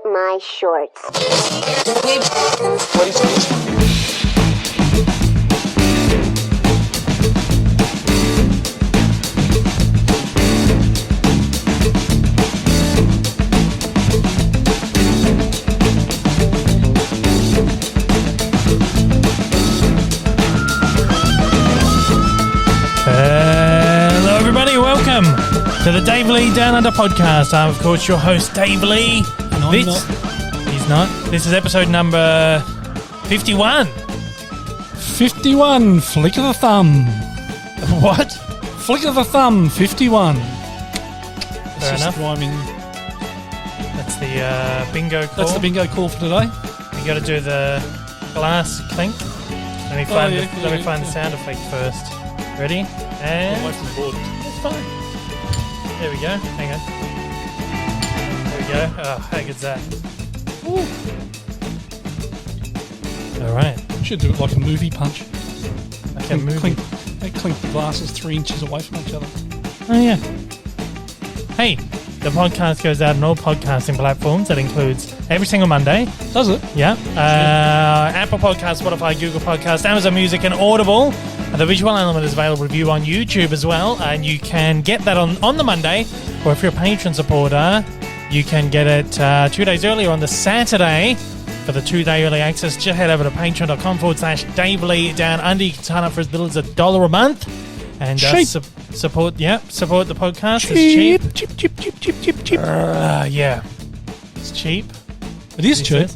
my shorts. Hello everybody, welcome to the Dave Lee Down Under podcast. I'm of course your host Dave Lee. And I'm not. He's not. This is episode number 51. 51, flick of the thumb. What? Flick of the thumb, 51. Fair enough. Rhyming. That's the bingo call. That's the bingo call for today. You got to do the glass clink. Let me find the sound effect first. Ready? And Away from the board. it's fine. There we go. Hang on. There we go. Oh, how good's that? Woo. All right. Should do it like a movie punch. Like a movie. They clink the glasses 3 inches away from each other. Oh, yeah. Hey, the podcast goes out on all podcasting platforms. That includes every single Monday. Does it? Yeah. Apple Podcasts, Spotify, Google Podcasts, Amazon Music, and Audible. The visual element is available to view on YouTube as well. And you can get that on the Monday. Or if you're a patron supporter, you can get it 2 days earlier on the Saturday. For the 2-day early access, just head over to patreon.com/Dave Lee Down Under. You can sign up for as little as $1 a month. And support the podcast. It's cheap. Yeah. It's cheap. It is cheap.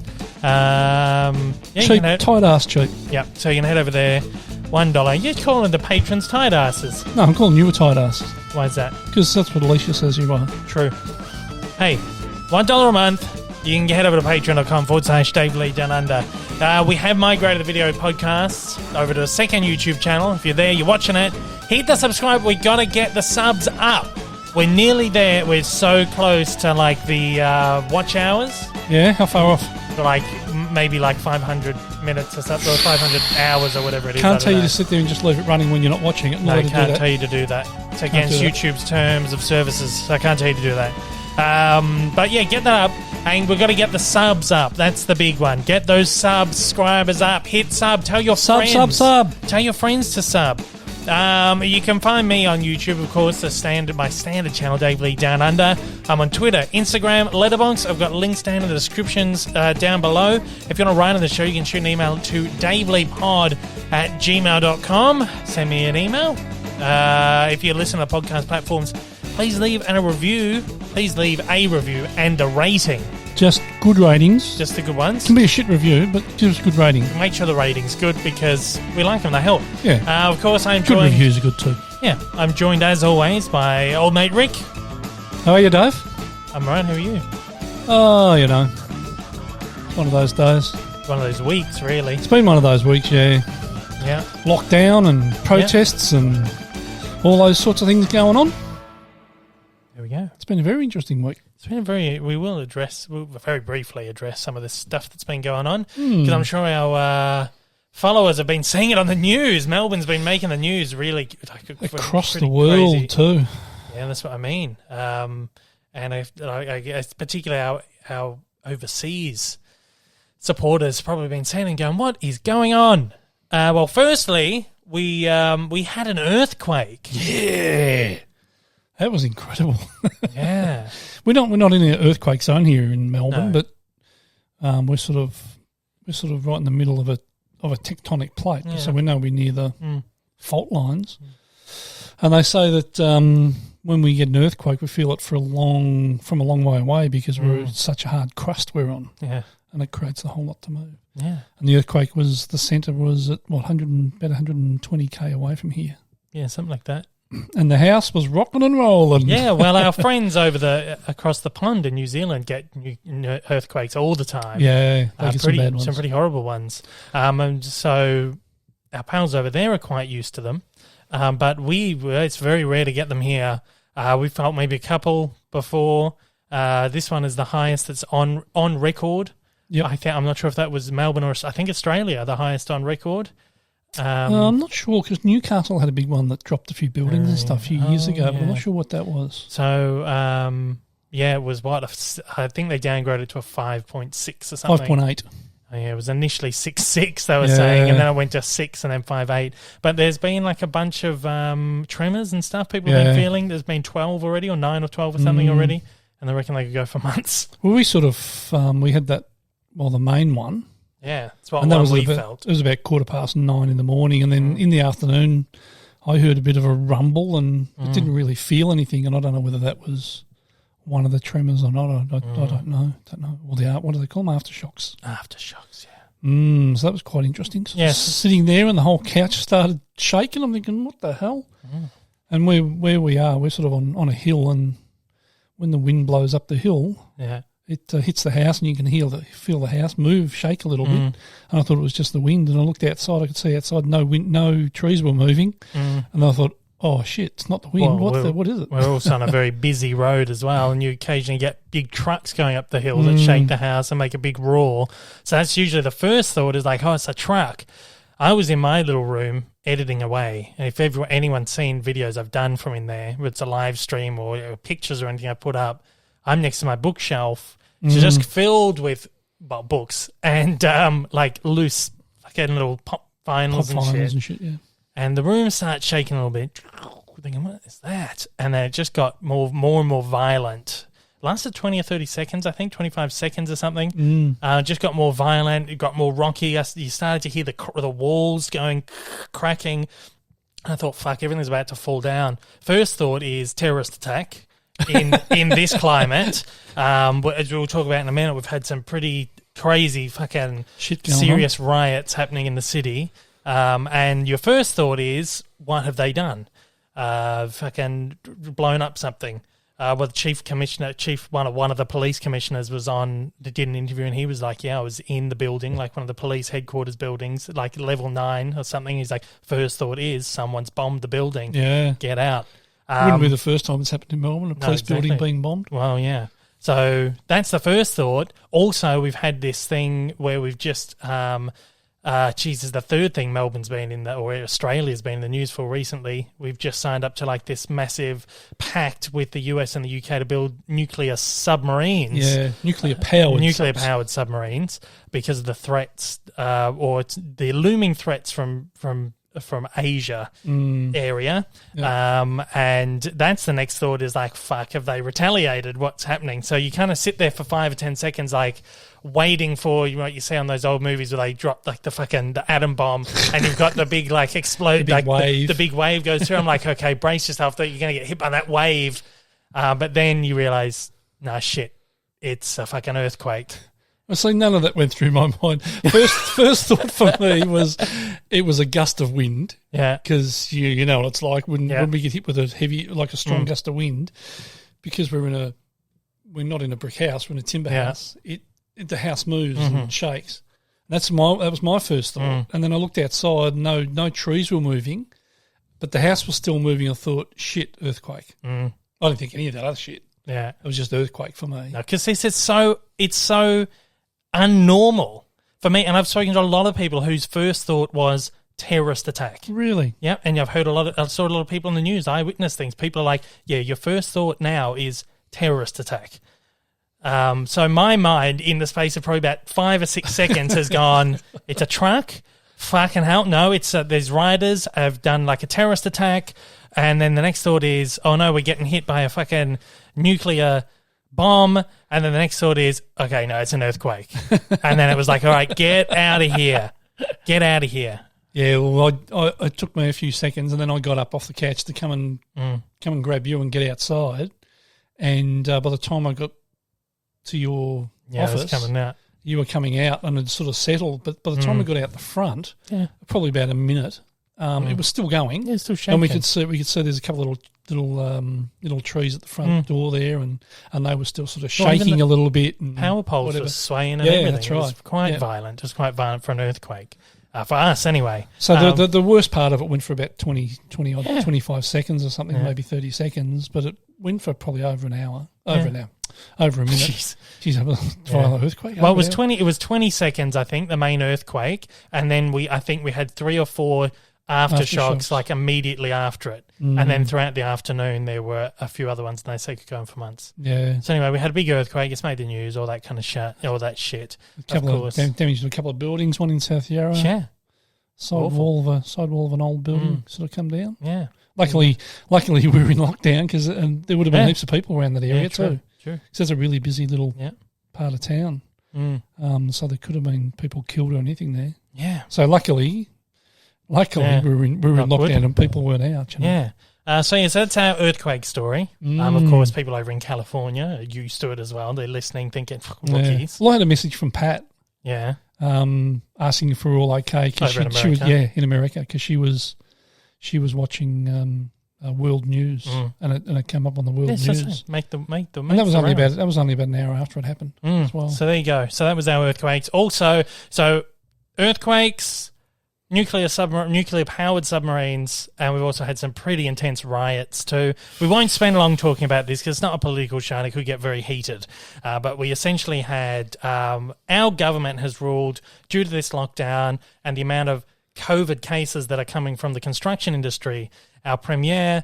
Cheap, tight ass cheap. Yeah, so you can head over there. $1. You're calling the patrons tight asses. No, I'm calling you a tight ass. Why is that? Because that's what Alicia says you are. True. Hey, $1 a month. You can head over to patreon.com/Dave Lee Down Under. We have migrated the video podcasts over to a second YouTube channel. If you're there, you're watching it, hit the subscribe. We got to get the subs up. We're nearly there. We're so close to like the watch hours. Yeah, how far off? Like maybe like 500 minutes or something, or 500 hours or whatever it is. Can't tell you to sit there and just leave it running when you're not watching it. No, I can't tell you to do that. It's against YouTube's terms of services, so I can't tell you to do that. But yeah, get that up, and we've got to get the subs up. That's the big one. Get those subscribers up. Hit sub. Tell your friends. Sub. Tell your friends to sub. You can find me on YouTube, of course, my standard channel, Dave Lee Down Under. I'm on Twitter, Instagram, Letterboxd. I've got links down in the descriptions down below. If you want to write on the show, you can shoot an email to daveleepod@gmail.com. Send me an email. If you listen to podcast platforms, please leave a review. Please leave a review and a rating. Just good ratings. Just the good ones. It can be a shit review, but give us good rating. Make sure the rating's good because we like them. They help. Yeah. Of course, I'm good joined. Reviews are good too. Yeah. I'm joined as always by old mate Rick. How are you, Dave? I'm right. Who are you? Oh, you know, it's one of those days. One of those weeks, really. It's been one of those weeks, yeah. Yeah. Lockdown and protests and all those sorts of things going on. There we go. It's been a very interesting week. It's been we'll very briefly address some of this stuff that's been going on because I'm sure our followers have been seeing it on the news. Melbourne's been making the news really across the world crazy. Too. Yeah, that's what I mean. And I guess particularly our overseas supporters probably been seeing and going, "What is going on?" Well, firstly, we had an earthquake. Yeah. That was incredible. Yeah, we're not in an earthquake zone here in Melbourne, but we're sort of right in the middle of a tectonic plate, so we're nowhere near the fault lines. And they say that when we get an earthquake, we feel it from a long way away because we're such a hard crust we're on. Yeah, and it creates a whole lot to move. Yeah, and the earthquake the centre was at about 120k away from here. Yeah, something like that. And the house was rocking and rolling. Yeah, well, our friends across the pond in New Zealand get earthquakes all the time. Yeah, they get some bad ones. Some pretty horrible ones. And so our pals over there are quite used to them. But it's very rare to get them here. We felt maybe a couple before. This one is the highest that's on record. Yep. I'm not sure if that was Melbourne or I think Australia, the highest on record. I'm not sure because Newcastle had a big one that dropped a few buildings and stuff a few years ago, but I'm not sure what that was. So, Yeah, it was I think they downgraded to a 5.6 or something. 5.8. Oh, yeah, it was initially 6.6 they were saying, and then it went to 6 and then 5.8. But there's been like a bunch of tremors and stuff people have been feeling. There's been 12 already, or 9 or 12 or something already, and they reckon they could go for months. Well, we sort of we had that. Well, the main one. Yeah, that's what we felt. It was about 9:15 in the morning, and then in the afternoon, I heard a bit of a rumble, and it didn't really feel anything. And I don't know whether that was one of the tremors or not. I don't know. Or what do they call them? Aftershocks. Aftershocks, yeah. So that was quite interesting. So yes. Sitting there, and the whole couch started shaking. I'm thinking, what the hell? And where we are, we're sort of on a hill, and when the wind blows up the hill, it hits the house, and you can feel the house move, shake a little bit. And I thought it was just the wind, and I looked outside. I could see outside no trees were moving, and I thought, oh shit, it's not the wind. What is it? We're also on a very busy road as well, and you occasionally get big trucks going up the hill that shake the house and make a big roar. So that's usually the first thought is like, oh, it's a truck. I was in my little room editing away, and if anyone's seen videos I've done from in there, whether it's a live stream or pictures or anything I put up, I'm next to my bookshelf. It's just filled with books and like loose fucking little pop vinyls and shit. Yeah. And the room starts shaking a little bit. Thinking, what is that? And then it just got more and more violent. Lasted 20 or 30 seconds, I think, 25 seconds or something. Just got more violent. It got more rocky. You started to hear the walls going, cracking. And I thought, fuck, everything's about to fall down. First thought is terrorist attack in this climate. As we'll talk about in a minute, we've had some pretty crazy fucking serious riots happening in the city. And your first thought is, what have they done? Fucking blown up something. Well, the one of the police commissioners was on, did an interview, and he was like, yeah, I was in the building, like one of the police headquarters buildings, like level 9 or something. He's like, first thought is someone's bombed the building. Yeah. Get out. Wouldn't be the first time it's happened in Melbourne, a police building being bombed. Well, yeah. So that's the first thought. Also, we've had this thing where we've just, the third thing Melbourne's been in, or Australia's been in the news for recently. We've just signed up to like this massive pact with the US and the UK to build nuclear submarines. Yeah, nuclear-powered submarines because of the threats, or the looming threats from Asia area. Yeah. And that's the next thought is like, fuck, have they retaliated? What's happening? So you kind of sit there for 5 or 10 seconds like waiting for what you see on those old movies where they drop like the atom bomb and you've got the big like explode, the big wave goes through. I'm like, okay, brace yourself that you're going to get hit by that wave. But then you realise, no shit, it's a fucking earthquake. I see none of that went through my mind. First thought for me was it was a gust of wind. Yeah, because you know what it's like when we get hit with a heavy, like a strong gust of wind, because we're not in a brick house, we're in a timber house. The house moves and shakes. That was my first thought. And then I looked outside, no trees were moving, but the house was still moving. I thought, shit, earthquake. I didn't think any of that other shit. Yeah, it was just earthquake for me. Because it's so unnormal for me, and I've spoken to a lot of people whose first thought was terrorist attack. Really? Yeah, and I saw a lot of people in the news, eyewitness things. People are like, yeah, your first thought now is terrorist attack. So my mind, in the space of probably about 5 or 6 seconds, has gone, it's a truck. Fucking hell, no! It's there's riders have done like a terrorist attack, and then the next thought is, oh no, we're getting hit by a fucking nuclear bomb, and then the next thought is, okay, no, it's an earthquake. And then it was like, all right, get out of here. Yeah, well, it took me a few seconds, and then I got up off the couch to come and grab you and get outside. And by the time I got to your office, you were coming out and it sort of settled. But by the time we got out the front, probably about a minute, it was still going. Yeah, still shaking. And we could see there's a couple of little trees at the front door there, and they were still sort of shaking a little bit. And power poles were swaying and everything. That's right. It was quite violent, just quite violent for an earthquake. For us, anyway. So the worst part of it went for about 25 seconds or something, maybe 30 seconds, but it went for probably over an hour, over a minute. Jeez, violent earthquake. Well, it was 20 seconds, I think, the main earthquake, and then I think we had 3 or 4 aftershocks like immediately after it. And then throughout the afternoon, there were a few other ones, and they say could go on for months. Yeah. So anyway, we had a big earthquake. It's made the news, all that kind of shit. Damage to a couple of buildings, one in South Yarra. Yeah. Side wall of an old building sort of come down. Yeah. Luckily we were in lockdown because there would have been heaps of people around that area too. True. Because it's a really busy little part of town. So there could have been people killed or anything there. Yeah. So luckily we were in lockdown and people weren't out. You know? Yeah. So that's our earthquake story. Of course, people over in California are used to it as well. They're listening, thinking, rookies. Well, I had a message from Pat. Yeah. Asking if we're all okay. Cause she was in America, because she was watching World News and it came up on the World News. Make the and that was only about an hour after it happened as well. So there you go. So that was our earthquakes. Also, earthquakes, nuclear-powered submarines, and we've also had some pretty intense riots too. We won't spend long talking about this because it's not a political show and it could get very heated. But we essentially had our government has ruled, due to this lockdown and the amount of COVID cases that are coming from the construction industry, our Premier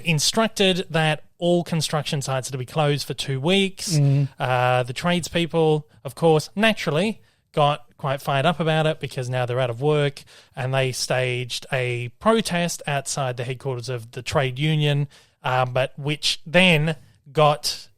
instructed that all construction sites are to be closed for 2 weeks. The tradespeople, of course, naturally got quite fired up about it because now they're out of work, and they staged a protest outside the headquarters of the trade union, but which then got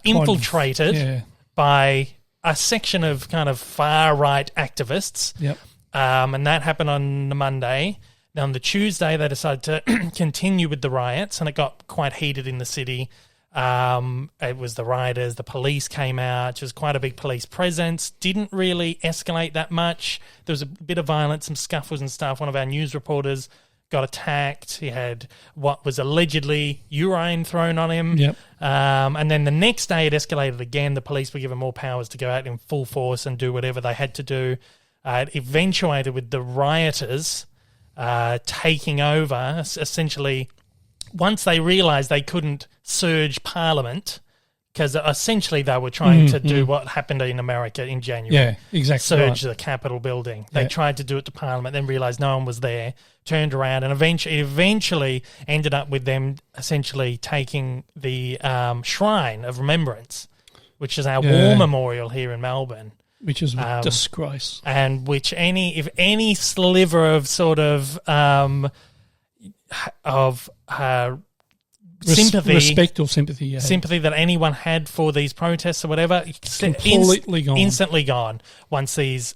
infiltrated by a section of kind of far-right activists. Yep. And that happened on the Monday. Now, on the Tuesday, they decided to continue with the riots, and it got quite heated in the city. It was the rioters, the police came out. It was quite a big police presence. Didn't really escalate that much. There was a bit of violence, some scuffles and stuff. One of our news reporters got attacked. He had what was allegedly urine thrown on him. Yep. And then the next day it escalated again. The police were given more powers to go out in full force and do whatever they had to do. It eventuated with the rioters taking over, essentially, once they realised they couldn't surge Parliament, because essentially they were trying to do what happened in America in January. Yeah, exactly. Surge the Capitol building. They tried to do it to Parliament, then realised no one was there, turned around, and eventually ended up with them essentially taking the Shrine of Remembrance, which is our war memorial here in Melbourne. Which is a disgrace. And which if any sliver of sort of sympathy, respect or sympathy, sympathy that anyone had for these protests or whatever, completely gone, instantly gone once these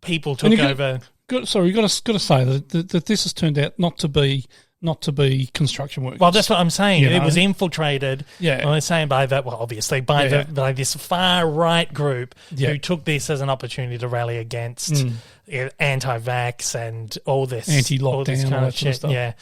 people took over. You've got to say that this has turned out not to be construction workers. Well, that's what I'm saying. It was infiltrated. Yeah, I'm saying by that. Well, obviously by this far right group who took this as an opportunity to rally against anti-vax and all this anti-lockdown, all this kind of shit. Stuff. Yeah,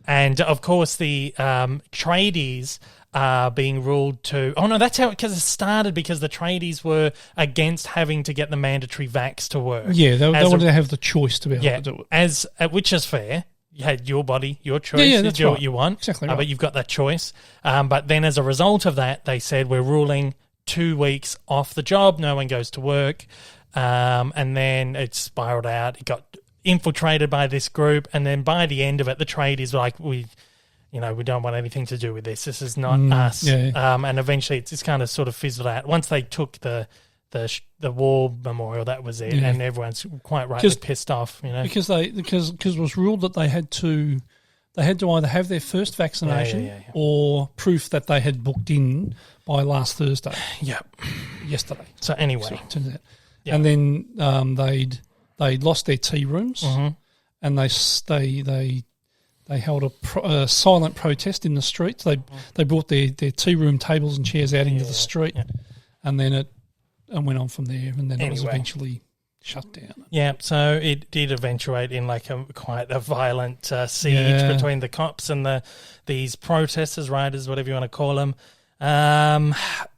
and of course the tradies are being ruled to. Oh no, that's how because it started because the tradies were against having to get the mandatory vax to work. Yeah, they wanted to have the choice to be able to do it. Which is fair. You had your body, your choice. You do what you want. Exactly right. But you've got that choice. But then as a result of that, they said we're ruling 2 weeks off the job. No one goes to work. And then it spiraled out. It got infiltrated by this group. And then by the end of it, the tradies were like, we don't want anything to do with this. This is not us. Yeah. And eventually it's kind of sort of fizzled out. Once they took the war memorial, that was it, and everyone's quite rightly pissed off, because it was ruled that they had to either have their first vaccination or proof that they had booked in by last Thursday. Yesterday. So anyway, so it turns out. And then they'd lost their tea rooms, and they held a silent protest in the streets. They brought their tea room tables and chairs out into the street, and then it went on from there, and then it was eventually shut down. Yeah, so it did eventuate in like quite a violent siege between the cops and these protesters, rioters, whatever you want to call them.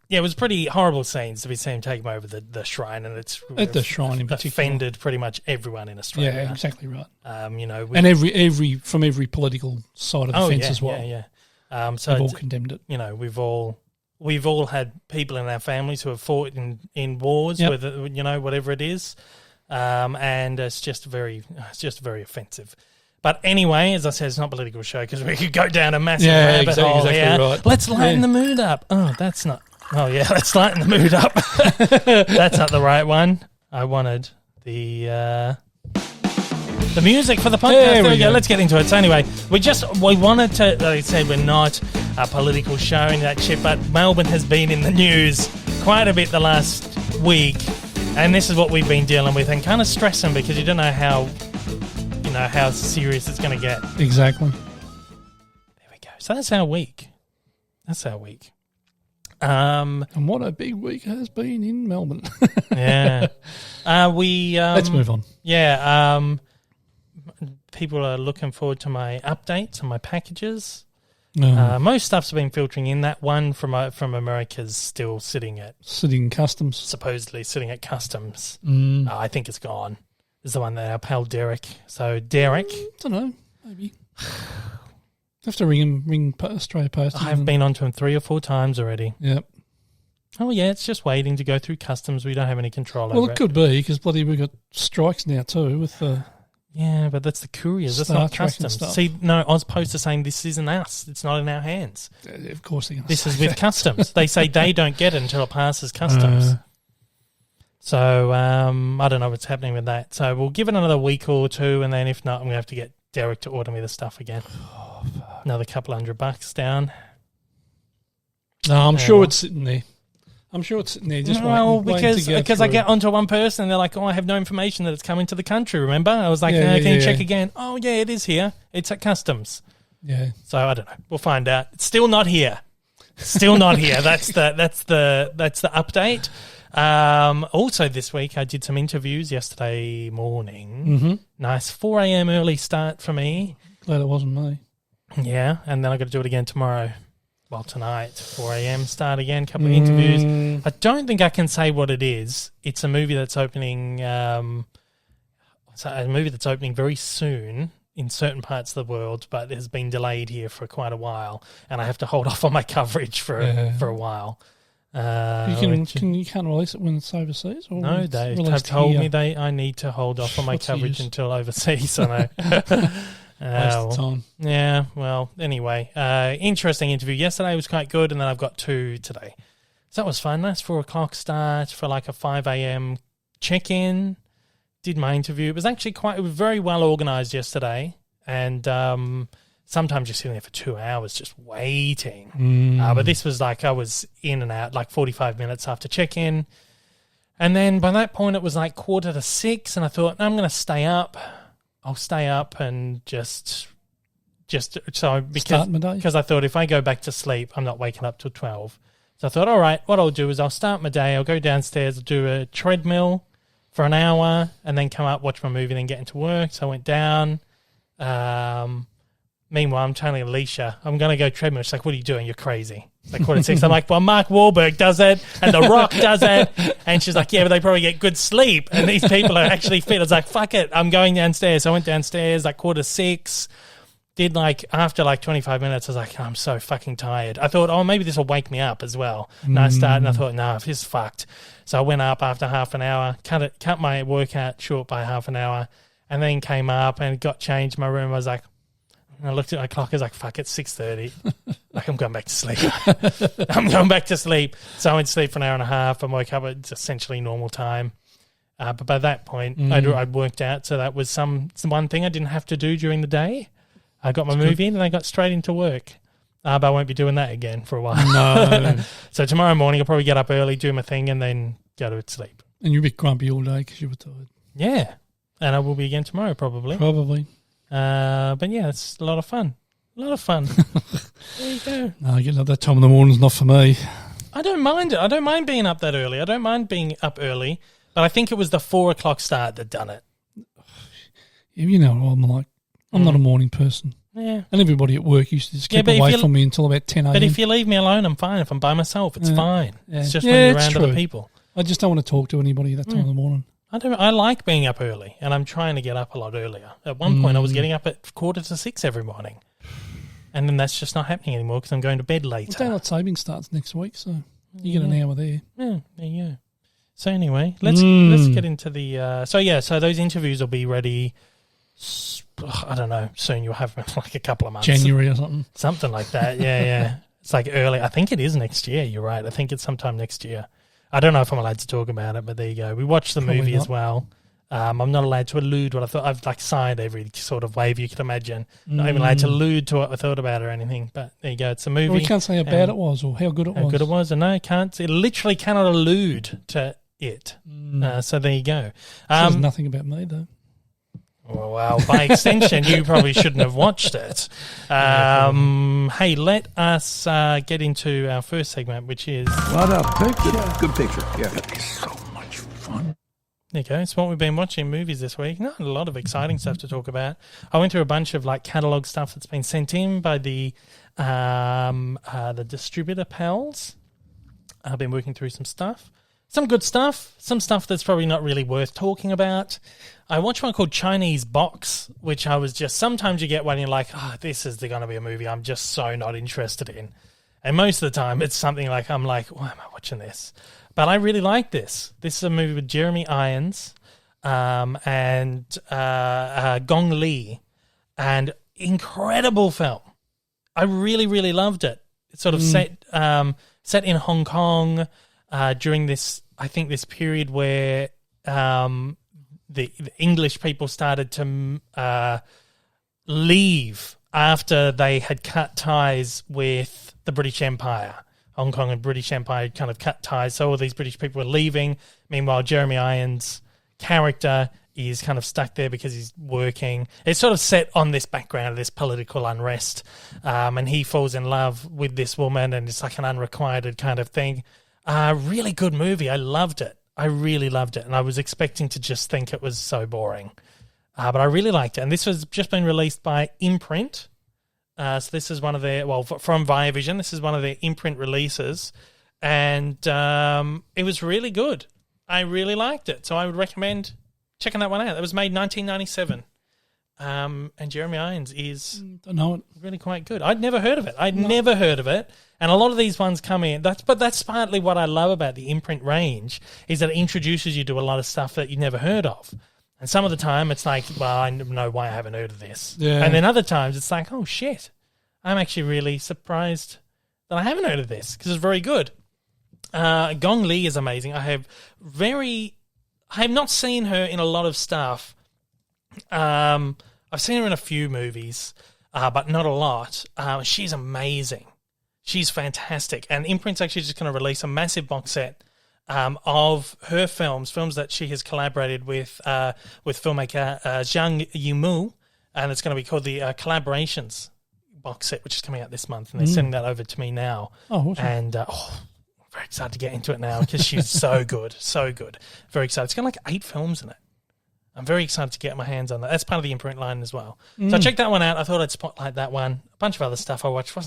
It was pretty horrible scenes to be seen taking over the shrine, and it's at the shrine in particular offended pretty much everyone in Australia. Yeah, exactly right. And every from every political side of the fence as well. So they've all condemned it. We've all had people in our families who have fought in wars, whether whatever it is. and it's just very offensive. But anyway, as I said, it's not a political show because we could go down a massive rabbit hole exactly here. Right. Let's lighten the mood up. Oh, that's not. Oh yeah, let's lighten the mood up. That's not the right one. I wanted the music for the podcast. There we go. Let's get into it. So anyway, we wanted to, like I said, we're not a political show in that shit, but Melbourne has been in the news quite a bit the last week, and this is what we've been dealing with and kind of stressing because you don't know how serious it's going to get. Exactly. There we go. So that's our week. And what a big week has been in Melbourne. Yeah. Let's move on. Yeah. People are looking forward to my updates on my packages. Most stuff's been filtering in. That one from America's still sitting customs. Supposedly sitting at customs. I think it's gone. Is the one that our pal Derek. So Derek, I don't know, maybe. Have to ring Australia Post. I've been onto him 3 or 4 times already. Yep. Oh yeah, it's just waiting to go through customs. We don't have any control over it. Well, it could be because bloody we've got strikes now too with the. Yeah, but that's the couriers. That's not customs. See, no, Ozpost are saying this isn't us. It's not in our hands. Of course they're going to This is with customs. They say they don't get it until it passes customs. So I don't know what's happening with that. So we'll give it another week or 2, and then if not, I'm going to have to get Derek to order me the stuff again. Another couple $100 down. No, I'm sure it's sitting there. Just waiting to go because I get onto one person and they're like, I have no information that it's coming to the country, remember? I was like, can you check again? Oh, yeah, it is here. It's at customs. Yeah. So I don't know. We'll find out. It's still not here. Still not here. That's the update. Also this week I did some interviews yesterday morning. Mm-hmm. Nice 4 a.m. early start for me. Glad it wasn't me. Yeah, and then I got to do it again tomorrow. Well, tonight, 4 a.m. start again, a couple of interviews. I don't think I can say what it is. It's a movie that's opening very soon in certain parts of the world, but it has been delayed here for quite a while, and I have to hold off on my coverage for a while. You can't release it when it's overseas? Or no, they have told me I need to hold off on my coverage until overseas. I know. Waste of time. Yeah, well, anyway. Interesting interview. Yesterday was quite good, and then I've got 2 today. So that was fun. Nice 4 o'clock start for like a 5 a.m. check-in. Did my interview. It was very well organised yesterday, and sometimes you're sitting there for 2 hours just waiting. But this was like I was in and out like 45 minutes after check-in. And then by that point, it was like 5:45, and I thought, I'm going to stay up. I'll stay up and just because I thought if I go back to sleep, I'm not waking up till 12. So I thought, all right, what I'll do is I'll start my day. I'll go downstairs, I'll do a treadmill for an hour, and then come up, watch my movie, then get into work. So I went down. Meanwhile, I'm telling Alicia, I'm going to go treadmill. She's like, what are you doing? You're crazy. It's like 5:45. I'm like, well, Mark Wahlberg does it, and The Rock does it. And she's like, yeah, but they probably get good sleep. And these people are actually fit. I was like, fuck it. I'm going downstairs. So I went downstairs like 5:45. Did after 25 minutes, I was like, I'm so fucking tired. I thought, maybe this will wake me up as well. And I started, and I thought, no, this is fucked. So I went up after half an hour, cut my workout short by half an hour, and then came up and got changed in my room. I was like, and I looked at my clock, I was like, fuck, it's 6:30. Like, I'm going back to sleep. I'm going back to sleep. So I went to sleep for an hour and a half and woke up at essentially normal time. But by that point, I'd worked out, so that was one thing I didn't have to do during the day. I got my movie in and I got straight into work. But I won't be doing that again for a while. No. So tomorrow morning I'll probably get up early, do my thing, and then go to sleep. And you're a bit grumpy all day because you were tired. Yeah. And I will be again tomorrow probably. But yeah, it's a lot of fun. There you go. No, getting up that time in the morning is not for me. I don't mind it. I don't mind being up that early. I don't mind being up early. But I think it was the 4 o'clock start that done it. You know what I'm like. I'm not a morning person. Yeah. And everybody at work used to just keep away from me until about 10 a.m. But if you leave me alone, I'm fine. If I'm by myself, it's fine. Yeah. It's just when you're around other people. I just don't want to talk to anybody at that time in the morning. I like being up early, and I'm trying to get up a lot earlier. At one point, I was getting up at 5:45 every morning. And then that's just not happening anymore because I'm going to bed later. Well, daylight saving starts next week, so you get an hour there. Yeah, there you go. So anyway, let's get into the. So those interviews will be ready. I don't know. Soon you'll have like a couple of months, January or something like that. Yeah. It's like early. I think it is next year. You're right. I think it's sometime next year. I don't know if I'm allowed to talk about it, but there you go. We watched the movie as well. I'm not allowed to allude what I thought. I've like signed every sort of wave you could imagine. Not even allowed to allude to what I thought about it or anything. But there you go. It's a movie. Well, we can't say how bad it was or how good it was. How good it was. And no, it can't. It literally cannot allude to it. So there you go. Says nothing about me though. Well, by extension, you probably shouldn't have watched it. Hey, let us get into our first segment, which is... What a picture. Good picture, yeah. It's so much fun. There you go. It's what we've been watching movies this week. Not a lot of exciting stuff to talk about. I went through a bunch of like catalogue stuff that's been sent in by the distributor pals. I've been working through some stuff. Some good stuff. Some stuff that's probably not really worth talking about. I watched one called Chinese Box, which I was just... Sometimes you get one and you're like, this is going to be a movie I'm just so not interested in. And most of the time it's something like, I'm like, why am I watching this? But I really like this. This is a movie with Jeremy Irons and Gong Li. And incredible film. I really, really loved it. It's sort of set in Hong Kong during this, I think, this period where... The English people started to leave after they had cut ties with the British Empire. Hong Kong and British Empire had kind of cut ties, so all these British people were leaving. Meanwhile, Jeremy Irons' character is kind of stuck there because he's working. It's sort of set on this background of this political unrest, and he falls in love with this woman, and it's like an unrequited kind of thing. Really good movie. I loved it. I really loved it, and I was expecting to just think it was so boring. But I really liked it, and this was just been released by Imprint. So this is one of their, from Viavision, this is one of their Imprint releases, and it was really good. I really liked it, so I would recommend checking that one out. It was made 1997, and Jeremy Irons is really quite good. I'd never heard of it. Never heard of it. And a lot of these ones come in. That's partly what I love about the Imprint range, is that it introduces you to a lot of stuff that you've never heard of. And some of the time it's like, well, I know why I haven't heard of this. Yeah. And then other times it's like, oh, shit, I'm actually really surprised that I haven't heard of this because it's very good. Gong Li is amazing. I have not seen her in a lot of stuff. I've seen her in a few movies, but not a lot. She's amazing. She's fantastic. And Imprint's actually just going to release a massive box set of her films that she has collaborated with filmmaker Zhang Yimou, and it's going to be called the Collaborations box set, which is coming out this month, and they're sending that over to me now. Oh, awesome. And I'm very excited to get into it now because she's so good, so good. Very excited. It's got like 8 films in it. I'm very excited to get my hands on that. That's part of the Imprint line as well. So I checked that one out. I thought I'd spotlight that one. A bunch of other stuff I watched.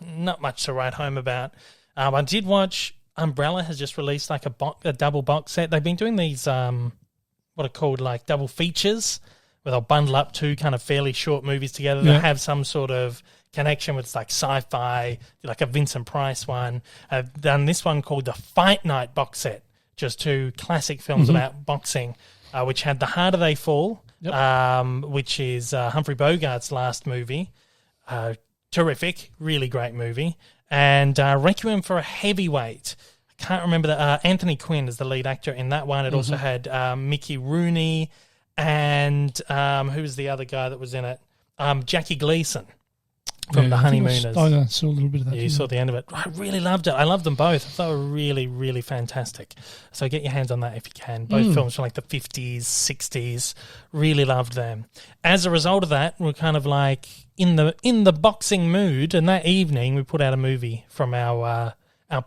Not much to write home about. I did watch Umbrella has just released like a double box set. They've been doing these what are called like double features, where they'll bundle up 2 kind of fairly short movies together that have some sort of connection with like sci-fi, like a Vincent Price one. I've done this one called the Fight Night box set, just 2 classic films about boxing, which had The Harder They Fall, which is Humphrey Bogart's last movie. Terrific, really great movie. And Requiem for a Heavyweight. I can't remember Anthony Quinn is the lead actor in that one. It also had Mickey Rooney and who was the other guy that was in it? Jackie Gleason from The Honeymooners. I saw a little bit of that. Yeah, you saw the end of it. I really loved it. I loved them both. I thought they were really, really fantastic. So get your hands on that if you can. Both films from like the 50s, 60s. Really loved them. As a result of that, we're kind of like in the boxing mood, and that evening we put out a movie from our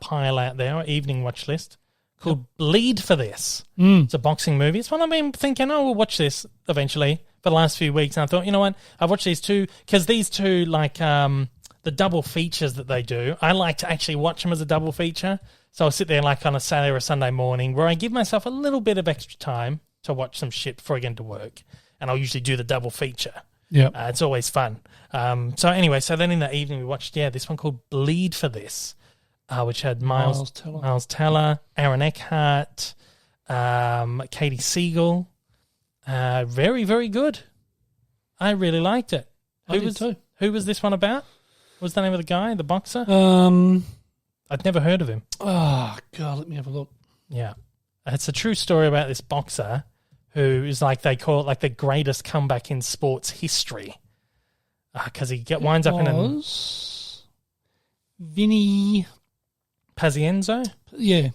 pile out there, our evening watch list, called Bleed for This. It's a boxing movie. It's one I've been thinking, we'll watch this eventually for the last few weeks. And I thought, you know what, I've watched these 2, because these 2, like the double features that they do, I like to actually watch them as a double feature. So I'll sit there like on a Saturday or a Sunday morning where I give myself a little bit of extra time to watch some shit before I get into work. And I'll usually do the double feature. Yeah, it's always fun. So then in the evening we watched, this one called Bleed for This. which had Miles Teller, Aaron Eckhart, Katie Siegel. Very, very good. I really liked it. I did too. Who was this one about? What's the name of the guy, the boxer? I'd never heard of him. Oh, God, let me have a look. Yeah. It's a true story about this boxer who is like, they call it like the greatest comeback in sports history. Because he winds up in a... Vinny Pazienzo? Yeah.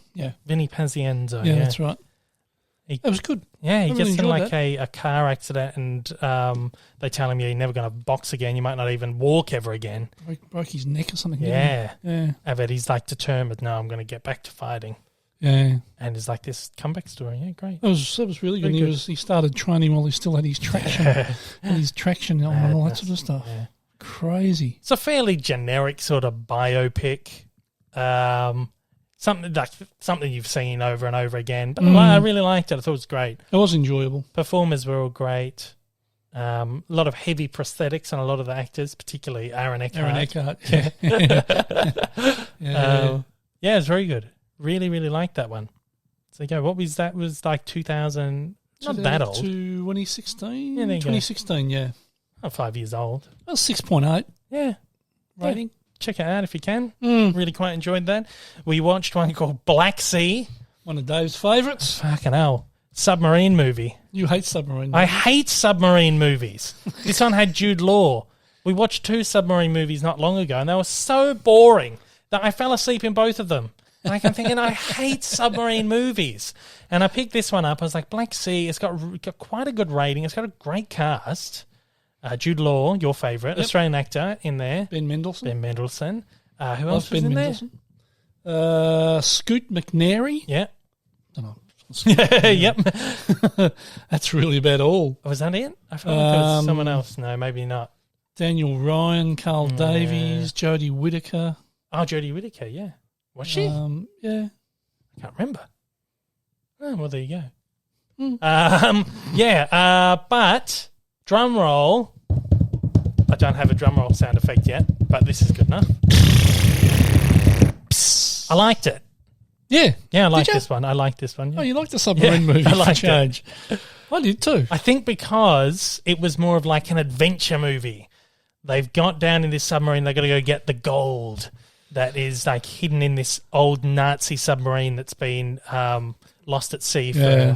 Vinny Pazienzo. Yeah, that's right. That was good. Yeah, he I gets really in like enjoyed a car accident and they tell him, you're never going to box again. You might not even walk ever again. Broke his neck or something. Yeah. Yeah. But he's like determined, no, I'm going to get back to fighting. Yeah. And it's like this comeback story. Yeah, great. That was really good. He started training while he still had his traction. And all that sort of stuff. Yeah. Crazy. It's a fairly generic sort of biopic. Something you've seen over and over again. But I really liked it. I thought it was great. It was enjoyable. Performers were all great. A lot of heavy prosthetics on a lot of the actors, particularly Aaron Eckhart. Yeah. Yeah, it's very good. Really, really liked that one. So you go, what was that? Was like 2000, not that old. 2016? Yeah, there you go. 2016, yeah. Not 5 years old. That was 6.8 Yeah. rating. Check it out if you can. Really quite enjoyed that. We watched one called Black Sea. One of Dave's favourites. Fucking hell. Submarine movie. You hate submarine movies. I hate submarine movies. This one had Jude Law. We watched 2 submarine movies not long ago, and they were so boring that I fell asleep in both of them. And I'm thinking, I hate submarine movies. And I picked this one up. I was like, Black Sea, it's got quite a good rating. It's got a great cast. Jude Law, your favourite, Australian actor in there. Ben Mendelsohn. Who else was in there? Scoot McNairy. Yeah. Don't know. Yep. That's really about all. Was that it? I felt like there was someone else. No, maybe not. Daniel Ryan, Carl Davies, Jodie Whittaker. Oh, Jodie Whittaker, yeah. Was she? Yeah. I can't remember. Oh, well, there you go. But drum roll. I don't have a drum roll sound effect yet, but this is good enough. Psst. I liked it. Yeah. Yeah, I like this one. Yeah. Oh, you liked the submarine movie? I liked it. I did too. I think because it was more of like an adventure movie. They've got down in this submarine, they've got to go get the gold that is like hidden in this old Nazi submarine that's been lost at sea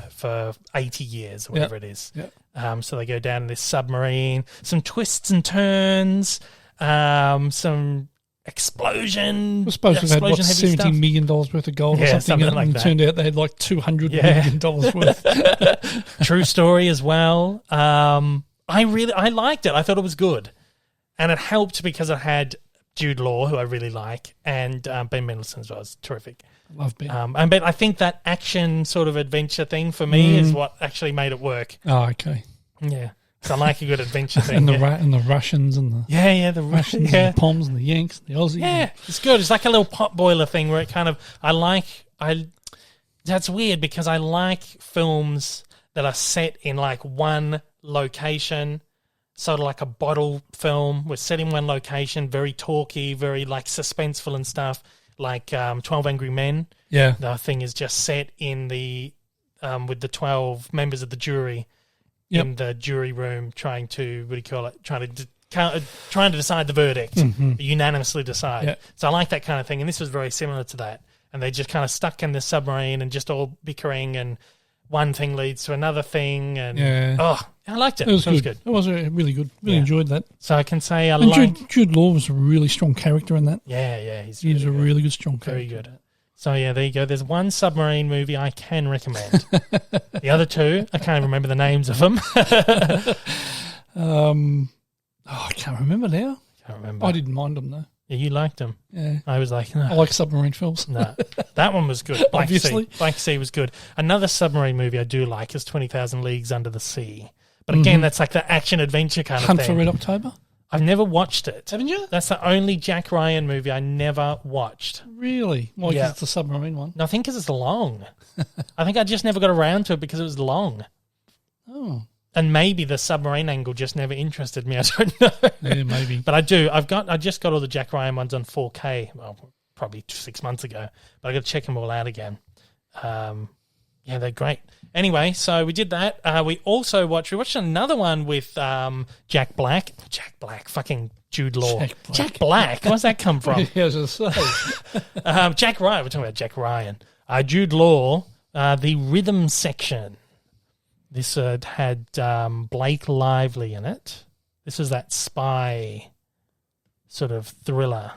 for 80 years or whatever it is. Yep. So they go down in this submarine, some twists and turns, some explosion. We're supposed to have had, $70 million worth of gold or something like and that. It turned out they had like $200 million worth. True story as well. I liked it. I thought it was good. And it helped because it had Jude Law, who I really like, and Ben Mendelsohn as well. Was terrific. Love Ben. But I think that action sort of adventure thing for me is what actually made it work. Oh, okay. Yeah. So I like a good adventure thing. And the Russians and the... Yeah, the Russians. And the Poms and the Yanks and the Aussies. Yeah, it's good. It's like a little pot boiler thing where it kind of... That's weird because I like films that are set in like one location, sort of like a bottle film. We're set in one location, very talky, very like suspenseful and stuff, like 12 Angry Men. Yeah. The thing is just set in the with the 12 members of the jury in the jury room trying to, trying to decide the verdict, unanimously decide. Yeah. So I like that kind of thing, and this was very similar to that. And they just kind of stuck in the submarine and just all bickering, and one thing leads to another thing, and I liked it. It was good. It was really good. Really enjoyed that. So I can say Jude Law was a really strong character in that. Yeah, he's a really good, strong character. Very good. So yeah, there you go. There's one submarine movie I can recommend. The other two, I can't remember the names of them. I can't remember now. I didn't mind them though. Yeah, you liked them. Yeah. I was like, I like submarine films. No, that one was good. Obviously. Black Sea was good. Another submarine movie I do like is 20,000 Leagues Under the Sea. But again, that's like the action-adventure kind of thing. Hunt for Red October? I've never watched it. Haven't you? That's the only Jack Ryan movie I never watched. Really? Well, because it's a submarine one. No, I think because it's long. I think I just never got around to it because it was long. Oh. And maybe the submarine angle just never interested me. I don't know. Yeah, maybe. But I do. I just got all the Jack Ryan ones on 4K. Well, probably 6 months ago, but I got to check them all out again. Yeah, they're great. Anyway, so we did that. We watched another one with Jack Black, fucking Jude Law. Jack Black. Where's that come from? Yeah, I was going to say. Jack Ryan. We're talking about Jack Ryan. Jude Law, the rhythm section. This had Blake Lively in it. This is that spy sort of thriller.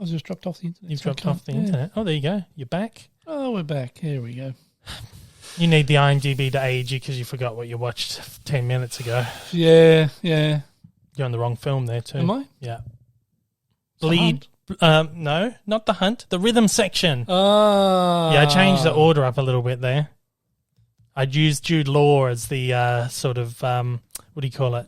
I just dropped off the internet. You've dropped off the internet. Oh, there you go. You're back. Oh, we're back. Here we go. You need the IMDb to aid you because you forgot what you watched 10 minutes ago. Yeah. You're on the wrong film there too. Am I? Yeah. Bleed. No, not The Hunt. The rhythm section. Oh. Yeah, I changed the order up a little bit there. I'd used Jude Law as the sort of, what do you call it?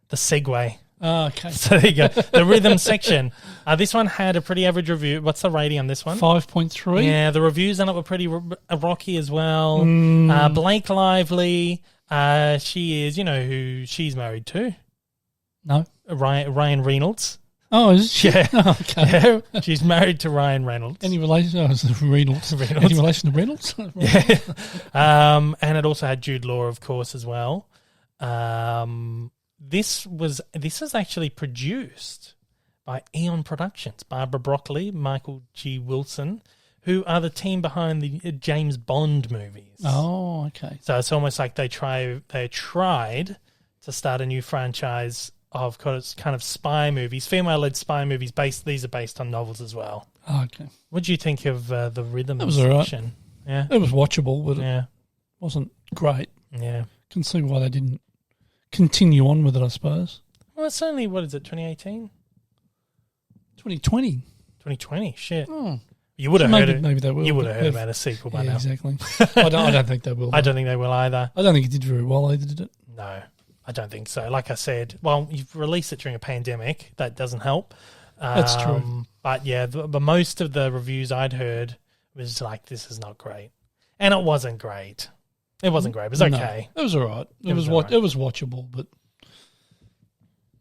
The segue. Oh, okay. So there you go. The rhythm section. This one had a pretty average review. What's the rating on this one? 5.3. Yeah, the reviews on it were pretty rocky as well. Blake Lively, she is, you know who she's married to? No. Ryan Reynolds. Oh, is she? Yeah. Oh, okay. Yeah. She's married to Ryan Reynolds. Any relation? Oh, it's Reynolds. Any relation to Reynolds? Yeah. And it also had Jude Law, of course, as well. This is actually produced by Eon Productions, Barbara Broccoli, Michael G. Wilson, who are the team behind the James Bond movies. Oh, okay. So it's almost like they tried to start a new franchise of kind of spy movies, female-led spy movies. These are based on novels as well. Oh, okay. What do you think of the rhythm was section? All right. Yeah, it was watchable, but it wasn't great. Yeah, can see why they didn't continue on with it, I suppose. Well, it's only, what is it, 2018? 2020. 2020, shit. Oh. You would have heard it. Maybe they will. You would have heard about a sequel by now. Exactly. I don't think they will. I don't think they will either. I don't think it did very well either, did it? No, I don't think so. Like I said, well, you've released it during a pandemic. That doesn't help. That's true. But yeah, the most of the reviews I'd heard was like, this is not great. And it wasn't great. It wasn't great. It was okay. No, it was all right. It was watchable, but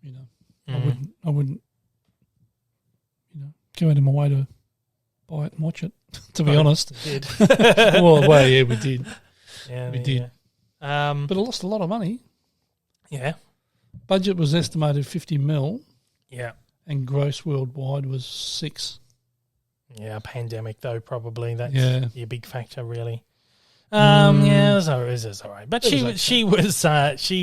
you know, I wouldn't, go out of my way to buy it and watch it. To be honest, we did. well, yeah, we did. Yeah, we did. But it lost a lot of money. Yeah. Budget was estimated 50 mil. Yeah. And gross worldwide was 6. Yeah, pandemic though, probably. That's your big factor, really. Yeah, it was all right. But she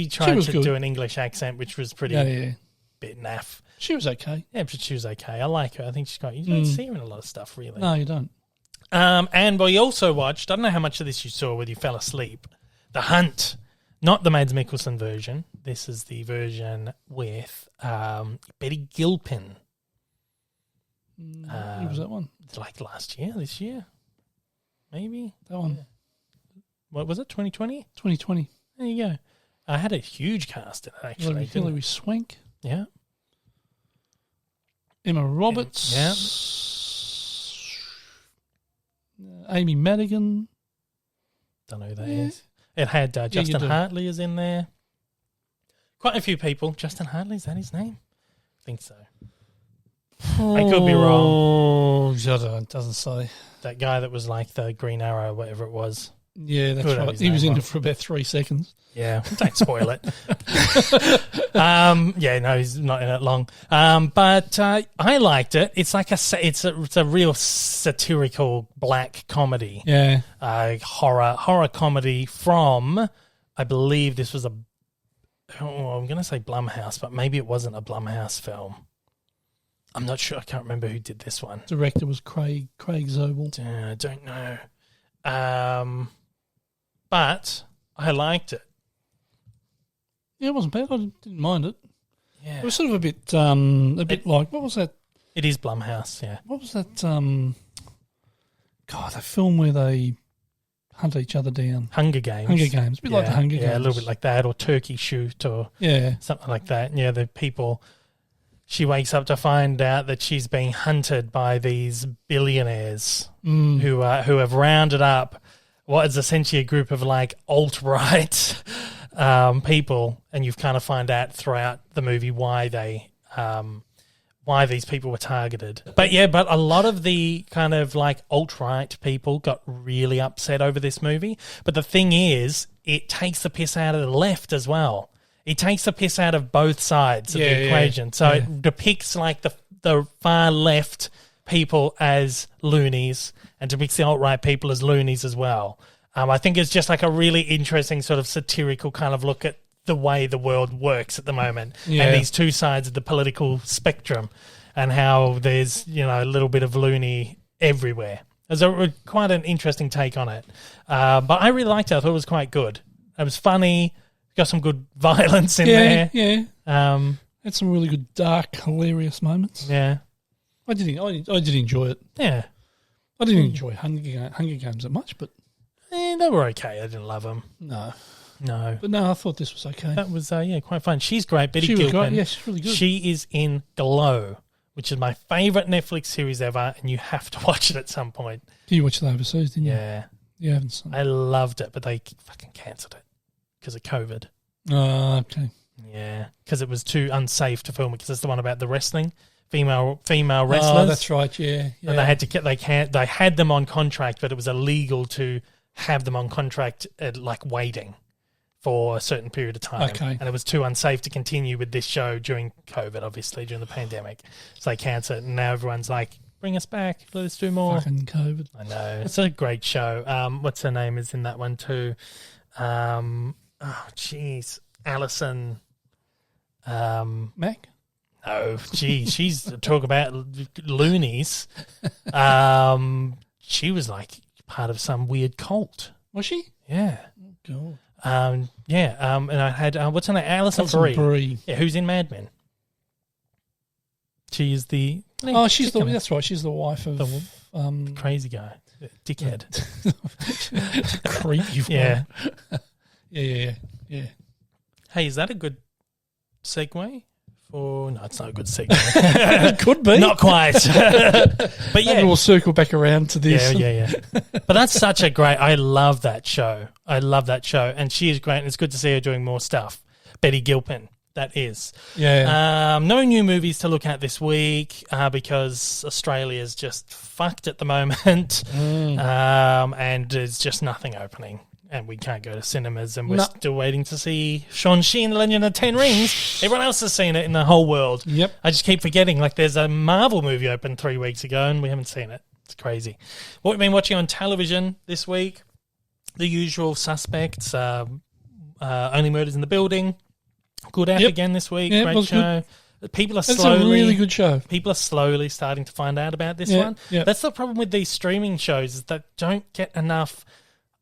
tried to do an English accent, which was pretty bit naff. She was okay. Yeah, but she was okay. I like her. I think she's got. You don't see her in a lot of stuff, really. No, you don't. And we also watched. I don't know how much of this you saw whether you fell asleep. The Hunt, not the Mads Mikkelsen version. This is the version with Betty Gilpin. Who was that one? Like this year, maybe that one. Yeah. What was it? 2020. 2020. There you go. I had a huge cast in it actually. Hilary Swank. Yeah. Emma Roberts. Yeah. Amy Madigan. Don't know who that is. It had Justin Hartley is in there. Quite a few people. Justin Hartley, is that his name? I think so. I could be wrong. It doesn't say. That guy that was like the Green Arrow, whatever it was. Yeah, that's right. He was in it for about 3 seconds. Yeah, don't spoil it. Yeah, no, he's not in it long. But I liked it. It's like it's a real satirical black comedy. Yeah, horror comedy from, I believe this was I'm going to say Blumhouse, but maybe it wasn't a Blumhouse film. I'm not sure. I can't remember who did this one. Director was Craig Zobel. I don't know. But I liked it. Yeah, it wasn't bad. I didn't mind it. Yeah. It was sort of a bit like, what was that? It is Blumhouse, yeah. What was that? The film where they hunt each other down. Hunger Games. A bit like the Hunger Games. Yeah, a little bit like that, or Turkey Shoot, or something like that. Yeah, the people... She wakes up to find out that she's being hunted by these billionaires who have rounded up what is essentially a group of like alt-right people, and you've kind of find out throughout the movie why they why these people were targeted. But a lot of the kind of like alt-right people got really upset over this movie. But the thing is, it takes the piss out of the left as well. It takes the piss out of both sides of the equation. So it depicts like the far left people as loonies and depicts the alt-right people as loonies as well. I think it's just like a really interesting sort of satirical kind of look at the way the world works at the moment and these two sides of the political spectrum and how there's, a little bit of loony everywhere. There's quite an interesting take on it. But I really liked it. I thought it was quite good. It was funny. Got some good violence in there. Yeah. Had some really good, dark, hilarious moments. Yeah. I did enjoy it. Yeah. I didn't enjoy Hunger Games that much, but... they were okay. I didn't love them. No. But no, I thought this was okay. That was, quite fun. She's great. Betty She was Gilpin. great. Yeah, she's really good. She is in Glow, which is my favourite Netflix series ever, and you have to watch it at some point. You watched it overseas, didn't you? Yeah. You haven't seen it. I loved it, but they fucking cancelled it because of COVID. Okay. Yeah, because it was too unsafe to film it, because it's the one about the wrestling, female wrestlers. Oh, that's right, yeah. And they had to they had them on contract, but it was illegal to have them on contract waiting for a certain period of time. Okay. And it was too unsafe to continue with this show during COVID, obviously, during the pandemic. So they cancelled it, and now everyone's like, bring us back, let us do more. Fucking COVID. I know. It's a great show. What's her name is in that one too? Alison. Mac? No, she's talk about loonies. She was like part of some weird cult. Was she? Yeah. Oh, God. And I had what's her name? Alison Brie. Yeah, who's in Mad Men. She is the that's right. She's the wife of the crazy guy, dickhead, creepy. Yeah. Yeah. Hey, is that a good segue? No, it's not a good segue. It could be. Not quite. But yeah. Maybe we'll circle back around to this. Yeah. But that's such a great... I love that show. And she is great, and it's good to see her doing more stuff. Betty Gilpin, that is. Yeah. No new movies to look at this week because Australia's just fucked at the moment. And there's just nothing opening. And we can't go to cinemas, and we're still waiting to see Shang-Chi and the Legend of the Ten Rings. Everyone else has seen it in the whole world. Yep. I just keep forgetting. Like, there's a Marvel movie opened 3 weeks ago, and we haven't seen it. It's crazy. What we've been watching on television this week, The Usual Suspects, Only Murders in the Building. Good app again this week. Yeah, great show. Good. It's a really good show. People are slowly starting to find out about this one. Yeah. That's the problem with these streaming shows, is that don't get enough...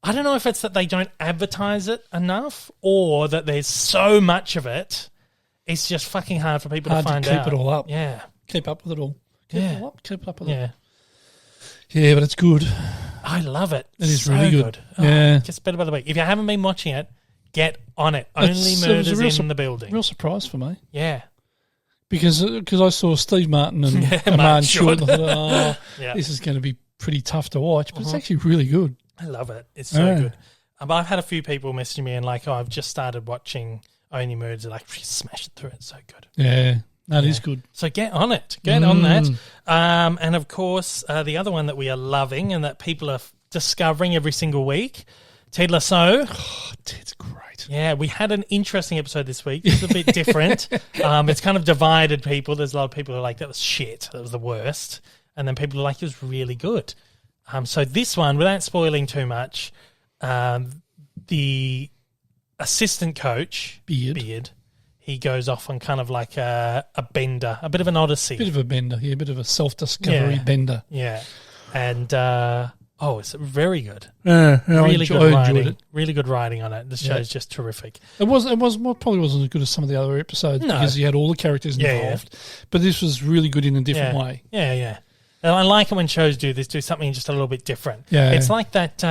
I don't know if it's that they don't advertise it enough or that there's so much of it. It's just fucking hard for people to find out. Keep it all up. Yeah. Keep up with it all. Keep it up with it. Yeah. Yeah, but it's good. I love it. It is so really good. Yeah. It gets better by the week. If you haven't been watching it, get on it. Only Murders in the Building. Real surprise for me. Yeah. Because I saw Steve Martin and Martin Short. And I thought, this is going to be pretty tough to watch, but it's actually really good. I love it. It's so good. I've had a few people messaging me and like, I've just started watching Only Murders. Like, smashed through it. It's so good. Yeah. That is good. So get on it. Get on that. And of course, the other one that we are loving and that people are discovering every single week, Ted Lasso. Oh, Ted's great. Yeah, we had an interesting episode this week. It's a bit different. It's kind of divided people. There's a lot of people who are like, that was shit. That was the worst. And then people are like, it was really good. So this one, without spoiling too much, the assistant coach, Beard, he goes off on kind of like a bender, a bit of an odyssey. Bit of a bender, a bit of a self-discovery bender. Yeah. And, it's very good. Really good writing. enjoyed it. Really good writing on it. This show is just terrific. It probably wasn't as good as some of the other episodes because you had all the characters involved. But this was really good in a different way. Yeah. And I like it when shows do something just a little bit different. Yeah. It's like that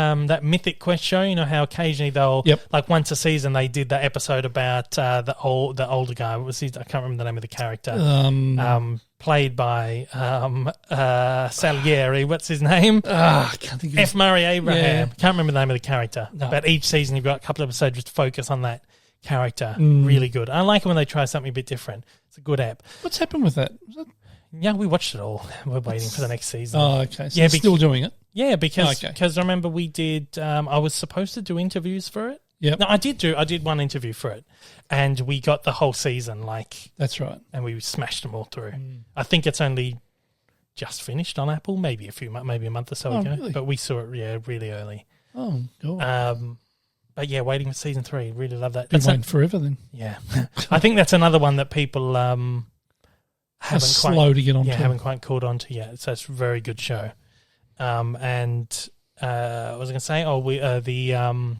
Mythic Quest show, you know, how occasionally they'll, like once a season they did that episode about the older guy. What was I can't remember the name of the character. Played by Salieri. What's his name? I can't think of F. Murray Abraham. Yeah. Can't remember the name of the character. No. But each season you've got a couple of episodes just focus on that character. Really good. I like it when they try something a bit different. It's a good app. What's happened with that? Yeah, we watched it all. We're waiting for the next season. Oh, okay. So you're still doing it? Yeah, because remember we did. I was supposed to do interviews for it. Yeah. No, I did one interview for it, and we got the whole season. That's right. And we smashed them all through. I think it's only just finished on Apple, maybe a month or so ago. Really? But we saw it really early. Oh, God. But yeah, waiting for season 3. Really love that. Been waiting forever then. Yeah, I think that's another one that people haven't slow to get onto. Yeah, haven't quite caught on to yet. So it's a very good show. And I was going to say, the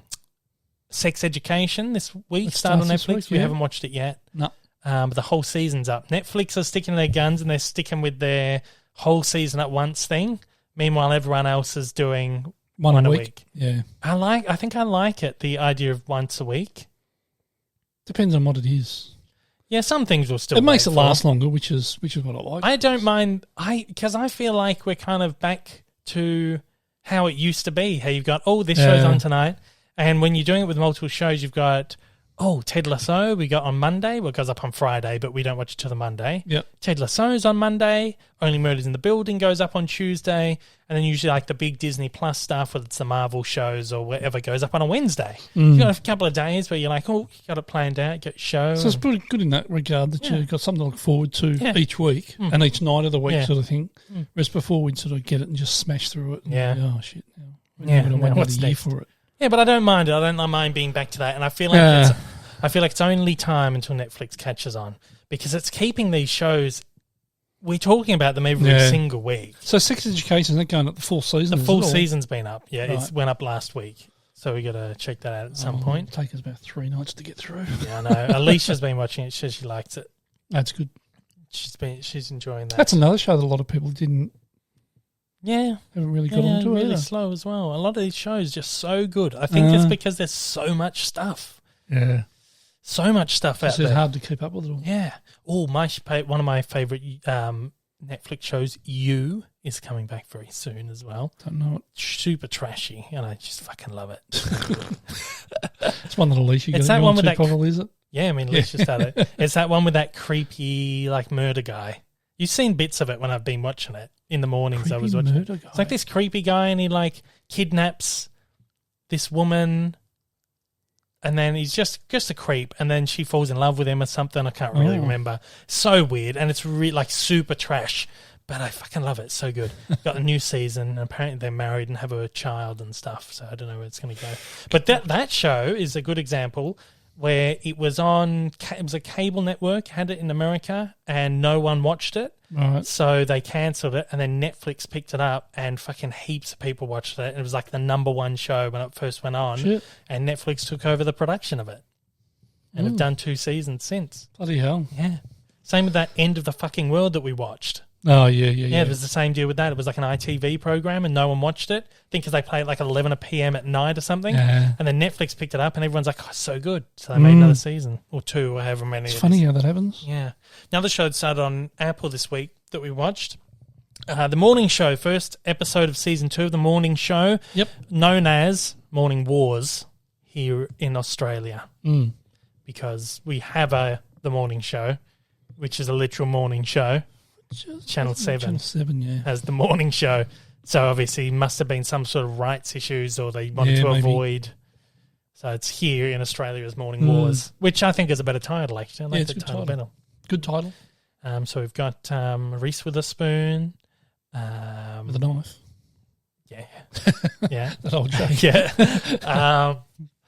Sex Education this week started on Netflix. We haven't watched it yet. No. But the whole season's up. Netflix are sticking to their guns and they're sticking with their whole season at once thing. Meanwhile, everyone else is doing one a week. Yeah. I think I like it, the idea of once a week. Depends on what it is. Yeah, some things will still. It makes it last longer, which is what I like. I don't mind. Because I feel like we're kind of back to how it used to be. How you've got this show's on tonight, and when you're doing it with multiple shows, you've got Ted Lasso we got on Monday. Well, it goes up on Friday, but we don't watch it till the Monday. Yep. Ted Lasso's on Monday. Only Murders in the Building goes up on Tuesday, and then usually like the big Disney Plus stuff, whether it's the Marvel shows or whatever, goes up on a Wednesday. You've got a couple of days where you're like, you got it planned out, get your show. So it's pretty good in that regard that you've got something to look forward to each week and each night of the week sort of thing. Whereas before we'd sort of get it and just smash through it. And oh shit! We're going to wait another year for it. Yeah, but I don't mind it. I don't mind being back to that, and I feel like it's only time until Netflix catches on because it's keeping these shows. We're talking about them every single week. So Sex Education, is that going up the full season? The full season's been up. Yeah, It went up last week. So we got to check that out at some point. It'll take us about 3 nights to get through. Yeah, I know. Alicia's been watching it. She says she likes it. That's good. She's enjoying that. That's another show that a lot of people haven't really got onto it. Really slow as well. A lot of these shows are just so good. I think it's because there's so much stuff. Yeah. So much stuff out there. It's hard to keep up with it all. Yeah. One of my favourite Netflix shows, You, is coming back very soon as well. Don't know it. Super trashy, and I just fucking love it. It's one that Alicia It's that one with that probably, is it? Yeah, I mean, Alicia started. It's that one with that creepy, murder guy. You've seen bits of it when I've been watching it in the mornings. Creepy I was watching murder it. guy. It's like this creepy guy, and he kidnaps this woman. And then he's just a creep, and then she falls in love with him or something. I can't really remember. So weird, and it's really super trash, but I fucking love it. It's so good. Got a new season, and apparently they're married and have a child and stuff. So I don't know where it's going to go. But that show is a good example where it was on. It was a cable network, had it in America, and no one watched it. Right. So they cancelled it, and then Netflix picked it up, and fucking heaps of people watched it. It was like the number one show when it first went on. Shit. And Netflix took over the production of it, and have done 2 seasons since. Bloody hell. Yeah. Same with that End of the Fucking World that we watched. Oh, yeah. Yeah, it was the same deal with that. It was like an ITV program, and no one watched it. I think because they played at 11 p.m. at night or something. Yeah. And then Netflix picked it up, and everyone's like, it's so good. So they made another season, or 2, or however many. It's funny how that happens. Yeah. Another show that started on Apple this week that we watched, The Morning Show, first episode of season 2 of The Morning Show, known as Morning Wars here in Australia, because we have The Morning Show, which is a literal morning show. Channel 7. Channel 7, yeah. Has The Morning Show. So obviously must have been some sort of rights issues, or they wanted to avoid. So it's here in Australia as Morning Wars, which I think is a better title, actually. I like the title better. Good title. So we've got Reese Witherspoon. With a knife. Yeah. Yeah. That old joke. Yeah.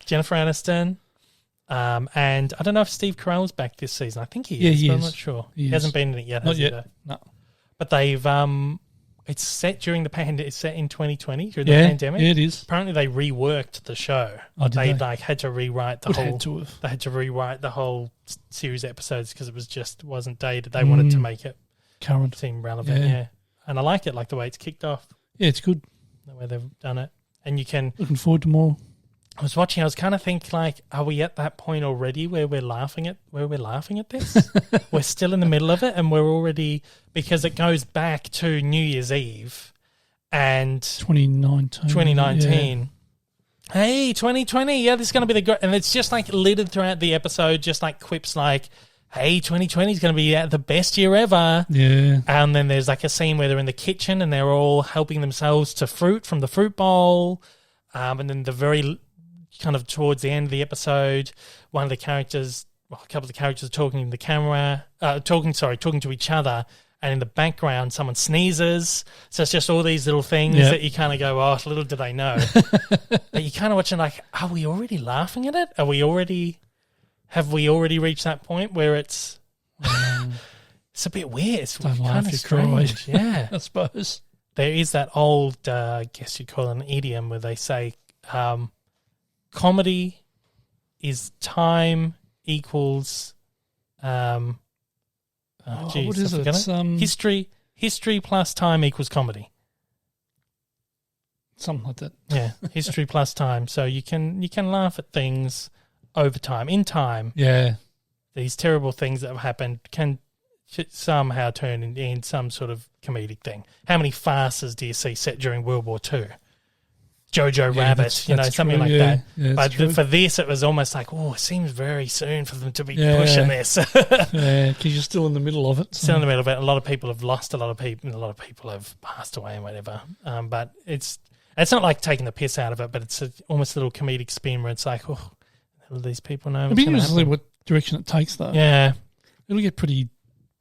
Jennifer Aniston. And I don't know if Steve Carell's back this season. I think he is. Yeah, he is. I'm not sure. He is. hasn't been in it yet, Not has he, yet. though? No. But they've it's set during the pandemic. It's set in 2020 during the pandemic. Yeah, it is. Apparently, they reworked the show. Oh, did they? Like had to rewrite the Would whole. had to have. They had to rewrite the whole series of episodes because it wasn't dated. They wanted to make it current, seem relevant. Yeah, and I like it, like the way it's kicked off. Yeah, it's good. The way they've done it, and you can. Looking forward to more. I was watching. I was kind of thinking, are we at that point already where we're laughing at this? We're still in the middle of it, and we're already, because it goes back to New Year's Eve and 2019. Yeah. Hey, 2020. Yeah, this is going to be and it's just littered throughout the episode, just quips like, hey, 2020 is going to be the best year ever. Yeah. And then there's like a scene where they're in the kitchen and they're all helping themselves to fruit from the fruit bowl. And then the very kind of towards the end of the episode, a couple of the characters are talking to the camera, talking to each other. And in the background, someone sneezes. So it's just all these little things that you kind of go, oh, little do they know. But you kind of watching like, are we already laughing at it? Have we already reached that point where it's it's a bit weird? It's Don't kind laugh, of you strange. cry. Yeah. I suppose. There is that old, I guess you'd call it an idiom, where they say comedy is time equals what is it? History plus time equals comedy. Something like that. Yeah, history plus time. So you can laugh at things over time. In time, Yeah. these terrible things that have happened can somehow turn in some sort of comedic thing. How many farces do you see set during World War II? Jojo Rabbit, that's something true, like yeah. that. Yeah, but true. for this, it was almost like, it seems very soon for them to be pushing this. Yeah, because you're still in the middle of it. So. Still in the middle of it. A lot of people have lost a lot of people. A lot of people have passed away and whatever. But it's not like taking the piss out of it, but it's almost a little comedic spin where it's like, these people know. It'd be interesting to see what direction it takes, though. Yeah. It'll get pretty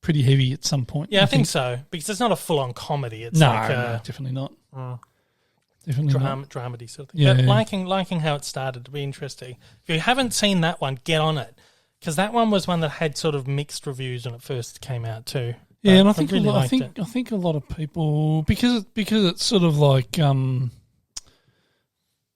heavy at some point. Yeah, I think so. Because it's not a full-on comedy. It's no, like definitely not. Definitely not. dramedy sort of thing. Yeah, But yeah. liking how it started to be interesting. If you haven't seen that one, get on it. Because that one was one that had sort of mixed reviews when it first came out too. Yeah, and I think think a lot of people, because it's sort of like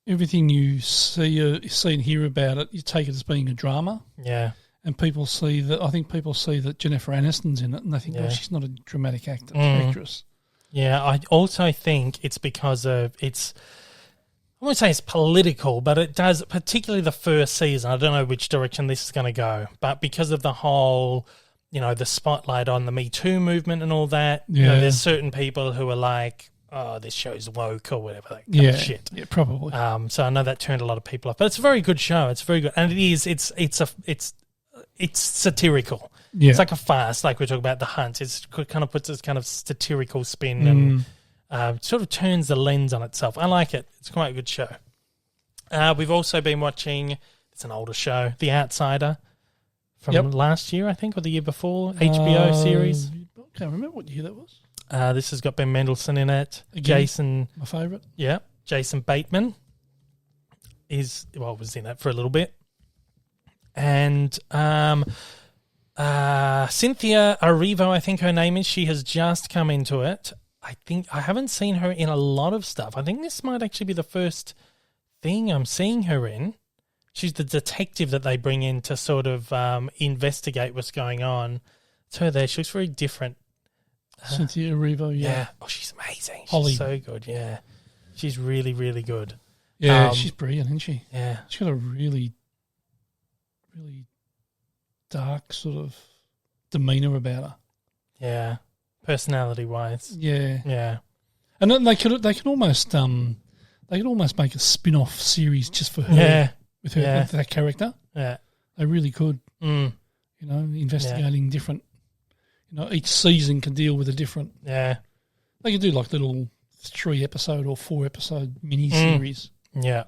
everything you see and hear about it, you take it as being a drama. Yeah. And people see that Jennifer Aniston's in it, and they think, she's not a dramatic actress. Yeah, I also think it's because of I won't say it's political, but it does, particularly the first season. I don't know which direction this is going to go, but because of the whole, the spotlight on the Me Too movement and all that, there's certain people who are like, oh, this show's woke or whatever, that kind of shit. Yeah, probably. So I know that turned a lot of people off, but it's a very good show. It's very good, and it's satirical. Yeah. It's like a farce, like we talk about The Hunt. It kind of puts this kind of satirical spin and sort of turns the lens on itself. I like it. It's quite a good show. We've also been watching, it's an older show, The Outsider from last year, I think, or the year before, HBO series. I can't remember what year that was. This has got Ben Mendelsohn in it. Again, Jason. my favourite. Yeah. Jason Bateman was in it for a little bit. And Cynthia Erivo, I think her name is, she has just come into it. I haven't seen her in a lot of stuff. I think this might actually be the first thing I'm seeing her in. She's the detective that they bring in to sort of investigate what's going on. It's her there. She looks very different. Cynthia Erivo, yeah. Oh, she's amazing. Holly. She's so good, yeah. She's really, really good. Yeah, she's brilliant, isn't she? Yeah. She's got a really, really dark sort of demeanour about her. Yeah. Personality-wise. Yeah. Yeah. And then they could almost make a spin-off series just for her. Yeah. With her, with that character. Yeah. They really could. Investigating different. Each season can deal with a different. Yeah. They could do like little 3-episode or 4-episode mini series. Yeah.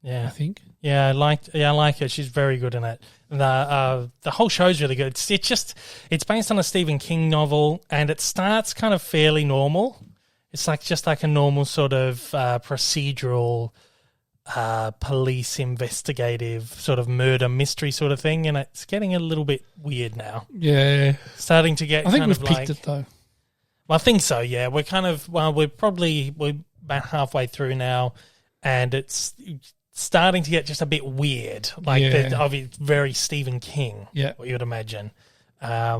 Yeah. I think. Yeah, I like her. She's very good in it. The whole show's really good. It's based on a Stephen King novel, and it starts kind of fairly normal. It's just like a normal sort of procedural police investigative sort of murder mystery sort of thing, and it's getting a little bit weird now. Yeah. Starting to get I think kind we've of picked it though. Well, I think so, yeah. We're about halfway through now, and it's starting to get just a bit weird. It's very Stephen King, what you would imagine. I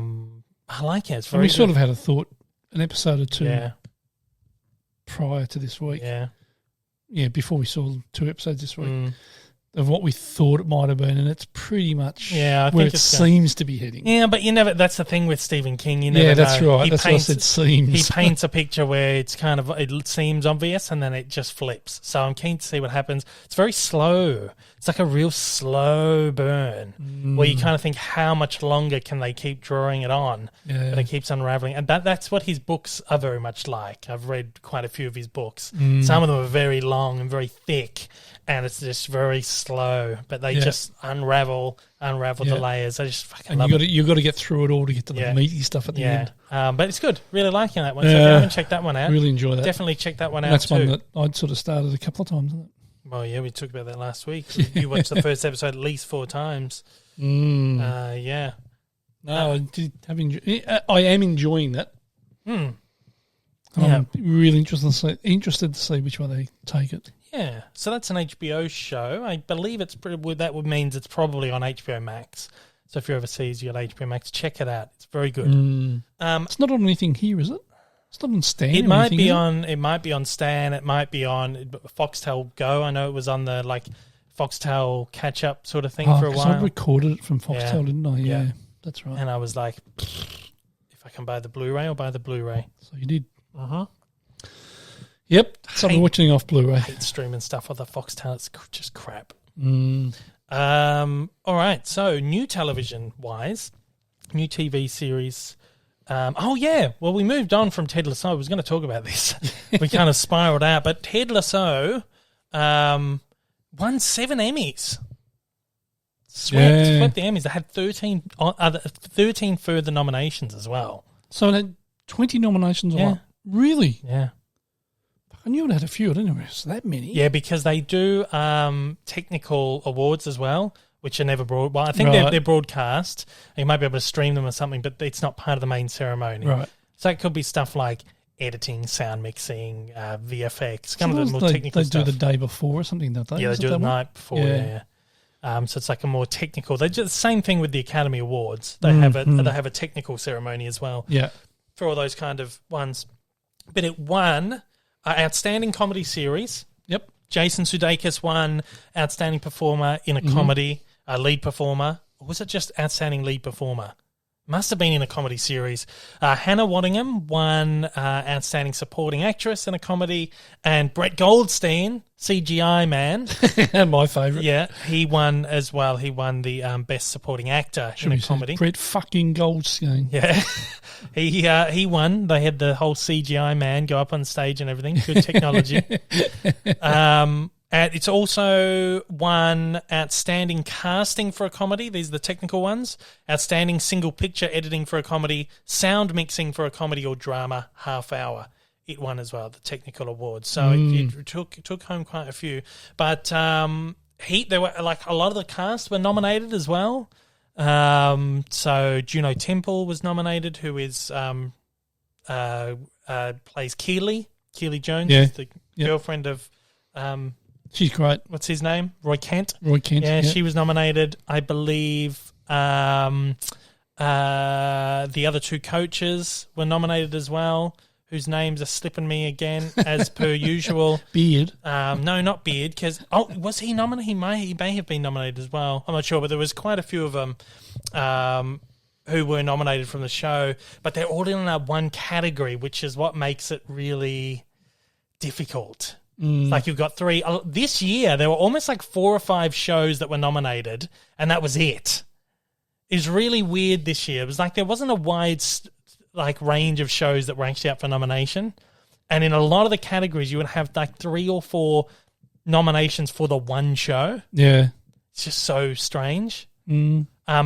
like it. It's very sort of had a thought, an episode or two prior to this week. Yeah. Yeah, before we saw 2 episodes this week. of what we thought it might have been, and it's pretty much I where think it seems to be heading. Yeah, but you never. That's the thing with Stephen King. You never that's know. right. That's what I said. Seems he paints a picture where it seems obvious, and then it just flips. So I'm keen to see what happens. It's very slow. It's like a real slow burn where you kind of think, how much longer can they keep drawing it on? Yeah. But it keeps unraveling, and that's what his books are very much like. I've read quite a few of his books. Some of them are very long and very thick. And it's just very slow, but they just unravel the layers. I just fucking love it. You've got to get through it all to get to the meaty stuff at the end. But it's good. Really liking that one. So if you haven't checked that one out, really enjoy that. Definitely check that one out. That's one that I'd sort of started a couple of times, isn't it? Well, yeah, we talked about that last week. You watched the first episode at least 4 times. Yeah. No, I am enjoying that. I'm really interested to see which way they take it. Yeah, so that's an HBO show. I believe that means it's probably on HBO Max. So if you're overseas, you got HBO Max. Check it out; it's very good. It's not on anything here, is it? It's not on Stan. It might be on. It might be on Stan. It might be on Foxtel Go. I know it was on the Foxtel catch up sort of thing for a while. I recorded it from Foxtel, didn't I? Yeah, that's right. And I was like, if I can buy the Blu-ray, I'll buy the Blu-ray. So you did. Yep, so I'm watching off Blu-ray. I hate streaming stuff on the Foxtel. It's just crap. All right, so new television-wise, new TV series. Well, we moved on from Ted Lasso. I was going to talk about this. We kind of spiraled out. But Ted Lasso won 7 Emmys. Swept the Emmys. They had 13 further nominations as well. So it had 20 nominations. Yeah. Really? Yeah. I knew it had a few. I didn't know it was that many. Yeah, because they do technical awards as well, which are never broad. Well, I think they're broadcast. You might be able to stream them or something, but it's not part of the main ceremony. Right. So it could be stuff like editing, sound mixing, VFX, kind of the more technical stuff. They do the day before or something, don't they? Yeah, they do it the night before, yeah. So it's like a more technical. They do the same thing with the Academy Awards. They have a technical ceremony as well. Yeah. For all those kind of ones. But it won Outstanding Comedy Series. Yep. Jason Sudeikis won Outstanding Performer in a Comedy, Lead Performer. Or was it just Outstanding Lead Performer? Must have been in a comedy series. Hannah Waddingham won Outstanding Supporting Actress in a Comedy. And Brett Goldstein, CGI man. My favourite. Yeah, he won as well. He won the Best Supporting Actor in a Comedy. Brett fucking Goldstein. Yeah. He won. They had the whole CGI man go up on stage and everything. Good technology. And it's also won Outstanding Casting for a Comedy. These are the technical ones. Outstanding Single Picture Editing for a Comedy. Sound Mixing for a Comedy or Drama half hour. It won as well, the technical awards. So it took home quite a few. But there were like a lot of the cast were nominated as well. So Juno Temple was nominated, who is plays Keely Jones, is the girlfriend of she's great. What's his name? Roy Kent. Yeah, she was nominated. I believe the other 2 coaches were nominated as well, whose names are slipping me again, as per usual. Beard. No, not Beard, because was he nominated? He may have been nominated as well. I'm not sure, but there was quite a few of them who were nominated from the show, but they're all in one category, which is what makes it really difficult. Like you've got 3 this year. There were almost like 4 or 5 shows that were nominated, and that was it. It was really weird this year. It was like there wasn't a wide range of shows that were actually up for nomination, and in a lot of the categories, you would have like 3 or 4 nominations for the one show. Yeah, it's just so strange.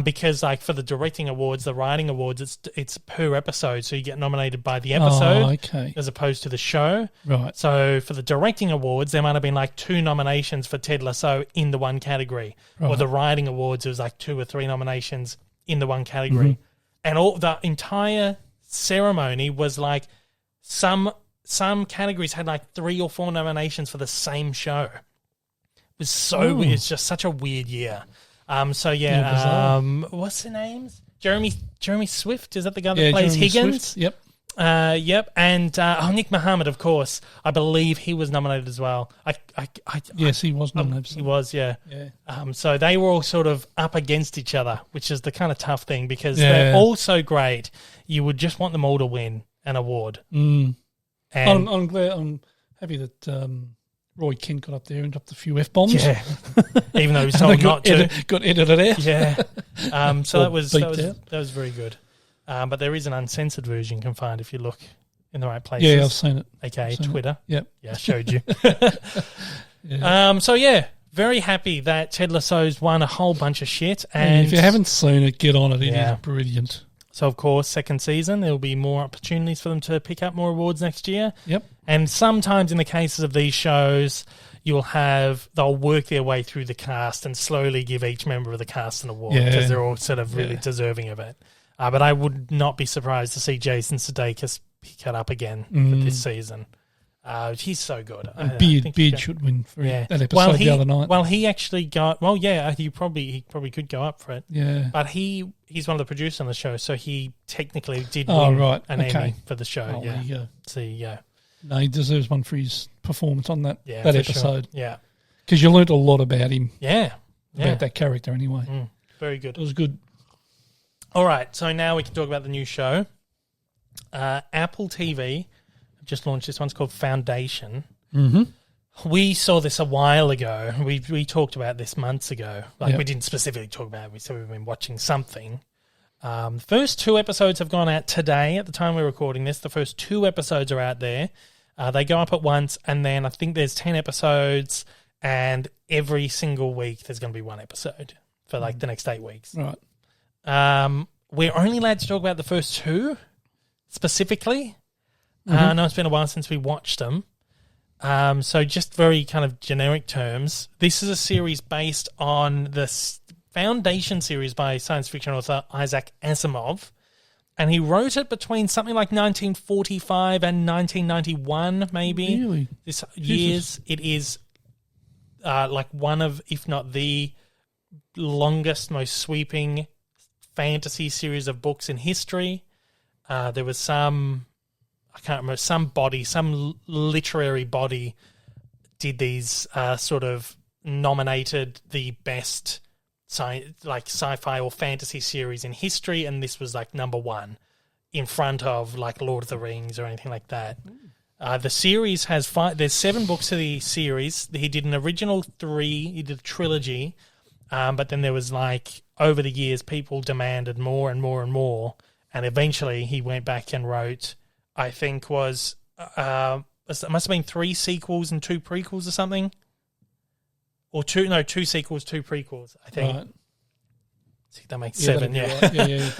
Because like for the directing awards, the writing awards, it's per episode, so you get nominated by the episode, as opposed to the show. Right. So for the directing awards, there might have been like 2 nominations for Ted Lasso in the one category, or the writing awards, it was like 2 or 3 nominations in the one category, and all the entire ceremony was like some categories had like 3 or 4 nominations for the same show. It was so weird. It's just such a weird year. What's their names? Jeremy Swift, is that the guy that plays Jeremy Higgins? Swift. Yep. Yep, and Nick Mohammed, of course. I believe he was nominated as well. Yes, he was nominated. He was, yeah. Yeah. So they were all sort of up against each other, which is the kind of tough thing because they're all so great. You would just want them all to win an award. Mm. And I'm glad. I'm happy that Roy Kent got up there and dropped a few F-bombs. Yeah, even though he was told not to. Got edited out. Yeah. So that was very good. But there is an uncensored version you can find if you look in the right places. Yeah, I've seen it. Okay, Twitter. Yep. Yeah, I showed you. Yeah. So, yeah, very happy that Ted Lasso's won a whole bunch of shit. And if you haven't seen it, get on it. It is brilliant. So, of course, second season, there will be more opportunities for them to pick up more awards next year. Yep. And sometimes in the cases of these shows, they'll work their way through the cast and slowly give each member of the cast an award because they're all sort of really deserving of it. But I would not be surprised to see Jason Sudeikis pick it up again for this season. He's so good. Beard should win for that episode the other night. Well, he actually got. Well, yeah, he probably could go up for it. Yeah, but he's one of the producers on the show, so he technically did win an Emmy for the show. There you go. So yeah, no, he deserves one for his performance on that episode. Sure. Yeah, because you learnt a lot about him. Yeah, about that character anyway. Very good. It was good. All right, so now we can talk about the new show. Apple TV just launched this one. It's called Foundation. Mm-hmm. We saw this a while ago. We talked about this months ago. We didn't specifically talk about it. We said we've been watching something. The first 2 episodes have gone out today at the time we're recording this. The first 2 episodes are out there. They go up at once, and then I think there's 10 episodes, and every single week there's going to be 1 episode for the next 8 weeks. Right. We're only allowed to talk about the first 2 specifically. I know it's been a while since we watched them. So just very kind of generic terms. This is a series based on the Foundation series by science fiction author Isaac Asimov. And he wrote it between something like 1945 and 1991, maybe. Really? Years. It is one of, if not the longest, most sweeping fantasy series of books in history. There was some literary body did these sort of nominated the best sci-fi or fantasy series in history, and this was number 1 in front of Lord of the Rings or anything like that. The series has 5. There's 7 books to the series. He did an original 3. He did a trilogy, but then there was over the years people demanded more and more and more, and eventually he went back and wrote. I think it must have been 3 sequels and 2 prequels or something. Or 2 sequels, 2 prequels, I think. Right. See, that makes 7, yeah. Right. Yeah, it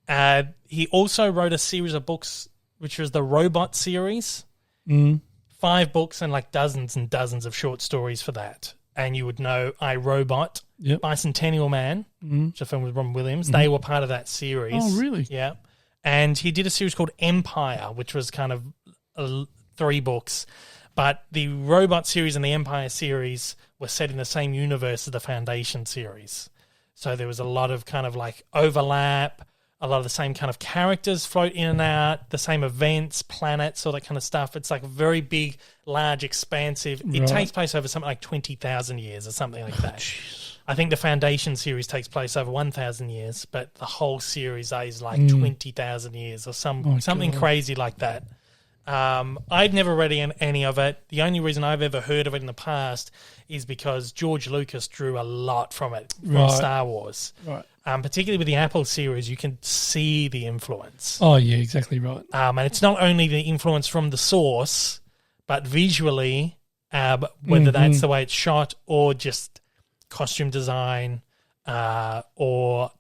does. He also wrote a series of books, which was the Robot series. 5 books and dozens and dozens of short stories for that. And you would know I, Robot, Bicentennial Man, which is a film with Robin Williams. They were part of that series. Oh, really? Yeah. And he did a series called Empire, which was kind of 3 books. But the Robot series and the Empire series were set in the same universe as the Foundation series. So there was a lot of kind of overlap, a lot of the same kind of characters float in and out, the same events, planets, all that kind of stuff. It's a very big, large, expansive. It takes place over something like 20,000 years or something like that. I think the Foundation series takes place over 1,000 years, but the whole series is 20,000 years or something crazy like that. I've never read any of it. The only reason I've ever heard of it in the past is because George Lucas drew a lot from it, from Star Wars. Right. Particularly with the Apple series, you can see the influence. Oh, yeah, exactly right. And it's not only the influence from the source, but visually, whether that's the way it's shot or just costume design or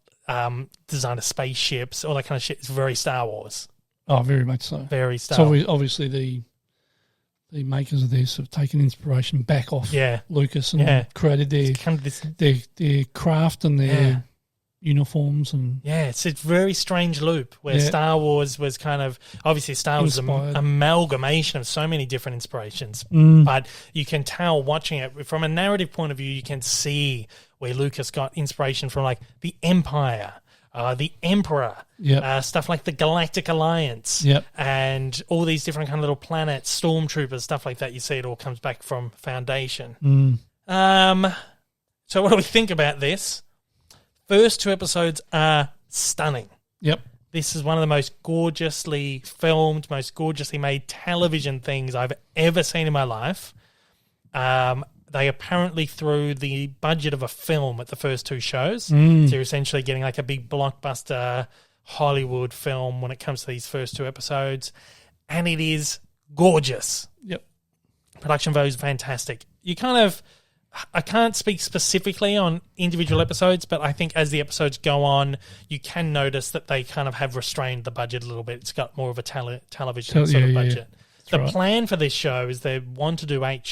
design of spaceships, all that kind of shit. It's very Star Wars. Oh, very much so. Very Star Wars. So obviously the makers of this have taken inspiration back off Lucas and created their craft and their uniforms. And it's a very strange loop where Star Wars was kind of, obviously Star Wars is an amalgamation of so many different inspirations, but you can tell watching it from a narrative point of view, you can see where Lucas got inspiration from the Empire, the Emperor, stuff like the Galactic Alliance, and all these different kind of little planets, stormtroopers, stuff like that. You see it all comes back from Foundation. So what do we think about this? First 2 episodes are stunning. Yep. This is one of the most gorgeously filmed, most gorgeously made television things I've ever seen in my life. They apparently threw the budget of a film at the first 2 shows. So you're essentially getting like a big blockbuster Hollywood film when it comes to these first 2 episodes. And it is gorgeous. Yep. Production value is fantastic. I can't speak specifically on individual episodes, but I think as the episodes go on, you can notice that they kind of have restrained the budget a little bit. It's got more of a television sort of budget. The plan for this show is they want to do 8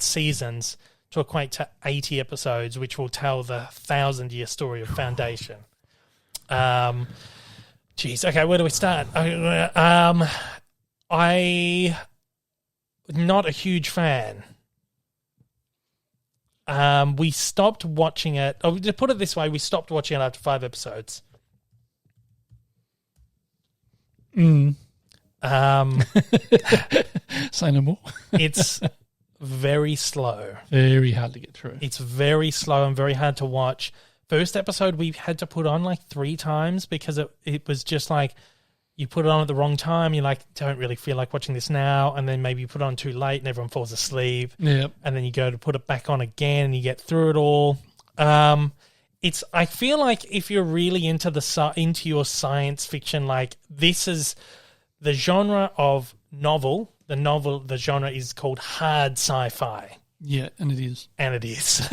seasons to equate to 80 episodes, which will tell the 1,000-year story of Foundation. Okay, where do we start? I'm not a huge fan. We stopped watching it. Oh, to put it this way, we stopped watching it after 5 episodes. Say no more. It's very slow. Very hard to get through. It's very slow and very hard to watch. First episode we had to put on like 3 times because it was just like you put it on at the wrong time. You like don't really feel like watching this now, and then maybe you put it on too late and everyone falls asleep. Yep. And then you go to put it back on again and you get through it all. I feel like if you're really into your science fiction, like this is the genre of novel. The genre is called hard sci-fi. Yeah, and it is. And it is.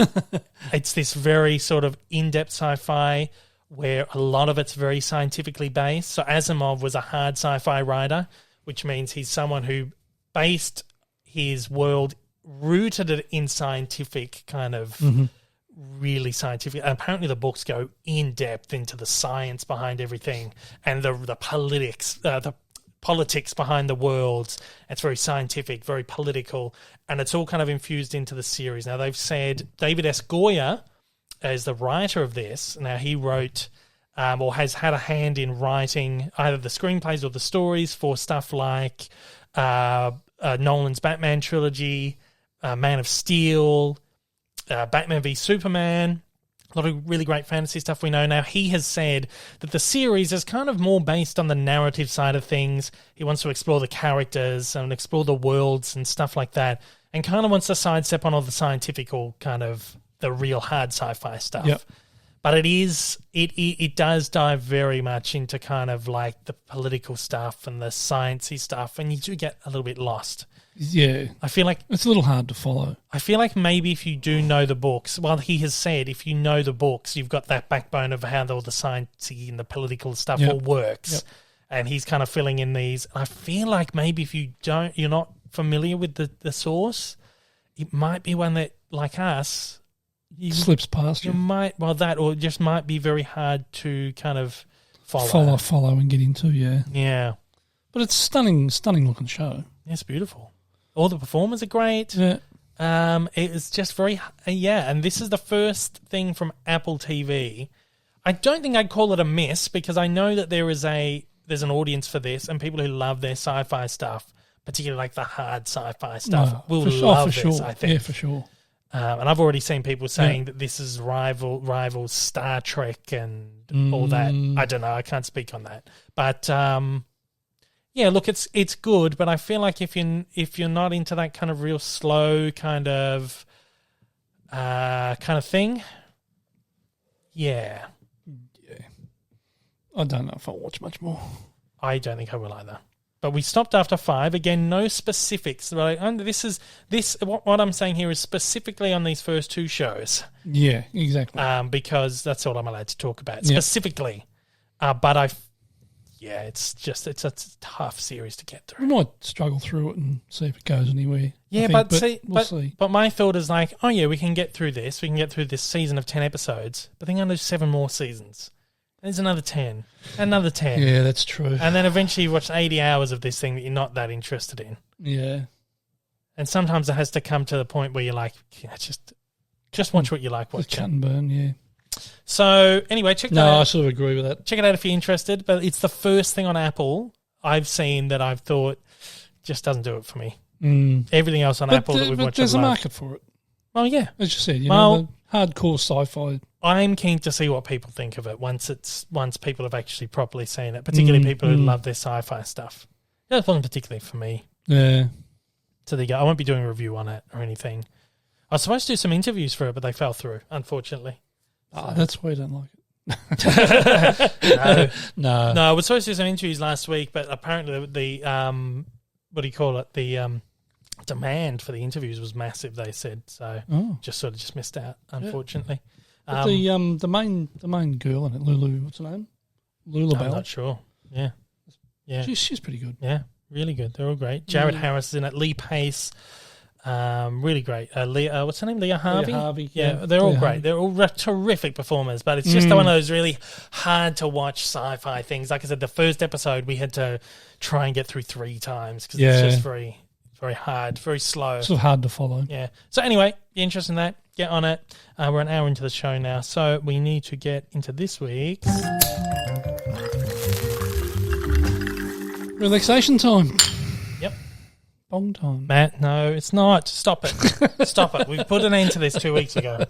It's this very sort of in-depth sci-fi where a lot of it's very scientifically based. So Asimov was a hard sci-fi writer, which means he's someone who based his world, rooted it in scientific kind of really scientific. And apparently the books go in-depth into the science behind everything and the politics behind the worlds. It's very scientific, very political, and it's all kind of infused into the series. Now, they've said David S. Goyer is the writer of this. Now, he wrote or has had a hand in writing either the screenplays or the stories for stuff like Nolan's Batman trilogy, Man of Steel, Batman v Superman, a lot of really great fantasy stuff we know now. He has said that the series is kind of more based on the narrative side of things. He wants to explore the characters and explore the worlds and stuff like that, and kind of wants to sidestep on all the scientific or kind of the real hard sci-fi stuff. Yep. But it does dive very much into kind of like the political stuff and the sciencey stuff, and you do get a little bit lost. Yeah. I feel like it's a little hard to follow. I feel like maybe if you do know the books, well, he has said if you know the books, you've got that backbone of how all the sciencey and the political stuff all works. Yep. And he's kind of filling in these. I feel like maybe if you're not familiar with the source, it might be one that, like us, slips past you. Or just might be very hard to kind of follow and get into. Yeah. But it's stunning looking show. It's beautiful. All the performers are great. Yeah. It was just very and this is the first thing from Apple TV. I don't think I'd call it a miss because I know that there's an audience for this, and people who love their sci-fi stuff, particularly like the hard sci-fi stuff, will love this. I think, for sure. And I've already seen people saying that this is rival Star Trek and all that. I don't know. I can't speak on that, but look, it's good. But I feel like if you're not into that kind of real slow kind of thing, yeah. I don't know if I'll watch much more. I don't think I will either. But we stopped after 5. Again, no specifics. Right? What I'm saying here is specifically on these first 2 shows. Yeah, exactly. Because that's all I'm allowed to talk about specifically. But it's a tough series to get through. We might struggle through it and see if it goes anywhere. Yeah, we'll see. But my thought is like, oh yeah, we can get through this. We can get through this season of 10 episodes. But then I'm going to do 7 more seasons. There's another 10. Another 10. Yeah, that's true. And then eventually you watch 80 hours of this thing that you're not that interested in. Yeah. And sometimes it has to come to the point where you're like, just watch what you like watching. Cut and burn, yeah. So anyway, check that out. No, I sort of agree with that. Check it out if you're interested. But it's the first thing on Apple I've seen that I've thought just doesn't do it for me. Everything else on Apple that we've watched. There's a market for it. Oh yeah, as you said. You know, the hardcore sci-fi. I'm keen to see what people think of it once people have actually properly seen it. Particularly people who love their sci-fi stuff. That wasn't particularly for me. Yeah. So there you go. I won't be doing a review on it or anything. I was supposed to do some interviews for it, but they fell through, unfortunately. So. That's why I don't like it. No. I was supposed to do some interviews last week, but apparently the what do you call it? The demand for the interviews was massive, they said. So just missed out, unfortunately. Yeah. But the main girl in it, Lulu, what's her name? Lula Bell. I'm not sure. Yeah. She's pretty good. Yeah, really good. They're all great. Jared Harris is in it. Lee Pace. Really great. What's her name? Leah Harvey? Leah Harvey. Yeah, they're all great. Harvey. They're all terrific performers, but it's just one of those really hard to watch sci-fi things. Like I said, the first episode we had to try and get through 3 times because it's just very, very hard, very slow. Sort of hard to follow. Yeah. So anyway, be interested in that. Get on it. We're an hour into the show now, so we need to get into this week's... relaxation time. Yep. Bong time. Matt, no, it's not. Stop it. Stop it. We put an end to this 2 weeks ago.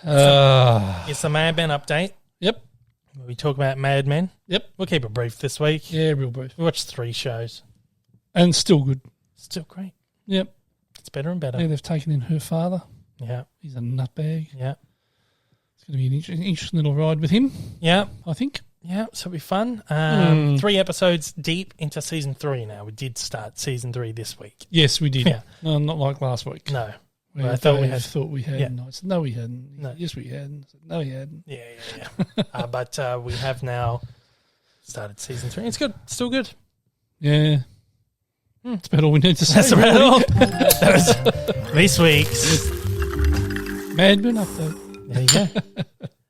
It's the Mad Men update. Yep. We talk about Mad Men. Yep. We'll keep it brief this week. Yeah, real brief. We watched 3 shows. And still good. Still great. Yep. It's better and better. Yeah, they've taken in her father. Yeah. He's a nutbag. Yeah. It's going to be an interesting little ride with him. Yeah. I think. Yeah, so it'll be fun. 3 episodes deep into season 3 now. We did start season 3 this week. Yes, we did. Yeah. No, not like last week. No. I thought we had. Yeah. No, I said, no, we hadn't. No. Yes, we had. I said, no, we hadn't. Yeah. But we have now started season 3. It's good. Still good. Yeah. That's about all we need to say. That's about all. That was this week's Mad Men update. There you go.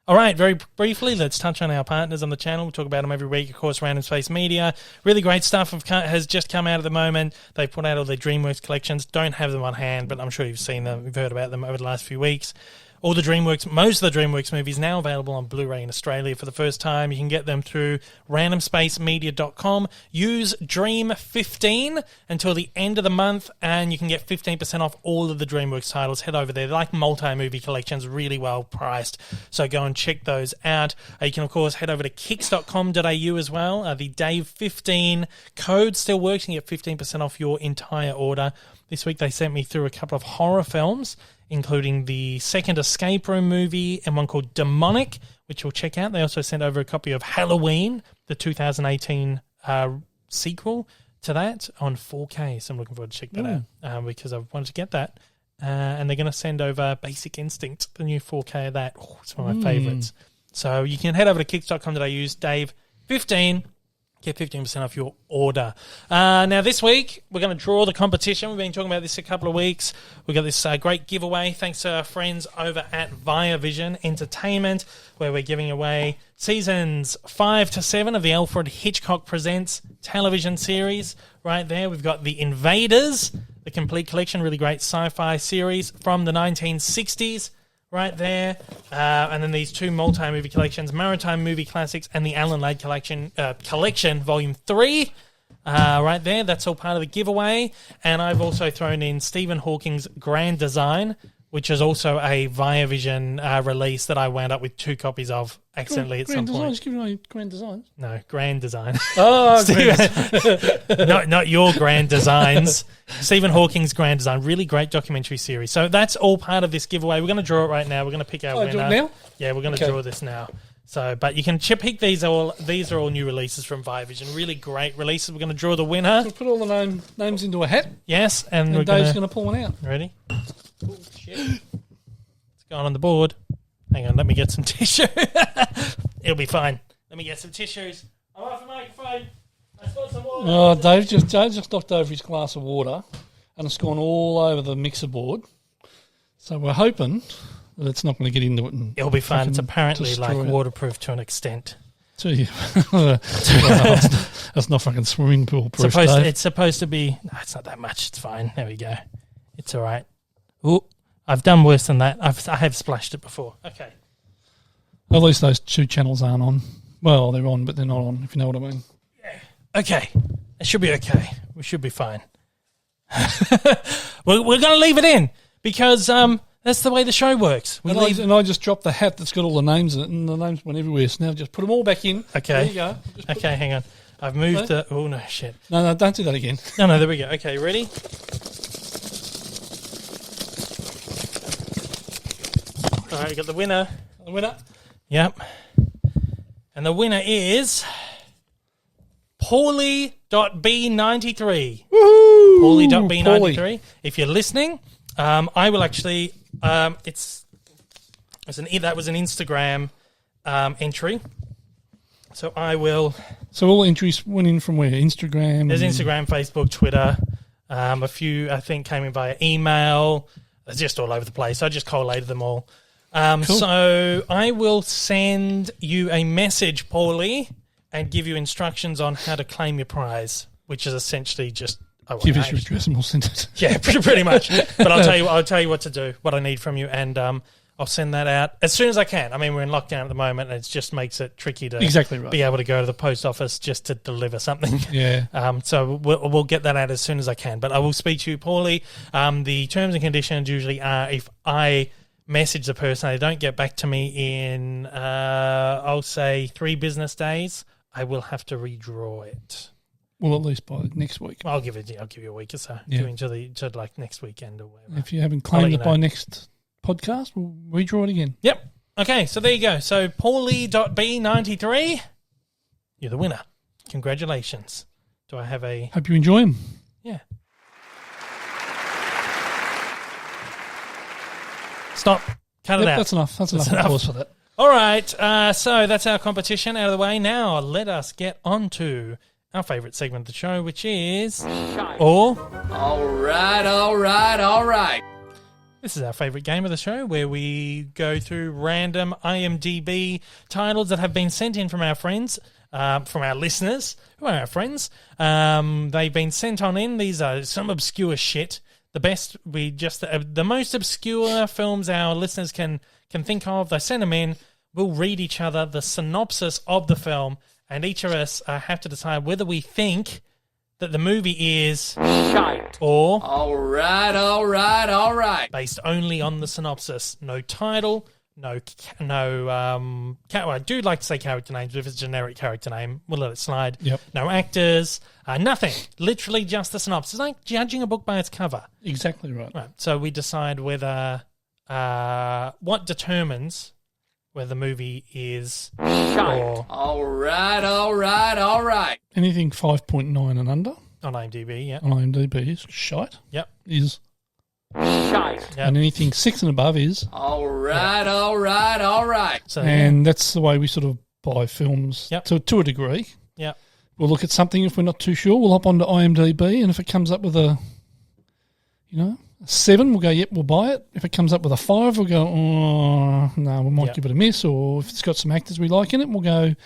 All right, very briefly, let's touch on our partners on the channel. We talk about them every week. Of course, Random Space Media. Really great stuff has just come out at the moment. They've put out all their DreamWorks collections. Don't have them on hand, but I'm sure you've seen them. You've heard about them over the last few weeks. All the DreamWorks, most of the DreamWorks movies now available on Blu-ray in Australia for the first time. You can get them through randomspacemedia.com. Use DREAM15 until the end of the month, and you can get 15% off all of the DreamWorks titles. Head over there. They're like multi-movie collections, really well priced. So go and check those out. You can, of course, head over to kicks.com.au as well. The Dave15 code still works. You can get 15% off your entire order. This week they sent me through a couple of horror films, including the second Escape Room movie and one called Demonic, which you'll check out. They also sent over a copy of Halloween, the 2018 sequel to that, on 4K. So I'm looking forward to check that out because I wanted to get that. And they're going to send over Basic Instinct, the new 4K of that. Oh, it's one of my favourites. So you can head over to kicks.com.au, use Dave15. Get 15% off your order. Now, this week, we're going to draw the competition. We've been talking about this a couple of weeks. We've got this great giveaway thanks to our friends over at Via Vision Entertainment, where we're giving away seasons 5 to 7 of the Alfred Hitchcock Presents television series. Right there, we've got The Invaders, the complete collection, really great sci-fi series from the 1960s. Right there. And then these 2 multi-movie collections, Maritime Movie Classics and the Alan Ladd Collection, Volume 3. Right there. That's all part of the giveaway. And I've also thrown in Stephen Hawking's Grand Design, which is also a Via Vision release that I wound up with 2 copies of accidentally at some point. Grand Designs? Giving away Grand Designs? No, Grand Design. Oh, not your Grand Designs. Stephen Hawking's Grand Design. Really great documentary series. So that's all part of this giveaway. We're going to draw it right now. We're going to pick our winner. Do it now? Yeah, we're going to draw this now. So, but you can pick these all. These are all new releases from Via Vision. Really great releases. We're going to draw the winner. We'll put all the names into a hat. Yes, and we're Dave's going to pull one out. Ready? Oh, shit. It's going on the board. Hang on, let me get some tissue. It'll be fine. Let me get some tissues. I'm off the microphone. I spilled some water. Oh, Dave just knocked over his glass of water, and it's gone all over the mixer board. So we're hoping that it's not going to get into it. And it'll be fine. It's apparently waterproof to an extent. So that's not fucking swimming pool proof. It's supposed to be. No, it's not that much. It's fine. There we go. It's all right. Oh, I've done worse than that. I have splashed it before. Okay. At least those 2 channels aren't on. Well, they're on, but they're not on, if you know what I mean. Yeah. Okay. It should be okay. We should be fine. We're going to leave it in because that's the way the show works. And I just dropped the hat that's got all the names in it, and the names went everywhere. So now just put them all back in. Okay. There you go. Okay, hang on. I've moved the... Oh, no, shit. No, don't do that again. No, there we go. Okay, ready? All right, we got the winner. The winner? Yep. And the winner is... Paulie.b93. Woohoo! Paulie.b93. If you're listening, I will actually... that was an Instagram entry. So I will... So all entries went in from where? Instagram? There's Instagram, Facebook, Twitter. A few, I think, came in via email. They're just all over the place. I just collated them all. Cool. So I will send you a message, Paulie, and give you instructions on how to claim your prize, which is essentially just... Give us your address and we'll send it. Yeah, pretty much. But I'll tell you what to do, what I need from you, and I'll send that out as soon as I can. I mean, we're in lockdown at the moment, and it just makes it tricky to be able to go to the post office just to deliver something. Yeah. So we'll get that out as soon as I can. But I will speak to you, Paulie. The terms and conditions usually are if I message the person, they don't get back to me in, I'll say 3 business days, I will have to redraw it. Well, at least by next week. I'll give you a week or so. Yeah. To like next weekend or whatever. If you haven't claimed it by next podcast, we'll redraw it again. Yep. Okay, so there you go. So Paulie.b93, you're the winner. Congratulations. Do I have a... Hope you enjoy them. Yeah. Stop. Cut it out. That's enough. That's enough. Pause for that. All right. So that's our competition out of the way. Now let us get on to our favourite segment of the show, which is... Shite. All right. This is our favourite game of the show, where we go through random IMDb titles that have been sent in from our friends, from our listeners, who are our friends. They've been sent on in. These are some obscure shit. The most obscure films our listeners can think of. They send them in. We'll read each other the synopsis of the film, and each of us have to decide whether we think that the movie is shite or all right, based only on the synopsis. No title, no. I do like to say character names, but if it's a generic character name, we'll let it slide. Yep. No actors, nothing. Literally just the synopsis. It's like judging a book by its cover. Exactly right. Right. So we decide whether what determines whether the movie is shite. All right. Anything 5.9 and under on IMDb, yeah. On IMDb is shite. Yep. Is shite. Yep. And anything 6 and above is all right. So, and that's the way we sort of buy films to a degree. Yeah. We'll look at something if we're not too sure. We'll hop onto IMDb, and if it comes up with a 7, we'll go, yep, we'll buy it. If it comes up with a 5, we'll go, oh, no, we might give it a miss. Or if it's got some actors we like in it, we'll go,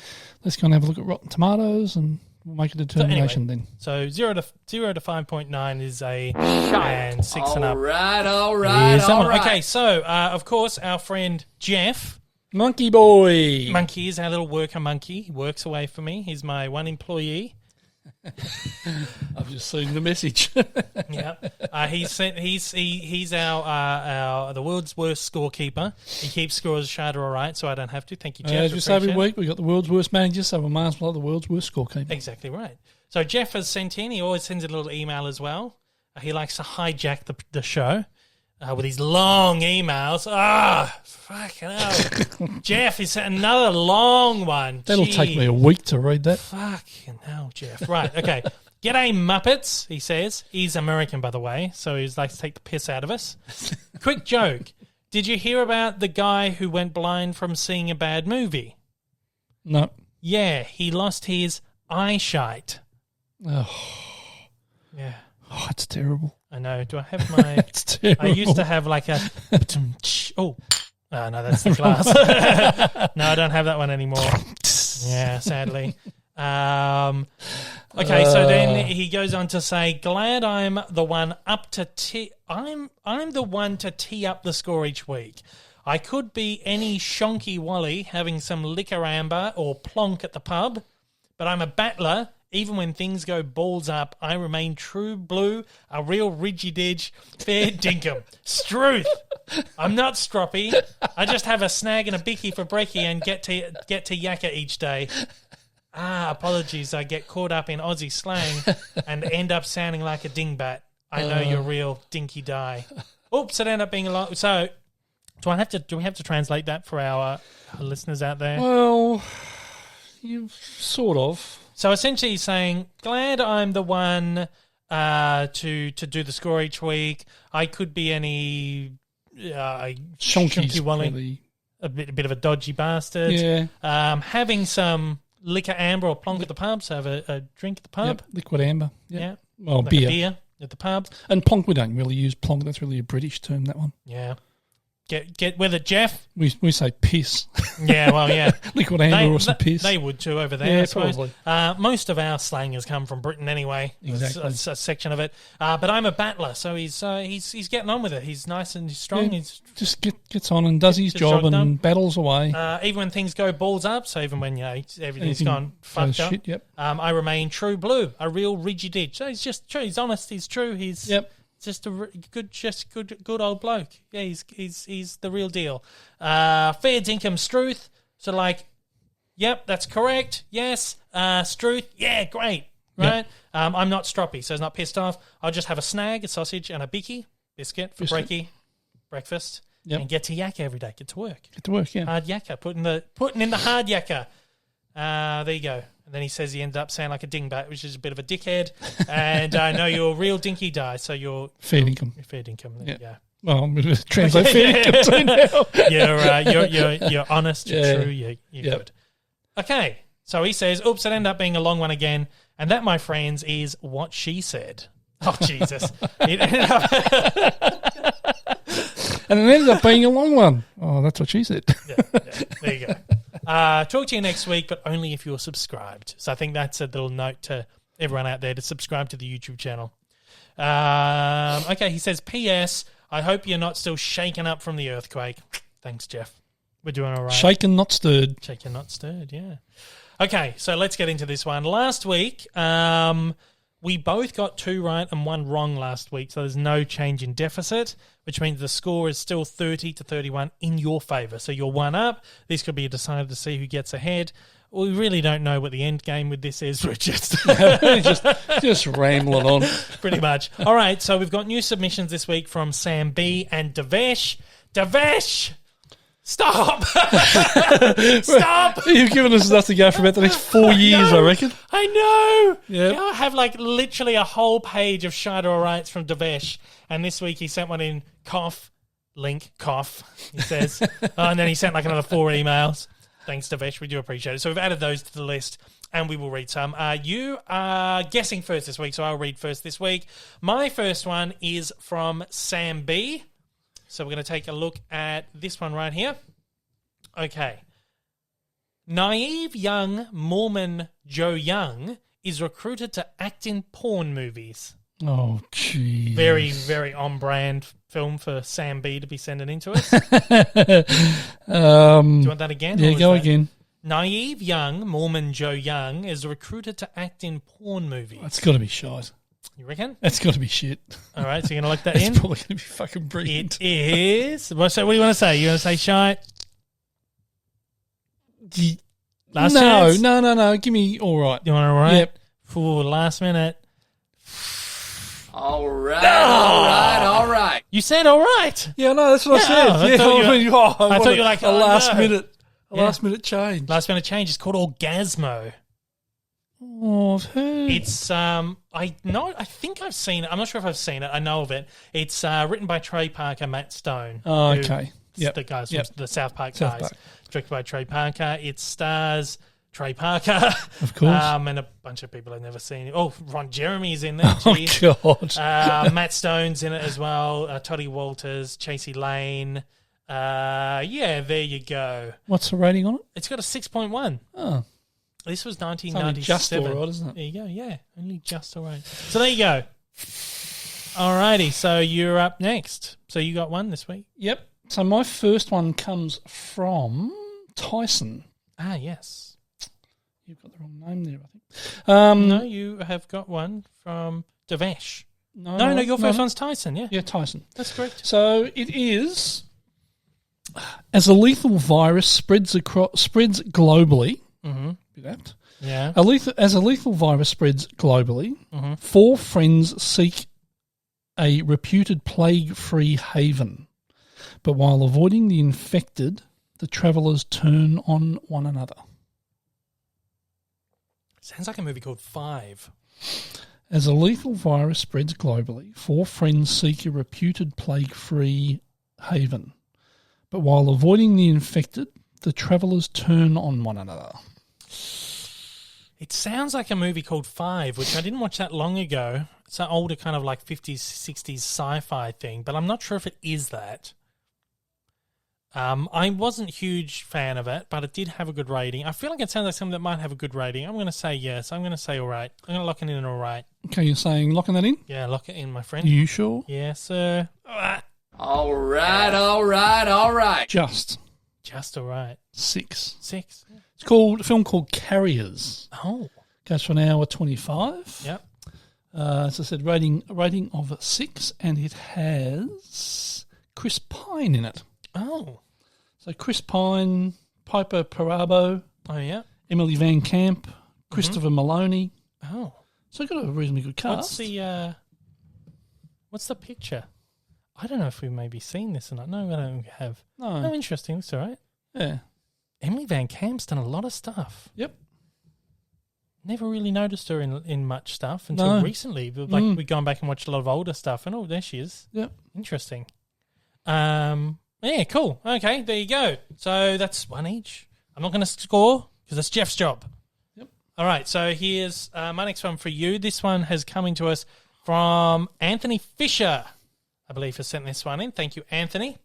let's go and have a look at Rotten Tomatoes, and we'll make a determination then. So 0 to 5.9 is a shite. And 6 and up. All right. Okay, so, of course, our friend Jeff. Monkey Boy. Monkey is our little worker monkey. He works away for me. He's my one employee. I've just seen the message. Yeah, he's our the world's worst scorekeeper. He keeps scores shite all right, so I don't have to. Thank you, Jeff. As we say every week, we've got the world's worst manager, so we might as well have the world's worst scorekeeper. Exactly right. So Jeff has sent in. He always sends a little email as well. He likes to hijack the show with his long emails. Fucking hell. Jeff, he sent another long one. That'll take me a week to read that. Fucking hell, Jeff. Right, okay. G'day, Muppets, he says. He's American, by the way, so he's like to take the piss out of us. Quick joke. Did you hear about the guy who went blind from seeing a bad movie? No. Yeah, he lost his eyesight. Oh. Yeah. Oh, it's terrible. I know. Do I have my... It's terrible. I used to have like a... Oh, no, that's the glass. No, I don't have that one anymore. Yeah, sadly. Okay, so then he goes on to say, glad I'm the one up to I'm the one to tee up the score each week. I could be any shonky wally having some liquor amber or plonk at the pub, but I'm a battler. Even when things go balls up, I remain true blue, a real ridgy-didge, fair dinkum. Struth. I'm not stroppy. I just have a snag and a bicky for brekkie and get to yakka each day. Apologies. I get caught up in Aussie slang and end up sounding like a dingbat. I know you're real dinky die. Oops, it ended up being a lot. So, do we have to translate that for our listeners out there? Well, you sort of. So essentially he's saying, glad I'm the one to do the score each week. I could be any shonky wally, really. a bit of a dodgy bastard. Yeah. Having some liquor amber or plonk at the pub, so have a drink at the pub. Yep, liquid amber. Yep. Yeah. Well, like beer at the pub. And plonk, we don't really use plonk. That's really a British term, that one. Yeah. Get with it, Jeff. We say piss. Yeah, well, yeah. Liquid amber or some piss. They would too over there, yeah, I suppose. Probably. Most of our slang has come from Britain anyway. Exactly. It's a section of it. But I'm a battler, so he's getting on with it. He's nice and strong. Yeah, just gets on and does his job and battles away. Even when things go balls up, so even when everything's gone fucked up, shit, yep. I remain true blue, a real rigid ditch. So he's just true. He's honest. He's true. He's just a good old bloke. Yeah, he's the real deal. Fair dinkum Struth. So like, yep, that's correct. Yes, Struth. Yeah, great. Right. Yep. I'm not stroppy, so he's not pissed off. I'll just have a snag, a sausage, and a bicky biscuit for brekkie, breakfast, and get to yakka every day. Get to work. Yeah. Hard yakka. Putting in the hard yakka. There you go. And then he says he ended up sounding like a dingbat, which is a bit of a dickhead. And I know you're a real dinky die, so you're fair dinkum. Fair dinkum. There you go. Well, I'm going to translate fair dinkum now. You're honest, you're true, you're good. Okay, so he says, oops, it ended up being a long one again. And that, my friends, is what she said. Oh, Jesus. It ended up... And it ended up being a long one. Oh, that's what she said. Yeah, there you go. Talk to you next week, but only if you're subscribed. So I think that's a little note to everyone out there to subscribe to the YouTube channel. Okay, he says, P.S. I hope you're not still shaken up from the earthquake. Thanks, Jeff. We're doing all right. Shaken, not stirred. Shaken, not stirred, yeah. Okay, so let's get into this one. Last week, we both got 2 right and 1 wrong last week, so there's no change in deficit, which means the score is still 30-31 in your favour. So you're 1 up. This could be a decider to see who gets ahead. We really don't know what the end game with this is. We're just rambling on. Pretty much. All right, so we've got new submissions this week from Sam B and Devesh. Devesh! Stop! Stop! You've given us enough to go for about the next 4 years, I reckon. I know. Yep. I have literally a whole page of Shite Alrights from Devesh, and this week he sent one in cough, link, cough, he says. And then he sent another 4 emails. Thanks, Devesh. We do appreciate it. So we've added those to the list, and we will read some. You are guessing first this week, so I'll read first this week. My first one is from Sam B. So we're going to take a look at this one right here. Okay. Naive young Mormon Joe Young is recruited to act in porn movies. Oh, gee. Very, very on-brand film for Sam B to be sending into us. Do you want that again? Yeah, go again. Naive young Mormon Joe Young is recruited to act in porn movies. That's got to be shite. You reckon? That's got to be shit. All right, so you're going to lock that in? It's probably going to be fucking brilliant. It is. So what do you want to say? You want to say shite? Last chance? No. Give me all right. You want all right? Yep. For last minute. All right. You said all right. Yeah, no, that's what I said. I thought you were like, a last minute. Yeah. Last minute change. Last minute change is called Orgasmo. Oh, I've heard. It's I think I've seen it. I'm not sure if I've seen it. I know of it. It's written by Trey Parker, Matt Stone. Oh, okay. Yep. The guys from the South Park guys. Directed by Trey Parker. It stars Trey Parker. Of course. And a bunch of people I've never seen. Oh, Ron Jeremy's in there. Oh, God. Matt Stone's in it as well. Toddy Walters, Chasey Lane. Yeah, there you go. What's the rating on it? It's got a 6.1. Oh. This was 1997. Just all right, isn't it? There you go, yeah. Only just all right. So there you go. Alrighty, so you're up next. So you got one this week? Yep. So my first one comes from Tyson. Ah, yes. You've got the wrong name there, I think. No, you have got one from Devesh. No, your first one's Tyson, yeah. Yeah, Tyson. That's correct. So it is, as a lethal virus spreads globally, be that. Yeah. As a lethal virus spreads globally, 4 friends seek a reputed plague-free haven. But while avoiding the infected, the travellers turn on one another. Sounds like a movie called Five. As a lethal virus spreads globally, 4 friends seek a reputed plague-free haven. But while avoiding the infected, the travellers turn on one another. It sounds like a movie called Five, which I didn't watch that long ago. It's an older kind of like 50s, 60s sci-fi thing, but I'm not sure if it is that. I wasn't a huge fan of it, but it did have a good rating. I feel like it sounds like something that might have a good rating. I'm going to say yes. I'm going to say all right. I'm going to lock it in an all right. Okay, you're saying locking that in? Yeah, lock it in, my friend. You sure? Yes, sir. All right. All right. Just all right. 6. 6. It's called a film called Carriers. Oh. Goes for an hour 25. Yep. As I said, rating of 6, and it has Chris Pine in it. Oh. So Chris Pine, Piper Perabo, Oh, yeah. Emily Van Camp, Christopher Maloney. Oh. So got a reasonably good cast. What's the picture? I don't know if we've maybe seen this or not. No, I don't have. No. Oh, interesting. It's all right. Yeah. Emily Van Camp's done a lot of stuff. Yep. Never really noticed her in much stuff until recently. Like we've gone back and watched a lot of older stuff, and there she is. Yep. Interesting. Yeah, cool. Okay, there you go. So that's one each. I'm not going to score because that's Jeff's job. Yep. All right, so here's my next one for you. This one has coming to us from Anthony Fisher, I believe, has sent this one in. Thank you, Anthony.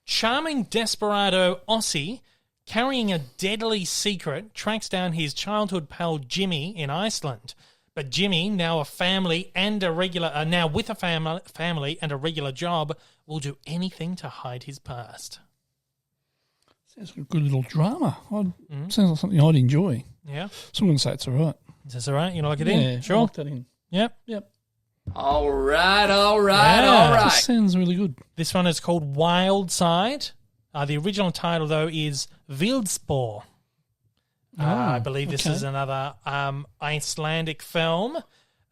Charming desperado Aussie carrying a deadly secret tracks down his childhood pal Jimmy in Iceland. But Jimmy, now with a family and a regular job, will do anything to hide his past. Sounds like a good little drama. Sounds like something I'd enjoy. Yeah. So I'm going to say it's all right. Is this all right? You know, like it Yeah, in? Sure. I'll lock that in. Yep. All right. This sounds really good. This one is called Wild Side. The original title, though, is Vildspor. I believe this is another Icelandic film.